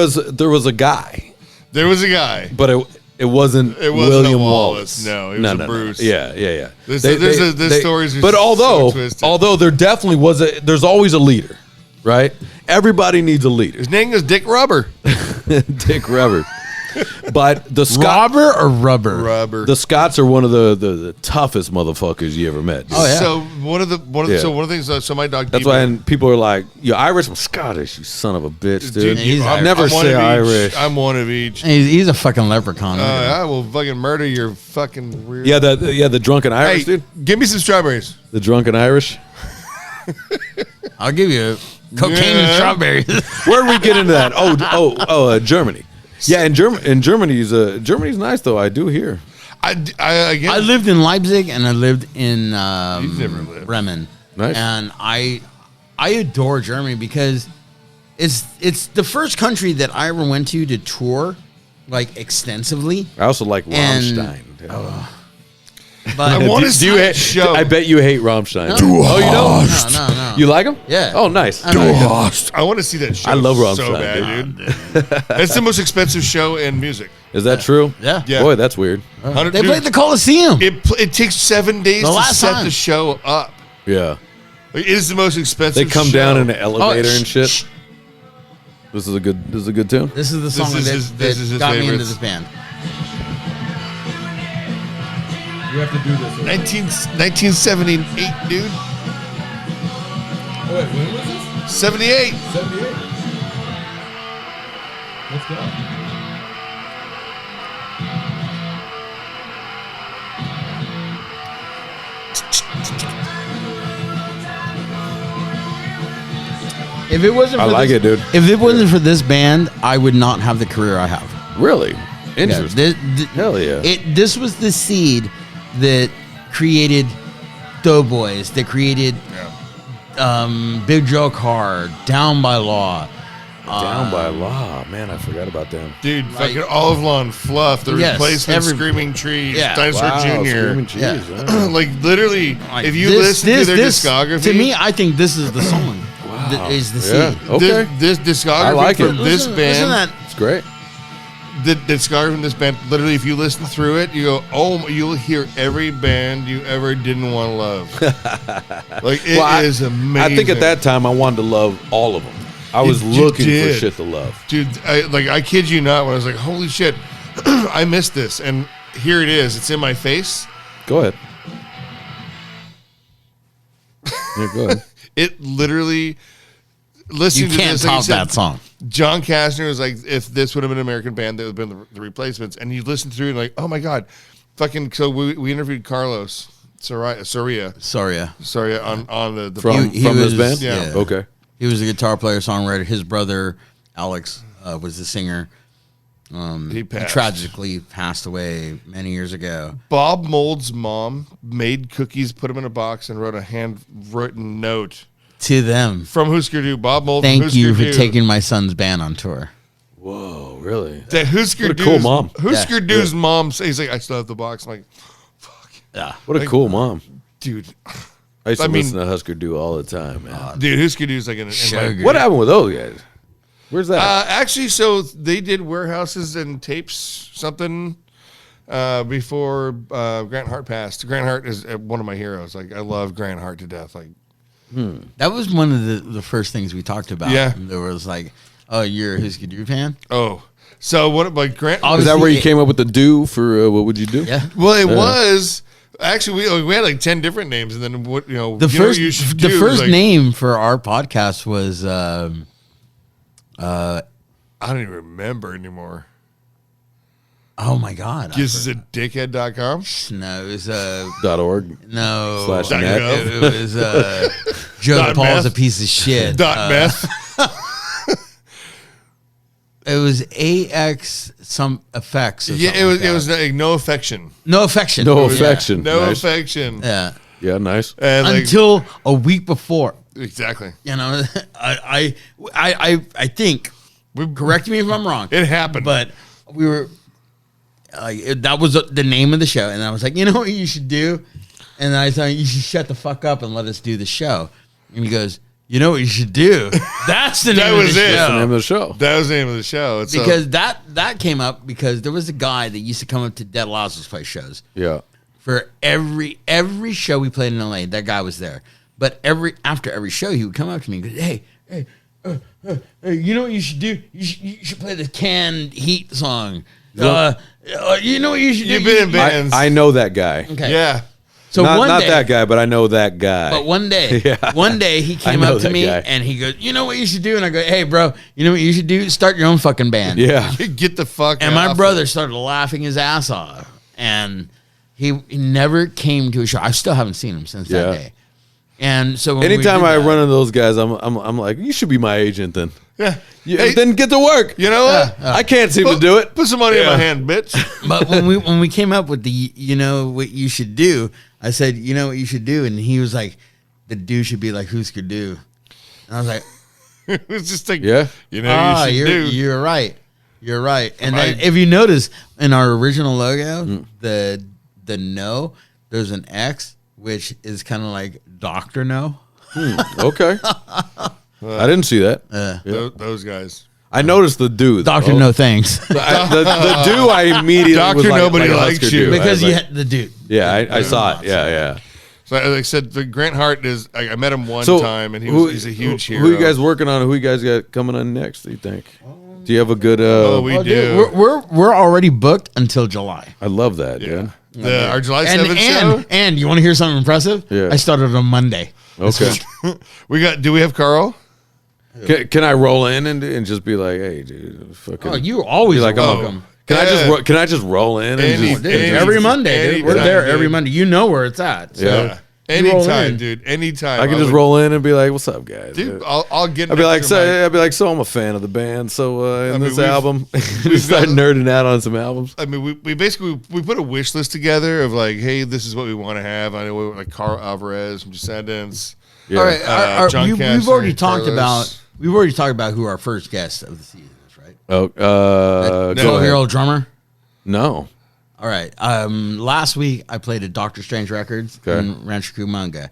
was a guy, There was a guy. but it wasn't It wasn't a William Wallace. Wallace. No, it was a Bruce. Yeah. There's stories are But so although twisted. there definitely there's always a leader, right? Everybody needs a leader. His name is Dick Rubber. Dick Rubber. But the Robber or rubber? Rubber. the Scots are one of the toughest motherfuckers you ever met. Dude. Oh, yeah. So one of the things. So my dog. That's why people are like, "You're Irish, I'm Scottish, you son of a bitch, dude." he's I'll Irish. never I'm one say of each. Irish. I'm one of each. He's a fucking leprechaun. I will fucking murder your fucking weird. Yeah, the drunken Irish, Hey, dude. give me some strawberries. The drunken Irish. I'll give you cocaine Yeah. and strawberries. Where did we get into that? Germany. Yeah, in Germany's nice though. I do hear. Again. I lived in Leipzig and I lived in You've never lived. Bremen. Nice. And I adore Germany because it's the first country that I ever went to tour like extensively. I also like And- Rammstein. But I want to Do see you that hate, show. I bet you hate Rammstein. No. Oh, you don't? no. You like them? Yeah. Oh, nice. I know you don't. I want to see that show. I love Rammstein, so bad, dude. It's the most expensive show in music. Is that true? Yeah. Yeah. Boy, that's weird. 100 They dude, played the Coliseum. It takes 7 days The to last set time. the show up. Yeah. Like, it is the most expensive. They come show. down in an elevator and shit. shh. This is a good tune. This is the song is that, his- this is his got me into favorites. this band. You have to do this. 1978, dude. Wait, when was this? 78. 78. Let's go. If it wasn't, I for like this, it, dude. If it wasn't for this band, I would not have the career I have. Really? Yeah, Interesting. Hell yeah. This was the seed that created Doughboys, that created Big Joe Card, Down by Law. Down by Law. Man, I forgot about them. Dude, fucking Olive Lawn, Fluff, the Yes, replacement, Screaming Trees, Yeah. Dinosaur Screaming Jr. Cheese. Yeah. Yeah. Like, literally, Like, if you listen to their discography. to me, I think this is the song. That is the Yeah. seed. Okay. This discography I like from it. this Listen band. that. It's great. The discography from this band, literally, if you listen through it, you go, oh, you'll hear every band you ever didn't want to love. Like, it is amazing. I think at that time I wanted to love all of them. I was You looking for did. shit to love. Dude, I kid you not, when I was like, holy shit, I missed this. And here it is. It's in my face. Go ahead. Yeah, go ahead. It literally, You listening to can't this, like you top said, that song. John Kastner was like, if this would have been an American band, that would have been the Replacements. And you listen through it like, oh my God. Fucking, so we interviewed Carlos Soria Sorry. on the From He this was- band? yeah. Okay. He was a guitar player, songwriter. His brother, Alex, was the singer. he passed. Tragically passed away many years ago. Bob Mold's mom made cookies, put them in a box, and wrote a handwritten note To them, from Husker Du. Bob Mold. from thank you Husker for Du. taking my son's band on tour. Whoa, really? That Husker What a Du's cool mom. Husker Yeah. Du's mom says, he's like, I still have the box. I'm like, Yeah. What a Like- cool mom. dude, I used to I mean- listen to Husker Du all the time, man. dude, Husker Du's like in my, Sugar. What happened with those guys? Where's that? actually, so they did warehouses and tapes something before Grant Hart passed. Grant Hart is one of my heroes. Like, I love Grant Hart to death. Like, That was one of the first things we talked about. Yeah. There was like, oh, you're a Husker Du fan? oh, so what? Like Grant. Is that where you came up with the do for what would you do? Yeah. Well, it was actually we had like 10 different names, and then what you The know first, what you should the do is, first like, name for our podcast was I don't even remember anymore. oh my god, This is at dickhead.com. no, it was .org no / Dot net. gov. It was Joe Dot Paul's meth. a piece of shit. Dot meth. It was AX some effects. Or Yeah, something it was. like It was that. like no affection. no affection. No Yeah. affection. No Nice. affection. Yeah. Yeah, nice. And like, Until a week before. exactly, You know, I think. Correct me if I'm wrong. it happened. But we were that was the name of the show, and I was like, you know what you should do, and I thought you should shut the fuck up and let us do the show. And he goes, you know what you should do? That's the name That of was the it. show. That's the name of the show. that was the name of the show. It's Because that came up because there was a guy that used to come up to Dead Lazarus Place shows Yeah. for every show we played in LA. That guy was there, but after every show he would come up to me and go, hey, you know what you should do? You should play the Canned Heat song. You know what you should do? You've been in bands. I know that guy. Okay. Yeah. So not one not day, that guy, but I know that guy. But one day, Yeah. one day he came I know up to that me guy. and he goes, "You know what you should do?" And I go, "Hey, bro, you know what you should do? Start your own fucking band." Yeah. Get the fuck. And my off. brother started laughing his ass off, and he never came to a show. I still haven't seen him since that Yeah. day. And so when we Anytime did I that- run into those guys, I'm like, you should be my agent then. Yeah. You, Hey, then get to work. you know what? I can't seem to do it. Put some money in Yeah. my hand, bitch. but when we came up with the you know what you should do, I said, you know what you should do, and he was like, the do should be like Husker Du. And I was like, It was just like, Yeah. you know, you should do. you're right. You're right. And then Right. if you notice in our original logo, the no, There's an X, which is kind of like Dr. No. Okay. I didn't see that. Those guys. I noticed the do. Dr. No thanks. The do I immediately was Dr. like, Nobody like a likes Husker you. do. I Because was you like, had the dude. yeah, I saw it. Yeah. So like I said, the Grant Hart is. I met him one So time, and he's a huge hero. Who you guys working on? Who you guys got coming on next? Do you think? Do you have a good? We Oh, do. dude, we're already booked until July. I love that, dude. Our July 7th show. And you want to hear something impressive? Yeah. I started on Monday. Okay. Do we have Carl? Can I roll in and just be like, hey, dude, fucking. Oh, you always Be like, I'm welcome. Can I just roll in and Any- just, Dude, any- every Monday, dude. We're anytime, there dude. every Monday. You know where it's at. So. Yeah. You roll Anytime, in. dude. Anytime. I can just would- roll in and be like, what's up, guys? Dude, I'll get. I'd be like, next to my- I'd be like, so I'm a fan of the band. So in mean, this we've- album, we've start got- nerding out on some albums. I mean, we basically we put a wish list together of like, hey, this is what we want to have. I know like Carl Alvarez from Descendants. Yeah. All right, John we've Castor, already talked Carlos. about. We've already talked about who our first guest of the season is, right? Oh, No. go ahead. 12-year-old drummer. No. All right. Last week I played at Doctor Strange Records Okay. in Rancho Cucamonga,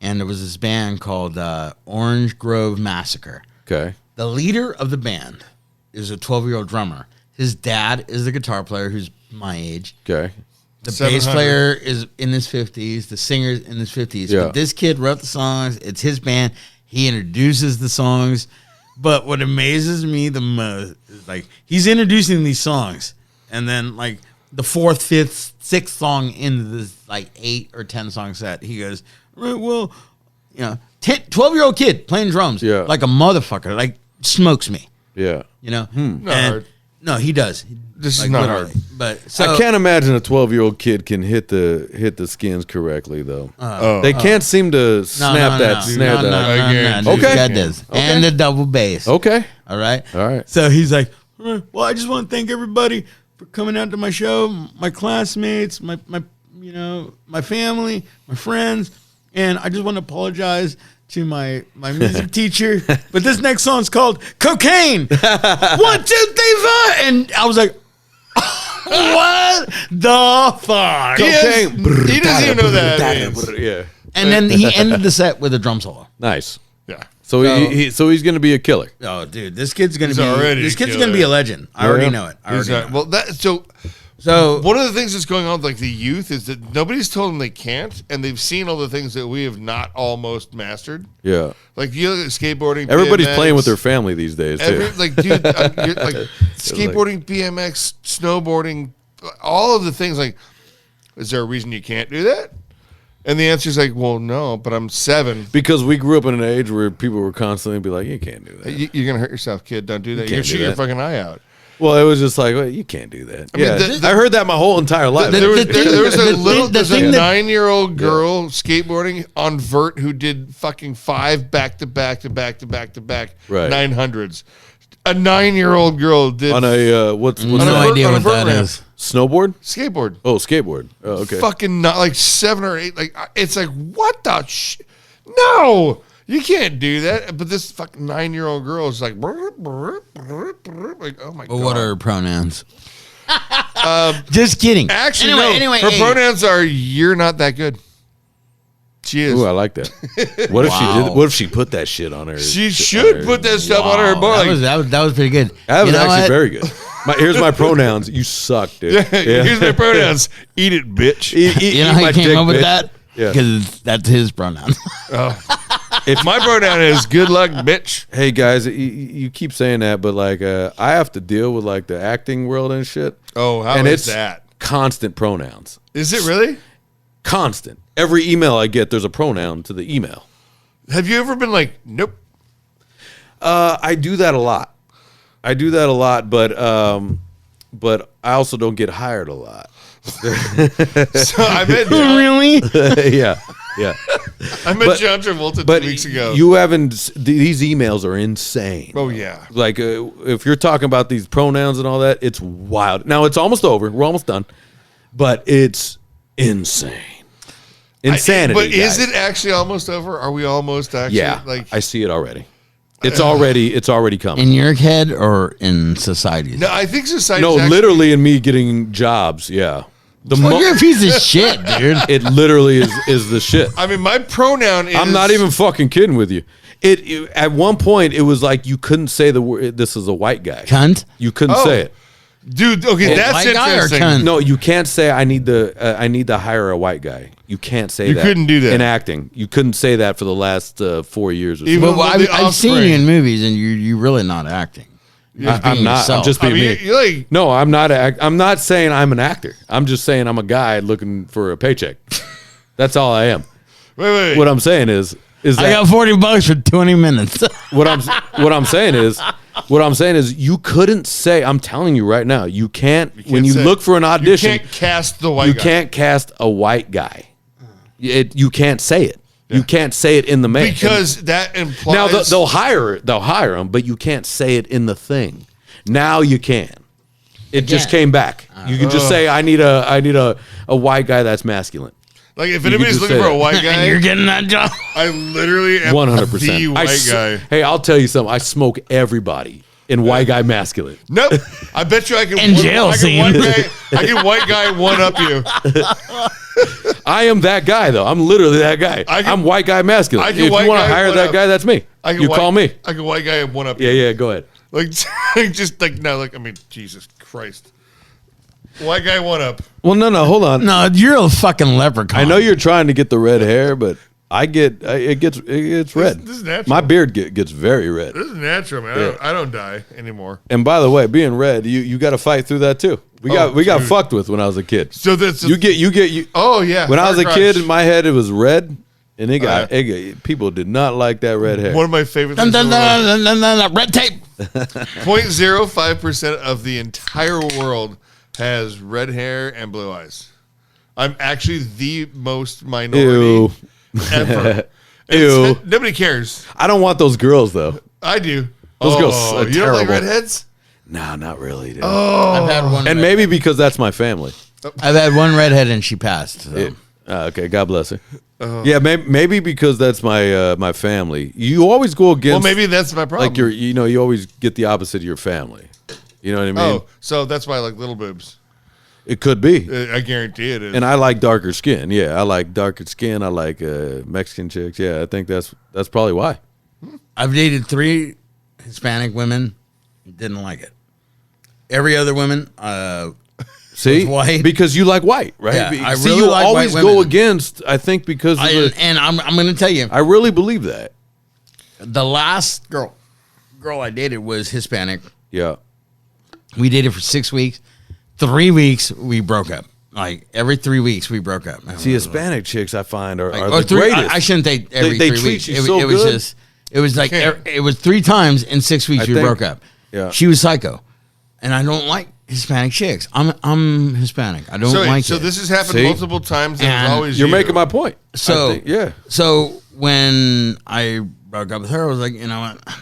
and there was this band called Orange Grove Massacre. Okay. The leader of the band is a 12-year-old drummer. His dad is the guitar player, who's my age. Okay. The 700. bass player is in his 50s. The singer's in his 50s. Yeah. But this kid wrote the songs. It's his band. He introduces the songs. But what amazes me the most is like he's introducing these songs, and then like the fourth, fifth, sixth song into this like 8 or 10 song set, he goes, "Right, well, 12-year-old kid playing drums, Yeah. like a motherfucker, like smokes me, Yeah. you know." Not And- hard. No, he does. This is Like, not literally. hard. But so I can't imagine a 12-year-old kid can hit the skins correctly though. They can't seem to snap that snare. No, that. guarantee no, you. Okay. Got this. Okay. And the double bass. Okay. All right. All right. So he's like, well, I just want to thank everybody for coming out to my show, my classmates, my family, my friends, and I just want to apologize to my music teacher. But this next song's called Cocaine. 1, 2, 3, 4. And I was like, what the fuck? He doesn't even know that. Yeah. And then he ended the set with a drum solo. Nice. Yeah. So he's going to be a killer. Oh, dude, this kid's gonna He's be already a gonna be a legend. I already Yeah. know it. I He's already not- know. well, So one of the things that's going on with like the youth is that nobody's told them they can't, and they've seen all the things that we have not almost mastered. Yeah. Like you look at skateboarding. Everybody's BMX, playing with their family these days too. like dude, you're, like skateboarding, BMX, snowboarding, all of the things. Like, is there a reason you can't do that? And the answer is like, well, no, but I'm 7. Because we grew up in an age where people were constantly be like, you can't do that. You're gonna hurt yourself, kid. Don't do that. You're can't gonna do shoot your that. fucking eye out. Well, it was just like, well, you can't do that. mean, Yeah, I heard that my whole entire life. There was, the thing- there was a the little, thing- the there's a thing that- 9-year-old girl skateboarding on vert who did fucking 5 back to back 900s. A 9-year-old girl did on a what's no on a vert- idea on a what vert that ramp. is. snowboard? skateboard. Oh, skateboard. Oh, okay. Fucking not like 7 or 8. Like it's like what the no, you can't do that. But this fucking 9-year-old girl is like, like oh my But god. what are her pronouns? Just kidding. Actually anyway, no? Her hey. pronouns are "you're not that good." She is. Ooh, I like that. What if she Wow. did? What if she put that shit on her? She should put that stuff on her board. That was pretty good. That was You know actually what? very good. Here's my pronouns. You suck, dude. Yeah. Here's my pronouns. Eat it, bitch. You know how he came up with that? Yeah. Because that's his pronoun. If my pronoun is "good luck, bitch." Hey guys, you keep saying that, but like I have to deal with like the acting world and shit. Oh, how and is it's that? constant pronouns. Is it really? Constant. Every email I get, there's a pronoun to the email. Have you ever been like, nope? I do that a lot. But I also don't get hired a lot. So I met Really? yeah. But- John Travolta But 2 weeks ago. you haven't. These emails are insane. Oh yeah. Like if you're talking about these pronouns and all that, it's wild. Now it's almost over. We're almost done, but it's insane. Insanity. But is guys. it actually almost over? Are we almost actually? Yeah, Like I see it already. It's already coming. In your head or in society's? no, I think society. No, literally in me getting jobs. Yeah. You're a piece of shit, dude. It literally is the shit. I mean, my pronoun is. I'm not even fucking kidding with you. It at one point it was like you couldn't say the word. This is a white guy. Cunt. You couldn't Oh. say it. Dude, okay, that's white guy or interesting. cunt? No, you can't say I need to hire a white guy. You can't say You that. couldn't do that. in acting. You couldn't say that for the last 4 years or so. Even- But the I've seen offspring. you in movies, and you're really not acting. You're just I'm being not. yourself. I'm just I being mean, me. you're like, No, I'm not. I'm not saying I'm an actor. I'm just saying I'm a guy looking for a paycheck. That's all I am. wait. What I'm saying is that I got $40 for 20 minutes. what I'm saying is you couldn't say. I'm telling you right now, you can't when you say- look for an audition. You can't cast the white You guy. can't cast a white guy. You can't say it. You can't say it in the mail. Because that implies. Now they'll hire him, but you can't say it in the thing. Now you can. It just Again. came back. You can just say I need a white guy that's masculine. like, if you anybody's could just looking say for a that. white and guy, you're getting that job. I literally am 100%. the white guy. Hey, I'll tell you something. I smoke everybody in white guy masculine. Nope. I bet you I can. In jail I scene. can white guy one up you. I am that guy though. I'm literally that guy. I'm white guy masculine. I If can you white want to guy hire one that up. guy, that's me. I can You white, call me. I can white guy one up Yeah, you. yeah. Go ahead. Like, just like, no, like, I mean, Jesus Christ. White guy one up. Well, no. Hold on. No, you're a fucking leprechaun. I know you're trying to get the red hair, but it gets red. this is natural. My beard gets very red. This is natural, man. Yeah. I don't die anymore. And by the way, being red, you got to fight through that too. We got dude. fucked with when I was a kid. So that's You. Oh yeah. When I was a Car kid, crash. in my head it was red, and it got, yeah. people did not like that red hair. One of my favorite Dun, things. dun, dun, dun, dun, dun, red tape. 0.05% of the entire world has red hair and blue eyes. I'm actually the most minority Ew. ever. Ew. Nobody cares. I don't want those girls though. I do. Those girls are you don't like terrible. redheads? No, not really, dude. I've had one. And maybe because that's my family. I've had one redhead and she passed. So. Okay, God bless her. Yeah, maybe because that's my family. You always go against. Well, maybe that's my problem. like you always get the opposite of your family. You know what I mean? Oh, so that's why I like little boobs. It could be. I guarantee it is. And I like darker skin. Yeah, I like darker skin. I like Mexican chicks. Yeah, I think that's probably why. I've dated 3 Hispanic women. Didn't like it. Every other woman, See, was white. because you like white, right? Yeah, I See, really you like always white go women. against. I think because of and I'm going to tell you, I really believe that. the last girl I dated was Hispanic. Yeah. We dated for 6 weeks. 3 weeks we broke up. Like every 3 weeks we broke up. See, Hispanic chicks I find are Or the three- greatest. I shouldn't say every They 3 treat weeks. you It, so it was good. just. It was like Can't. it was 3 times in 6 weeks I we think- broke up. yeah. She was psycho, and I don't like Hispanic chicks. I'm Hispanic. I don't like so it. this has happened See? multiple times, and And it's always You're you. making my point. So I think, yeah. So when I broke up with her, I was like, you know what?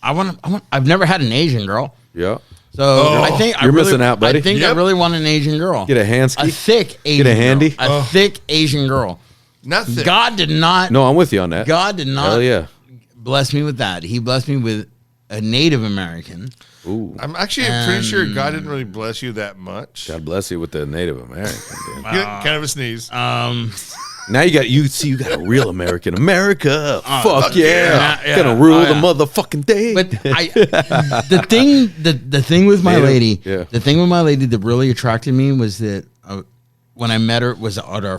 I want. I've never had an Asian girl. Yeah. So I think You're missing out, buddy. I think I Yep. really want an Asian girl. Get a handsky. A thick Asian. Get a handy. Girl. A thick Asian girl. Not thick. God did not. No, I'm with you on that. God did not Hell yeah. bless me with that. He blessed me with a Native American. Ooh. I'm actually pretty sure God didn't really bless you that much. God bless you with the Native American. Dude. Kind of a sneeze. Now you got a real American. America. Fuck yeah. yeah. Gonna rule Oh, the yeah. motherfucking day. But the thing with my Native, lady, yeah. the thing with my lady that really attracted me was that when I met her was at our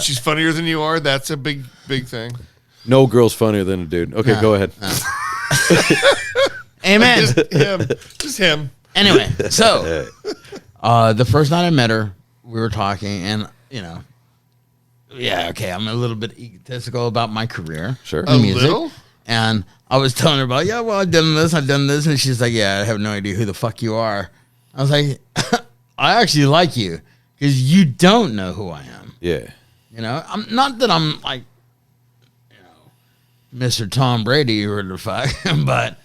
She's funnier than you are. That's a big thing. No girl's funnier than a dude. Okay, go ahead. amen. Just him. Anyway, so the first night I met her, we were talking, and okay, I'm a little bit egotistical about my career. Sure. in A music. little? And I was telling her about, I've done this, and she's like, yeah, I have no idea who the fuck you are. I was like, I actually like you because you don't know who I am. Yeah. I'm not that I'm like, Mr. Tom Brady or the fuck, but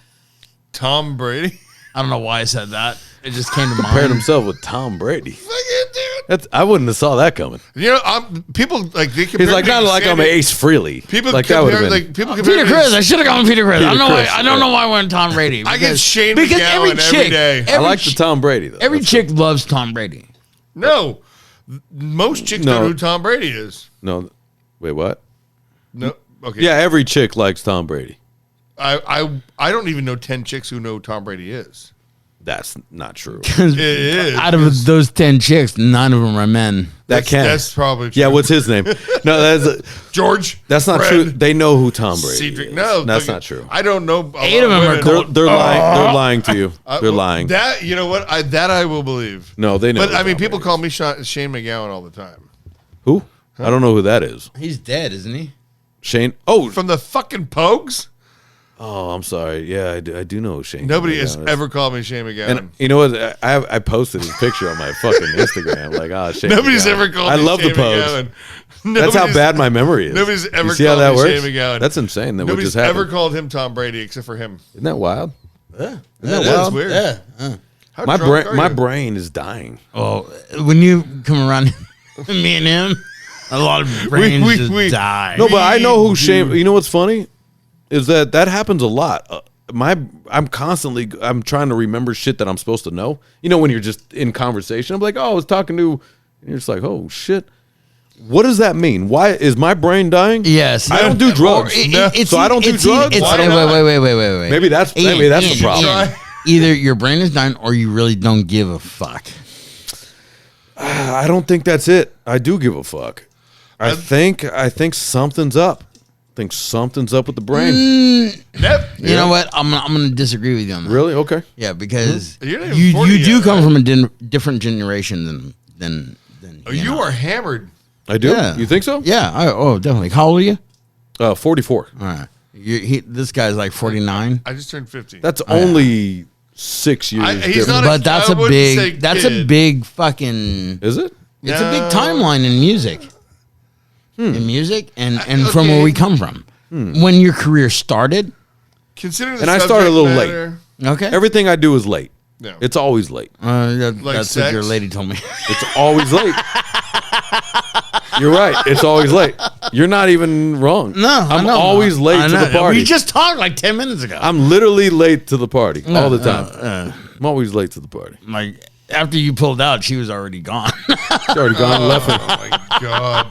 Tom Brady. I don't know why I said that. It just came to mind. Compared himself with Tom Brady. Fuck it, dude. I wouldn't have saw that coming. People like they compare He's like, me not to like I'm Sammy. Ace Frehley. People like that would have compare been. like people compare Peter me to- Chris. I should have gone with Peter Chris. I don't know why. Chris, I don't yeah. know why I went Tom Brady. I get Shane because McGowan every day. I like the Tom Brady though. Every That's chick loves Tom Brady. No, Most chicks No. don't know who Tom Brady is. No, wait, what? No. Okay. Yeah, every chick likes Tom Brady. I don't even know 10 chicks who know who Tom Brady is. That's not true. It is. Out of those 10 chicks, 9 of them are men. That's probably true. Yeah, what's his name? No, George. that's not Fred, true. They know who Tom Brady Cedric. is. No, that's look, not true. I don't know. 8 of them are called. They're lying. They're lying to you. They're lying. That you know what? That I will believe. No, they know. But who I mean, Tom people Brady call me Shane McGowan all the time. is. Who? I don't know who that is. He's dead, isn't he? Shane. Oh, From the fucking Pogues. oh, I'm sorry. Yeah, I do know who Shane. Nobody has McGowan is. ever called me Shane McGowan. And you know what? I posted his picture on my fucking Instagram. Like, oh, Shane. Nobody's McGowan. ever called I me love Shane the pose. McGowan. That's how Nobody's- bad my memory is. Nobody's ever You see how called that me works? Shane McGowan. That's insane. That what Nobody's just happened. ever called him Tom Brady except for him. Isn't that wild? Yeah. Isn't that That's wild? weird. Yeah. How My drunk brain, are my you? brain is dying. Oh, when you come around, me and him, a lot of brains we- just die. No, but I know who Shane. You know what's funny is that happens a lot. I'm trying to remember shit that I'm supposed to know. You know, when you're just in conversation, I'm like, oh, I was talking to, and you're just like, oh shit. What does that mean? Why is my brain dying? Yes. I don't do drugs. So I don't do drugs? Why not? Wait. Maybe that's the problem. Either your brain is dying or you really don't give a fuck. I don't think that's it. I do give a fuck. I think something's up. I think something's up with the brain. Yep. You know what? I'm gonna disagree with you on that. Really? Okay. Yeah, because You're not even 40 you do yet, come right? from a different generation than Oh, you know. are hammered. I do. Yeah. You think so? Yeah. Definitely. How old are you? 44. All right. This guy's like 49. I just turned 50. That's only 6 years. he's difference. not But that's I a wouldn't say big. That's a kid. big fucking. Is it? It's a big No. timeline in music. In music and from okay. where we come from. When your career started. Considering the And I started a little subject late. matter- Okay. Everything I do is late. No. It's always late. That's what sex? your lady told me. It's always late. You're right. It's always late. You're not even wrong. No, I I'm know. always late I to know. the party. We just talked like 10 minutes ago. I'm literally late to the party all the time. I'm always late to the party. Like after you pulled out, she was already gone. She's already gone and left me. Oh my god.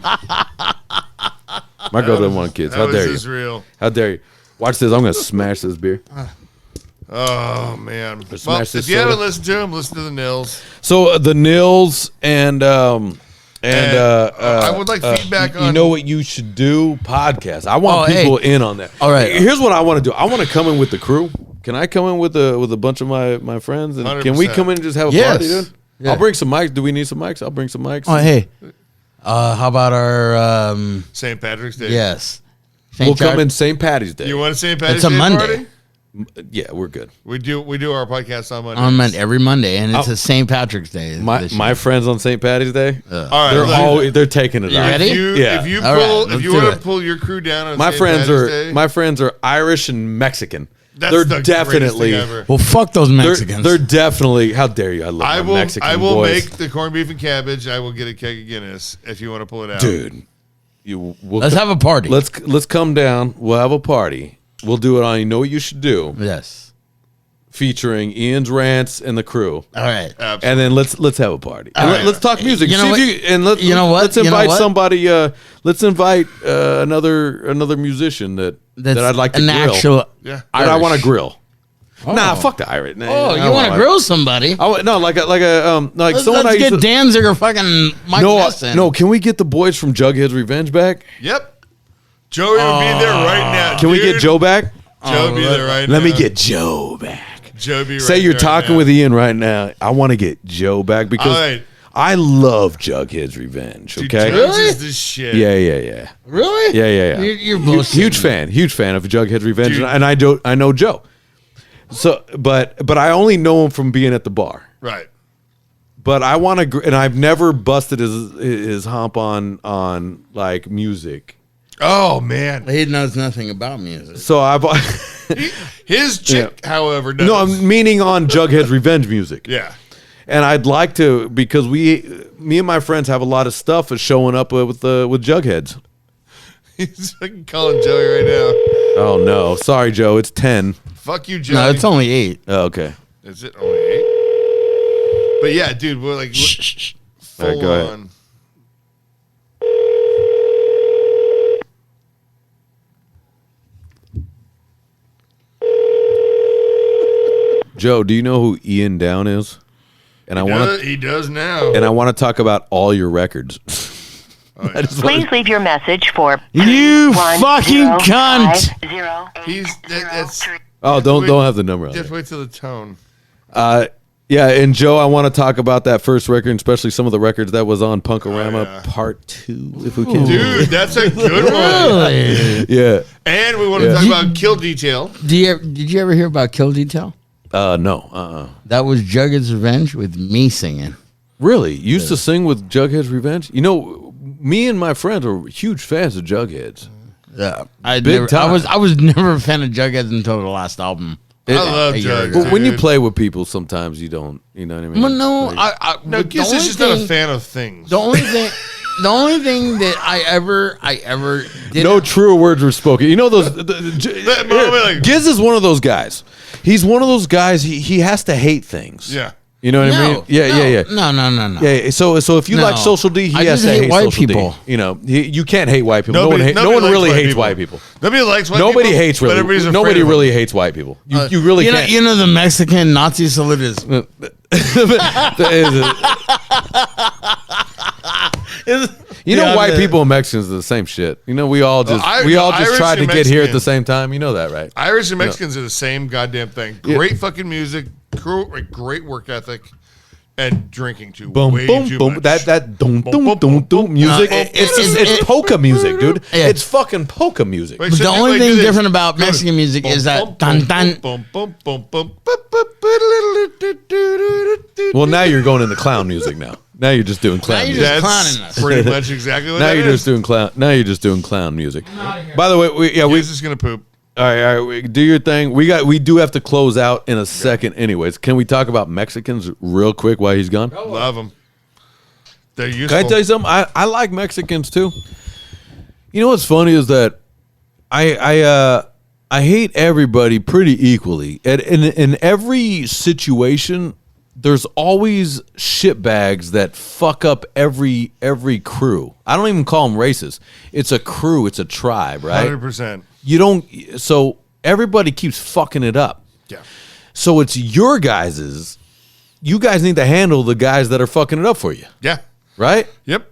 My girl doesn't want kids. That How was dare just you? real. How dare you? Watch this. I'm going to smash this beer. Oh man. Well, smash if this you soda. haven't listened to him, listen to the Nils. So the Nils and I would like feedback you on. know what you should do? Podcast. I want Oh, hey. people in on that. All right. Here's what I want to do. I want to come in with the crew. Can I come in with a bunch of my friends? And can we 100%. come in and just have a Yes. party, dude? Yeah. I'll bring some mics. Do we need some mics? I'll bring some mics. Oh, hey. How about our St. Patrick's Day. yes. We'll St. come Char- in St. Patty's Day. You want a St. Patrick's It's a Day Monday. party? Yeah, we're good. We do our podcast on Monday. every Monday, and it's a St. Patrick's Day. My this my year. friends on St. Patty's Day, All right. they're taking it out. ready? Yeah. If you All right, pull, if let's you do want it. to pull your crew down on My St. friends Patrick's Day, my friends are Irish and Mexican. that's they're the definitely greatest thing ever. Well, fuck those Mexicans. They're definitely. How dare you? I love I my will. Mexican I will boys. make the corned beef and cabbage. I will get a keg of Guinness if you want to pull it out, Dude. Let's have a party. Let's come down. We'll have a party. We'll do it on You Know What You Should Do, Yes. featuring Ian's rants and the crew. All right. Absolutely. And then let's have a party. And right. let's talk music. You know See what? if You know what? Let's You know invite what? somebody. Let's invite another musician that I'd like to an grill. actual. Yeah. that I want to Irish. grill. Nah, fuck the Irish. Nah, Oh, I you don't want to grill somebody? No, like Let's someone I used get to, Danzig or fucking Mike Nesson. no. Can we get the boys from Jughead's Revenge back? Yep. Joey would be there right now. Can we get dude. Joe back? Joe would be there right now. Let me get Joe back. Joe. Be right Say you're there talking now. with Ian right now. I want to get Joe back because All right. I love Jughead's Revenge. Dude, Okay. Joe's is the shit. Yeah. Really? Yeah. You're bullshitting. Huge fan of Jughead's Revenge, Dude. and I know Joe. So, but I only know him from being at the bar. Right. But I want to, and I've never busted his hump on like music. Oh man. He knows nothing about music. So I've His chick, however, does. no, I'm meaning on Jughead's Revenge music. Yeah. And I'd like to because me and my friends have a lot of stuff that's showing up with Jugheads. He's fucking calling Joey right now. Oh no, sorry Joe, it's 10. Fuck you, Joey. No, it's only 8. Oh, okay. Is it only 8? But yeah, dude, we're like Shh. full All right, go ahead. on. Joe, do you know who Ian Down is? And He does now. And I want to talk about all your records. Please leave your message for You fucking cunt. That's Oh, don't have the number on just there. wait till the tone. Yeah, and Joe, I want to talk about that first record, and especially some of the records that was on Punkorama Part 2, if we can. Dude, that's a good one. Really? Yeah. And we want to talk about Kill Detail. Did you ever hear about Kill Detail? No. That was Jughead's Revenge with me singing. Really? You used to sing with Jughead's Revenge? You know, me and my friends are huge fans of Jughead's. Yeah, Big time. I was never a fan of Jughead until the last album. I love a year Jughead. ago. But when you play with people, sometimes you don't, you know what I mean? Well, no, Like, No, Giz is just not a fan of things. The only thing that I ever did. no truer words were spoken. You know those. like- Giz is one of those guys. He's one of those guys. He has to hate things. Yeah. You know what I mean? Yeah. No. Yeah. So if you No. like Social D, he I has just to hate hate white Social people. D. You know, you can't hate white people. Nobody no one likes really white hates people. white people. Nobody likes white Nobody people. hates but really. everybody's afraid Nobody of really them. hates white people. You really can't. You know the Mexican Nazi salute is. You know, Yeah, white the- people and Mexicans are the same shit. You know, we all just Irish tried to and get here at Mexican. the same time. You know that, right? Irish and Mexicans are the same goddamn thing. Yeah. Great fucking music, great work ethic, and drinking too Boom, way boom, too boom. much. That boom, Boom, boom, boom, boom, boom, boom music. No, It's polka music, dude. Yeah. It's fucking polka music. Wait, But so the do only like thing this. different about Go. Mexican music Boom, is that boom, dun boom, dun. boom, boom, boom, boom, Well, now you're going into clown music now. Now you're just doing clown Now you're music. just That's clowning us. pretty much exactly what Now that you're is. just doing clown. Now you're just doing clown music. By the way, we Giz is gonna poop. all right, do your thing. We do have to close out in a second. Anyways, can we talk about Mexicans real quick while he's gone? Love them. They're useful. Can I tell you something? I like Mexicans too. You know what's funny is that I hate everybody pretty equally. And in every situation, there's always shitbags that fuck up every crew. I don't even call them races. It's a crew. It's a tribe, right? 100%. You don't. So everybody keeps fucking it up. Yeah. So it's your guys's. You guys need to handle the guys that are fucking it up for you, Yeah. right? Yep.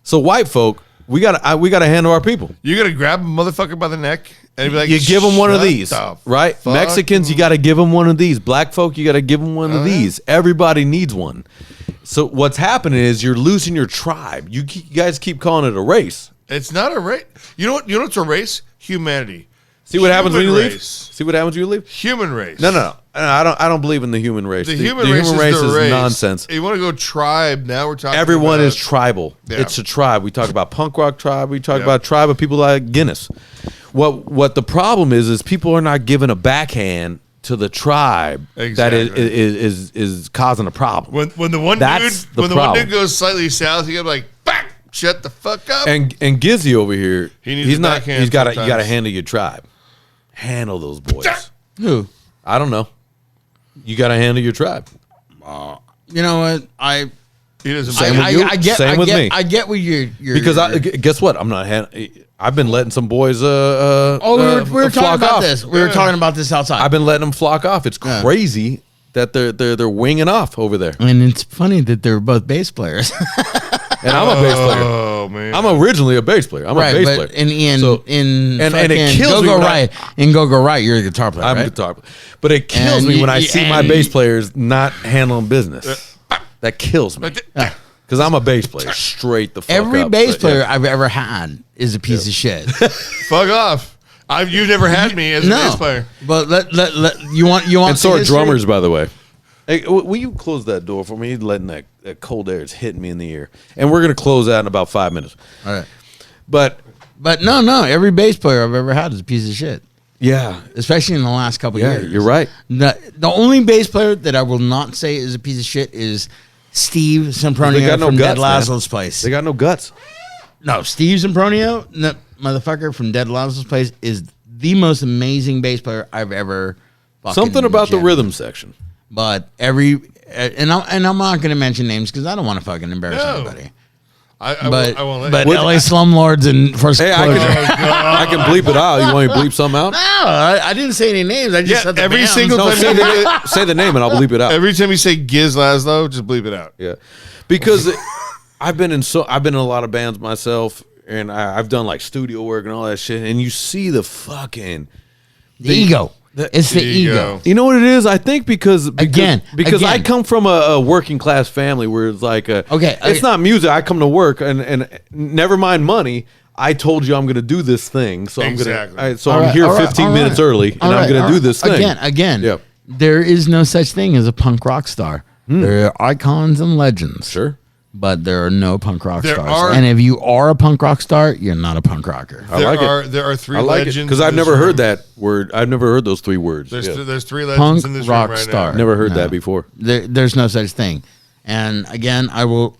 So white folk, we gotta handle our people. You gotta grab a motherfucker by the neck and be like, You give them one of "Shut these, the right? fuck Mexicans, you got to give them one of these. Black folk, you got to give them one of these. Everybody needs one. So what's happening is you're losing your tribe. You guys keep calling it a race. It's not a race. You know what? You know what's a race? Humanity. See what happens when you Human leave? race. See what happens when you leave? Human race. No. I don't believe in the human race. The human race is the race. nonsense. You want to go tribe? Now we're talking. Everyone about, is tribal. Yeah. It's a tribe. We talk about punk rock tribe. We talk Yeah. about tribe of people like Guinness. What the problem is people are not giving a backhand to the tribe that Exactly. is causing a problem. when the one That's dude the when the one problem. dude goes slightly south, you gotta be like, "Back! Shut the fuck up." And Gizzy over here, He needs he's a not. backhand He's got to. You sometimes. got to handle your tribe. Handle those boys. Who? I don't know. You got to handle your tribe. You know what? he doesn't. Same with you. Same with me. I get what you're Because guess what? I'm not. I've been letting some boys. we were talking flock about off. this. We were talking about this outside. I've been letting them flock off. It's Yeah. crazy that they're winging off over there. and it's funny that they're both bass players. And I'm a bass player. Oh man. I'm originally a bass player. I'm a bass player. but in So- in and fucking it kills me Go when Right. In Go Right, you're a guitar player, I'm a right? guitar player. But it kills And me you- when I see my and- bass players not handling business. That kills me. Yeah. Because I'm a bass player. Straight the fuck Every up. bass But, player yeah. I've ever had is a piece of shit. Fuck off. You've never had me as a bass player. But let you want And so the are history? drummers, by the way. Hey, will you close that door for me? Letting that cold air is hitting me in the ear. And we're going to close out in about 5 minutes. All right. But, But no, every bass player I've ever had is a piece of shit. yeah. Especially in the last couple Yeah, years. you're right. The only bass player that I will not say is a piece of shit is Steve They Sempronio got no from guts, Dead man. Lazlo's Place. They got no guts. No, Steve Sempronio, the motherfucker from Dead Lazlo's Place, is the most amazing bass player I've ever fucking Something about the jammed. rhythm section. But and I'm not going to mention names because I don't want to fucking embarrass No. anybody. I but won't let you. LA slumlords and first. Hey, I can bleep it out. You want me to bleep something out? No, I didn't say any names. I just said the every bands. single No, time say the name and I'll bleep it out. every time you say Giz Laszlo, just bleep it out. Yeah, because I've been in a lot of bands myself, and I've done like studio work and all that shit. And you see the fucking The ego. It's the ego. You know what it is? I think because Again. I come from a working class family where it's like it's not music. I come to work and never mind money. I told you I'm going to do this thing, so Exactly. I'm here 15 minutes early, and I'm going to do this thing Again. Yep. There is no such thing as a punk rock star. There are icons and legends. Sure. But there are no punk rock There stars. are- And if you are a punk rock star, you're not a punk rocker. I like it. There are three I like it legends because in I've this never heard room. that word. I've never heard those 3 words. There's Yeah. there's 3 legends Punk in this rock room right star. now. Never heard No. that before. There's no such thing. And again, I will.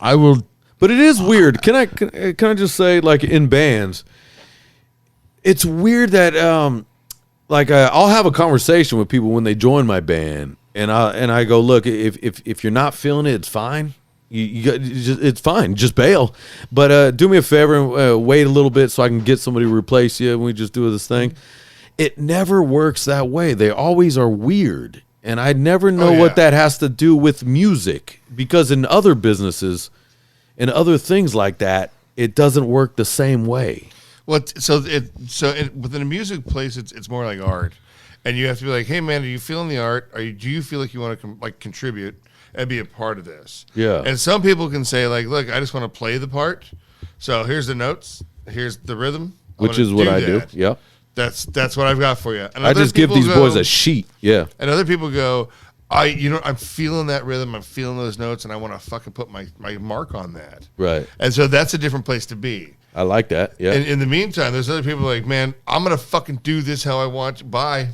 But it is weird. Can I just say, like in bands, it's weird that I'll have a conversation with people when they join my band, and I go, look, if you're not feeling it, it's fine. It's fine. Just bail. But do me a favor and wait a little bit so I can get somebody to replace you, and we just do this thing. It never works that way. They always are weird, and I never know what that has to do with music, because in other businesses and other things like that, it doesn't work the same way. Well, within a music place, it's more like art, and you have to be like, hey man, are you feeling the art? Do you feel like you want to contribute and be a part of this? Yeah. And some people can say like, look, I just want to play the part. So here's the notes, here's the rhythm, Which is what I do. that. Yeah. That's what I've got for you. And I other just give people these go- boys a sheet. Yeah. And other people go, I'm feeling that rhythm, I'm feeling those notes, and I want to fucking put my mark on that. Right. And so that's a different place to be. I like that. Yeah. And in the meantime, there's other people like, man, I'm gonna fucking do this how I want. Bye.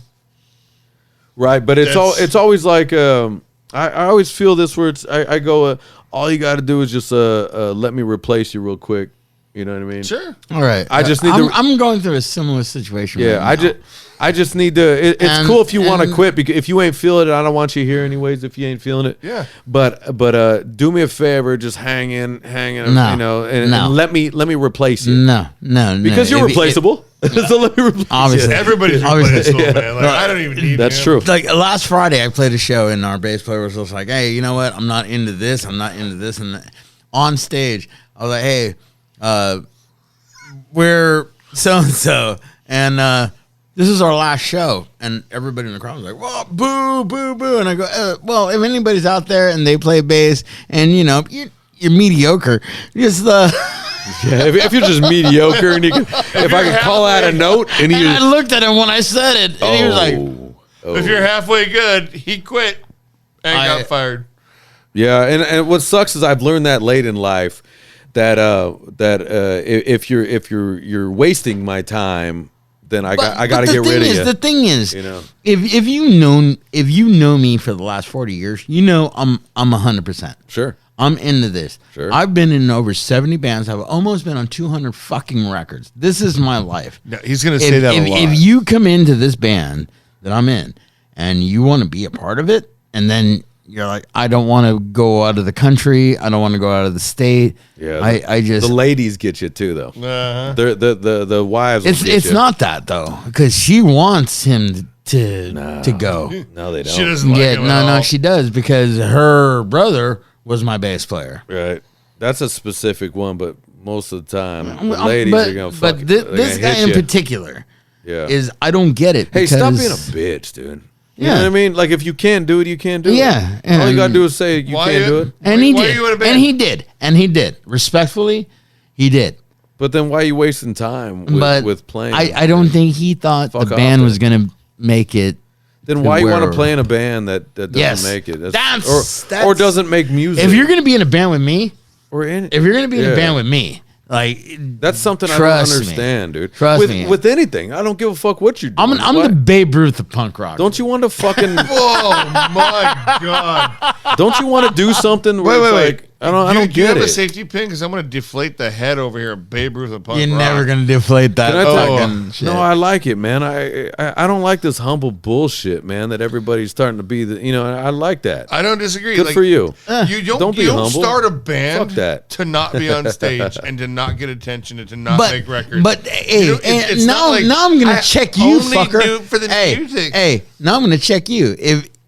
Right. But it's always like I always feel this where I go all you got to do is just let me replace you real quick. You know what I mean? Sure. All right. I just need I'm going through a similar situation. Yeah. right now. I just need to. It's cool if you want to quit, because if you ain't feeling it, I don't want you here anyways. If you ain't feeling it, Yeah. But do me a favor, just hang in, No. you know, and No. let me replace you. No. Because you're replaceable. So let me replace Obviously. you. Everybody's Obviously. replaceable, man. Like, I don't even need That's him. true. Like last Friday, I played a show, and our bass player was just like, "Hey, you know what? I'm not into this. I'm not into this." And on stage, I was like, "Hey, we're so and so, and this is our last show." And everybody in the crowd was like, "Well, boo, boo, boo!" And I go, "Well, if anybody's out there and they play bass, and you know you're mediocre, just Yeah, if you're just mediocre, and if I could call out a note, and he I looked at him when I said it, and he was like, If you're halfway good, he quit and got fired. yeah, and what sucks is I've learned that late in life that if you're wasting my time, then I got to get rid of you. The thing is, You know? if you know me for the last 40 years, you know I'm 100%. Sure. I'm into this. Sure. I've been in over 70 bands. I've almost been on 200 fucking records. This is my life. No, he's gonna say that a lot. If you come into this band that I'm in and you want to be a part of it, and then you're like, I don't want to go out of the country, I don't want to go out of the state. Yeah, I just the ladies get you too, though. Uh-huh. The wives. will get it's you. not that though, because she wants him to go. No, they don't. She doesn't like Yeah, him at all. no, she does, because her brother was my bass player. Right. That's a specific one, but most of the time, the ladies are gonna fuck. But this guy in particular Yeah. is, I don't get it. Hey, stop because- being a bitch, dude. You Yeah. know what I mean? Like, if you can't do it, you can't do it. Yeah, All you and- gotta do is say you Why can't you- do it. And he Why are did. you in a band? And he did. Respectfully, he did. But then why are you wasting time But with playing? I don't think he thought Fuck the off band then. was going to make it. Then to why you want where- to play in a band that doesn't Yes. make it? That's- or doesn't make music? If you're going to be in a band with me, or in, if you're going to be in Yeah. a band with me, like, that's something I Trust don't me. understand, dude. Trust with, me. with anything, I don't give a fuck what you're doing. I'm Why- the Babe Ruth of punk rock. Don't you want to fucking? Oh my god! Don't you want to do something? Where Wait, it's wait, like, I don't Do you get have a it. safety pin? Because I'm going to deflate the head over here of Babe Ruth of punk You're rock. never gonna deflate that. Can I tell fucking shit. No, I like it, man. I don't like this humble bullshit, man. That everybody's starting to be the. I like that. I don't disagree. Good for you. You don't, Don't be you don't humble. start a band Fuck that. to not be on stage and to not get attention and to not make records. But hey, it's now, not like now I'm gonna I check you, only fucker. do it for the music. Hey, now I'm gonna check you.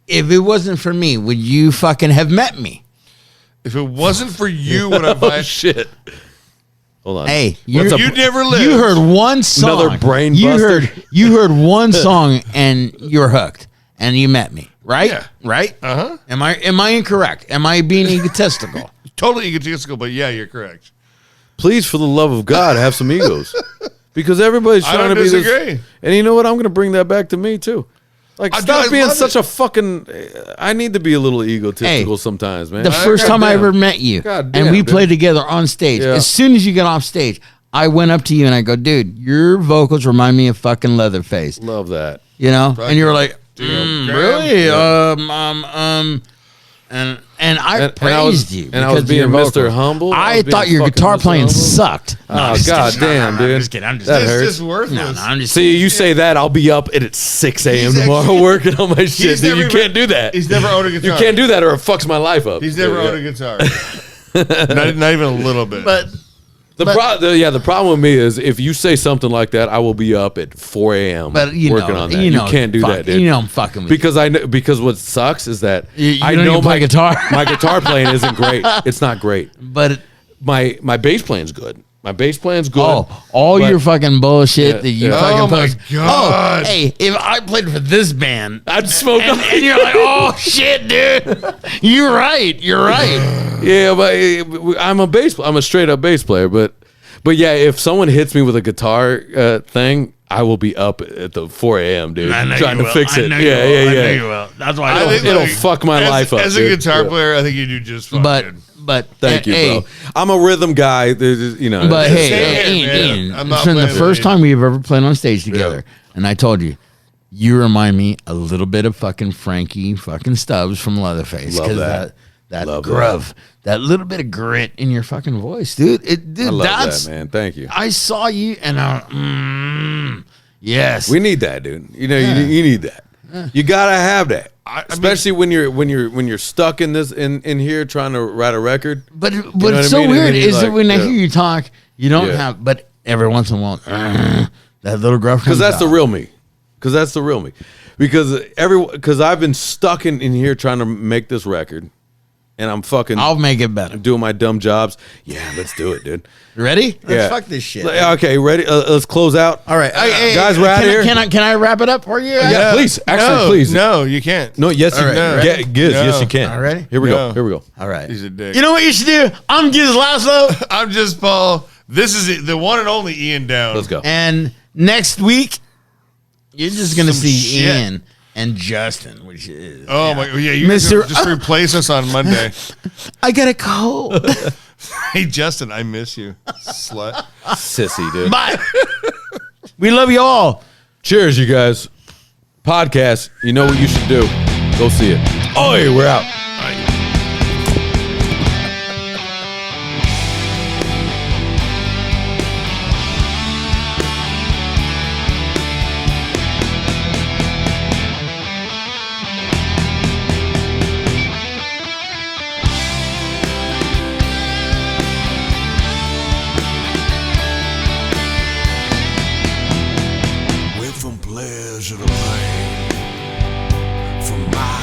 If it wasn't for me, would you fucking have met me? If it wasn't for you, would I Oh shit! Hold on. Hey, You never lived. You heard one song. Another brain you buster. you heard one song and you're hooked, and you met me, right? Yeah. Right. Uh-huh. Am I incorrect? Am I being egotistical? Totally egotistical, but yeah, you're correct. Please, for the love of God, have some egos, because everybody's I trying don't to be disagree. this. And you know what? I'm going to bring that back to me too. Like, I stop being love such it. a fucking. I need to be a little egotistical sometimes, man. The first time I Goddamn. ever met you, Goddamn, and we dude. played together on stage. Yeah. As soon as you got off stage, I went up to you and I go, "Dude, your vocals remind me of fucking Leatherface." Love that. You know, and you were like, Damn, "Really?" Yeah. And I And praised I was- you. and I was because of your being Mr. vocals. Humble. I I was being thought your fucking guitar Mr. playing Humble. sucked. Oh goddamn, dude. I'm just kidding. I'm just That kidding. It's hurts. just worthless. No, I'm just See, you say that, I'll be up at 6 a.m. He's tomorrow actually- working on my shit. Dude, you never- can't do that. He's never owned a guitar. You can't do that, or it fucks my life up. He's never Yeah. owned a guitar. not even a little bit. But The problem with me is if you say something like that, I will be up at 4 a.m. you working know, on that. you know, can't do fuck, that, dude. You know, I'm fucking with you. because I know, because what sucks is that You I don't know even play guitar. my guitar playing isn't great. It's not great. But My bass playing's good. My bass playing's good. all but- your fucking bullshit Yeah, that you yeah. fucking Oh, my post. God. Oh, hey, if I played for this band, I'd smoke and, them. and you're like, oh shit, dude, you're right. Yeah, but I'm a straight up bass player. But yeah, if someone hits me with a guitar thing, I will be up at the 4 a.m. dude, trying to fix it. Yeah. That's why. I think, It'll fuck my life up, As a dude. guitar Yeah. player, I think you do just fine. But Thank you, hey, bro. I'm a rhythm guy. But hey, Same Ian, here, man. Ian, I'm not from the playing first with you. time we've ever played on stage together, and I told you, you remind me a little bit of fucking Frankie fucking Stubbs from Leatherface. Love 'Cause that. that Love gruff, that little bit of grit in your fucking voice, dude. I love That's that, man. Thank you. I saw you, and yes, We need that, dude. You need that. You gotta have that, especially when you're stuck in this in here trying to write a record. But what what's I so mean? And weird then you is that like- when I yeah. hear you talk, you don't Yeah. have. But every once in a while, that little gruff. Because comes that's the out. real me. Because I've been stuck in here trying to make this record, and I'm fucking I'll make it better. doing my dumb jobs. Yeah, let's do it, dude. Ready? Let's Yeah. fuck this shit. Okay, ready? Let's close out. All right, guys, we're out can I- here. Can I wrap it up for you? Yeah, please. Actually, no, please. No, you can't. No, yes, you right, can. ready? Giz, No. yes, you can. All right. Here we No. go. Here we go. All right. He's a dick. You know what you should do? I'm Giz Laszlo, I'm just Paul. This is it, the one and only Ian Down. Let's go. and next week you're just gonna Some see shit. Ian and Justin, which is Oh my! Yeah, you guys Mr. just replace us on Monday. I got a cold. Hey, Justin, I miss you, slut. Sissy, dude. Bye. We love you all. Cheers, you guys. Podcast. You know what you should do. Go see it. Oh, hey, we're out. Went from pleasure to pain, from my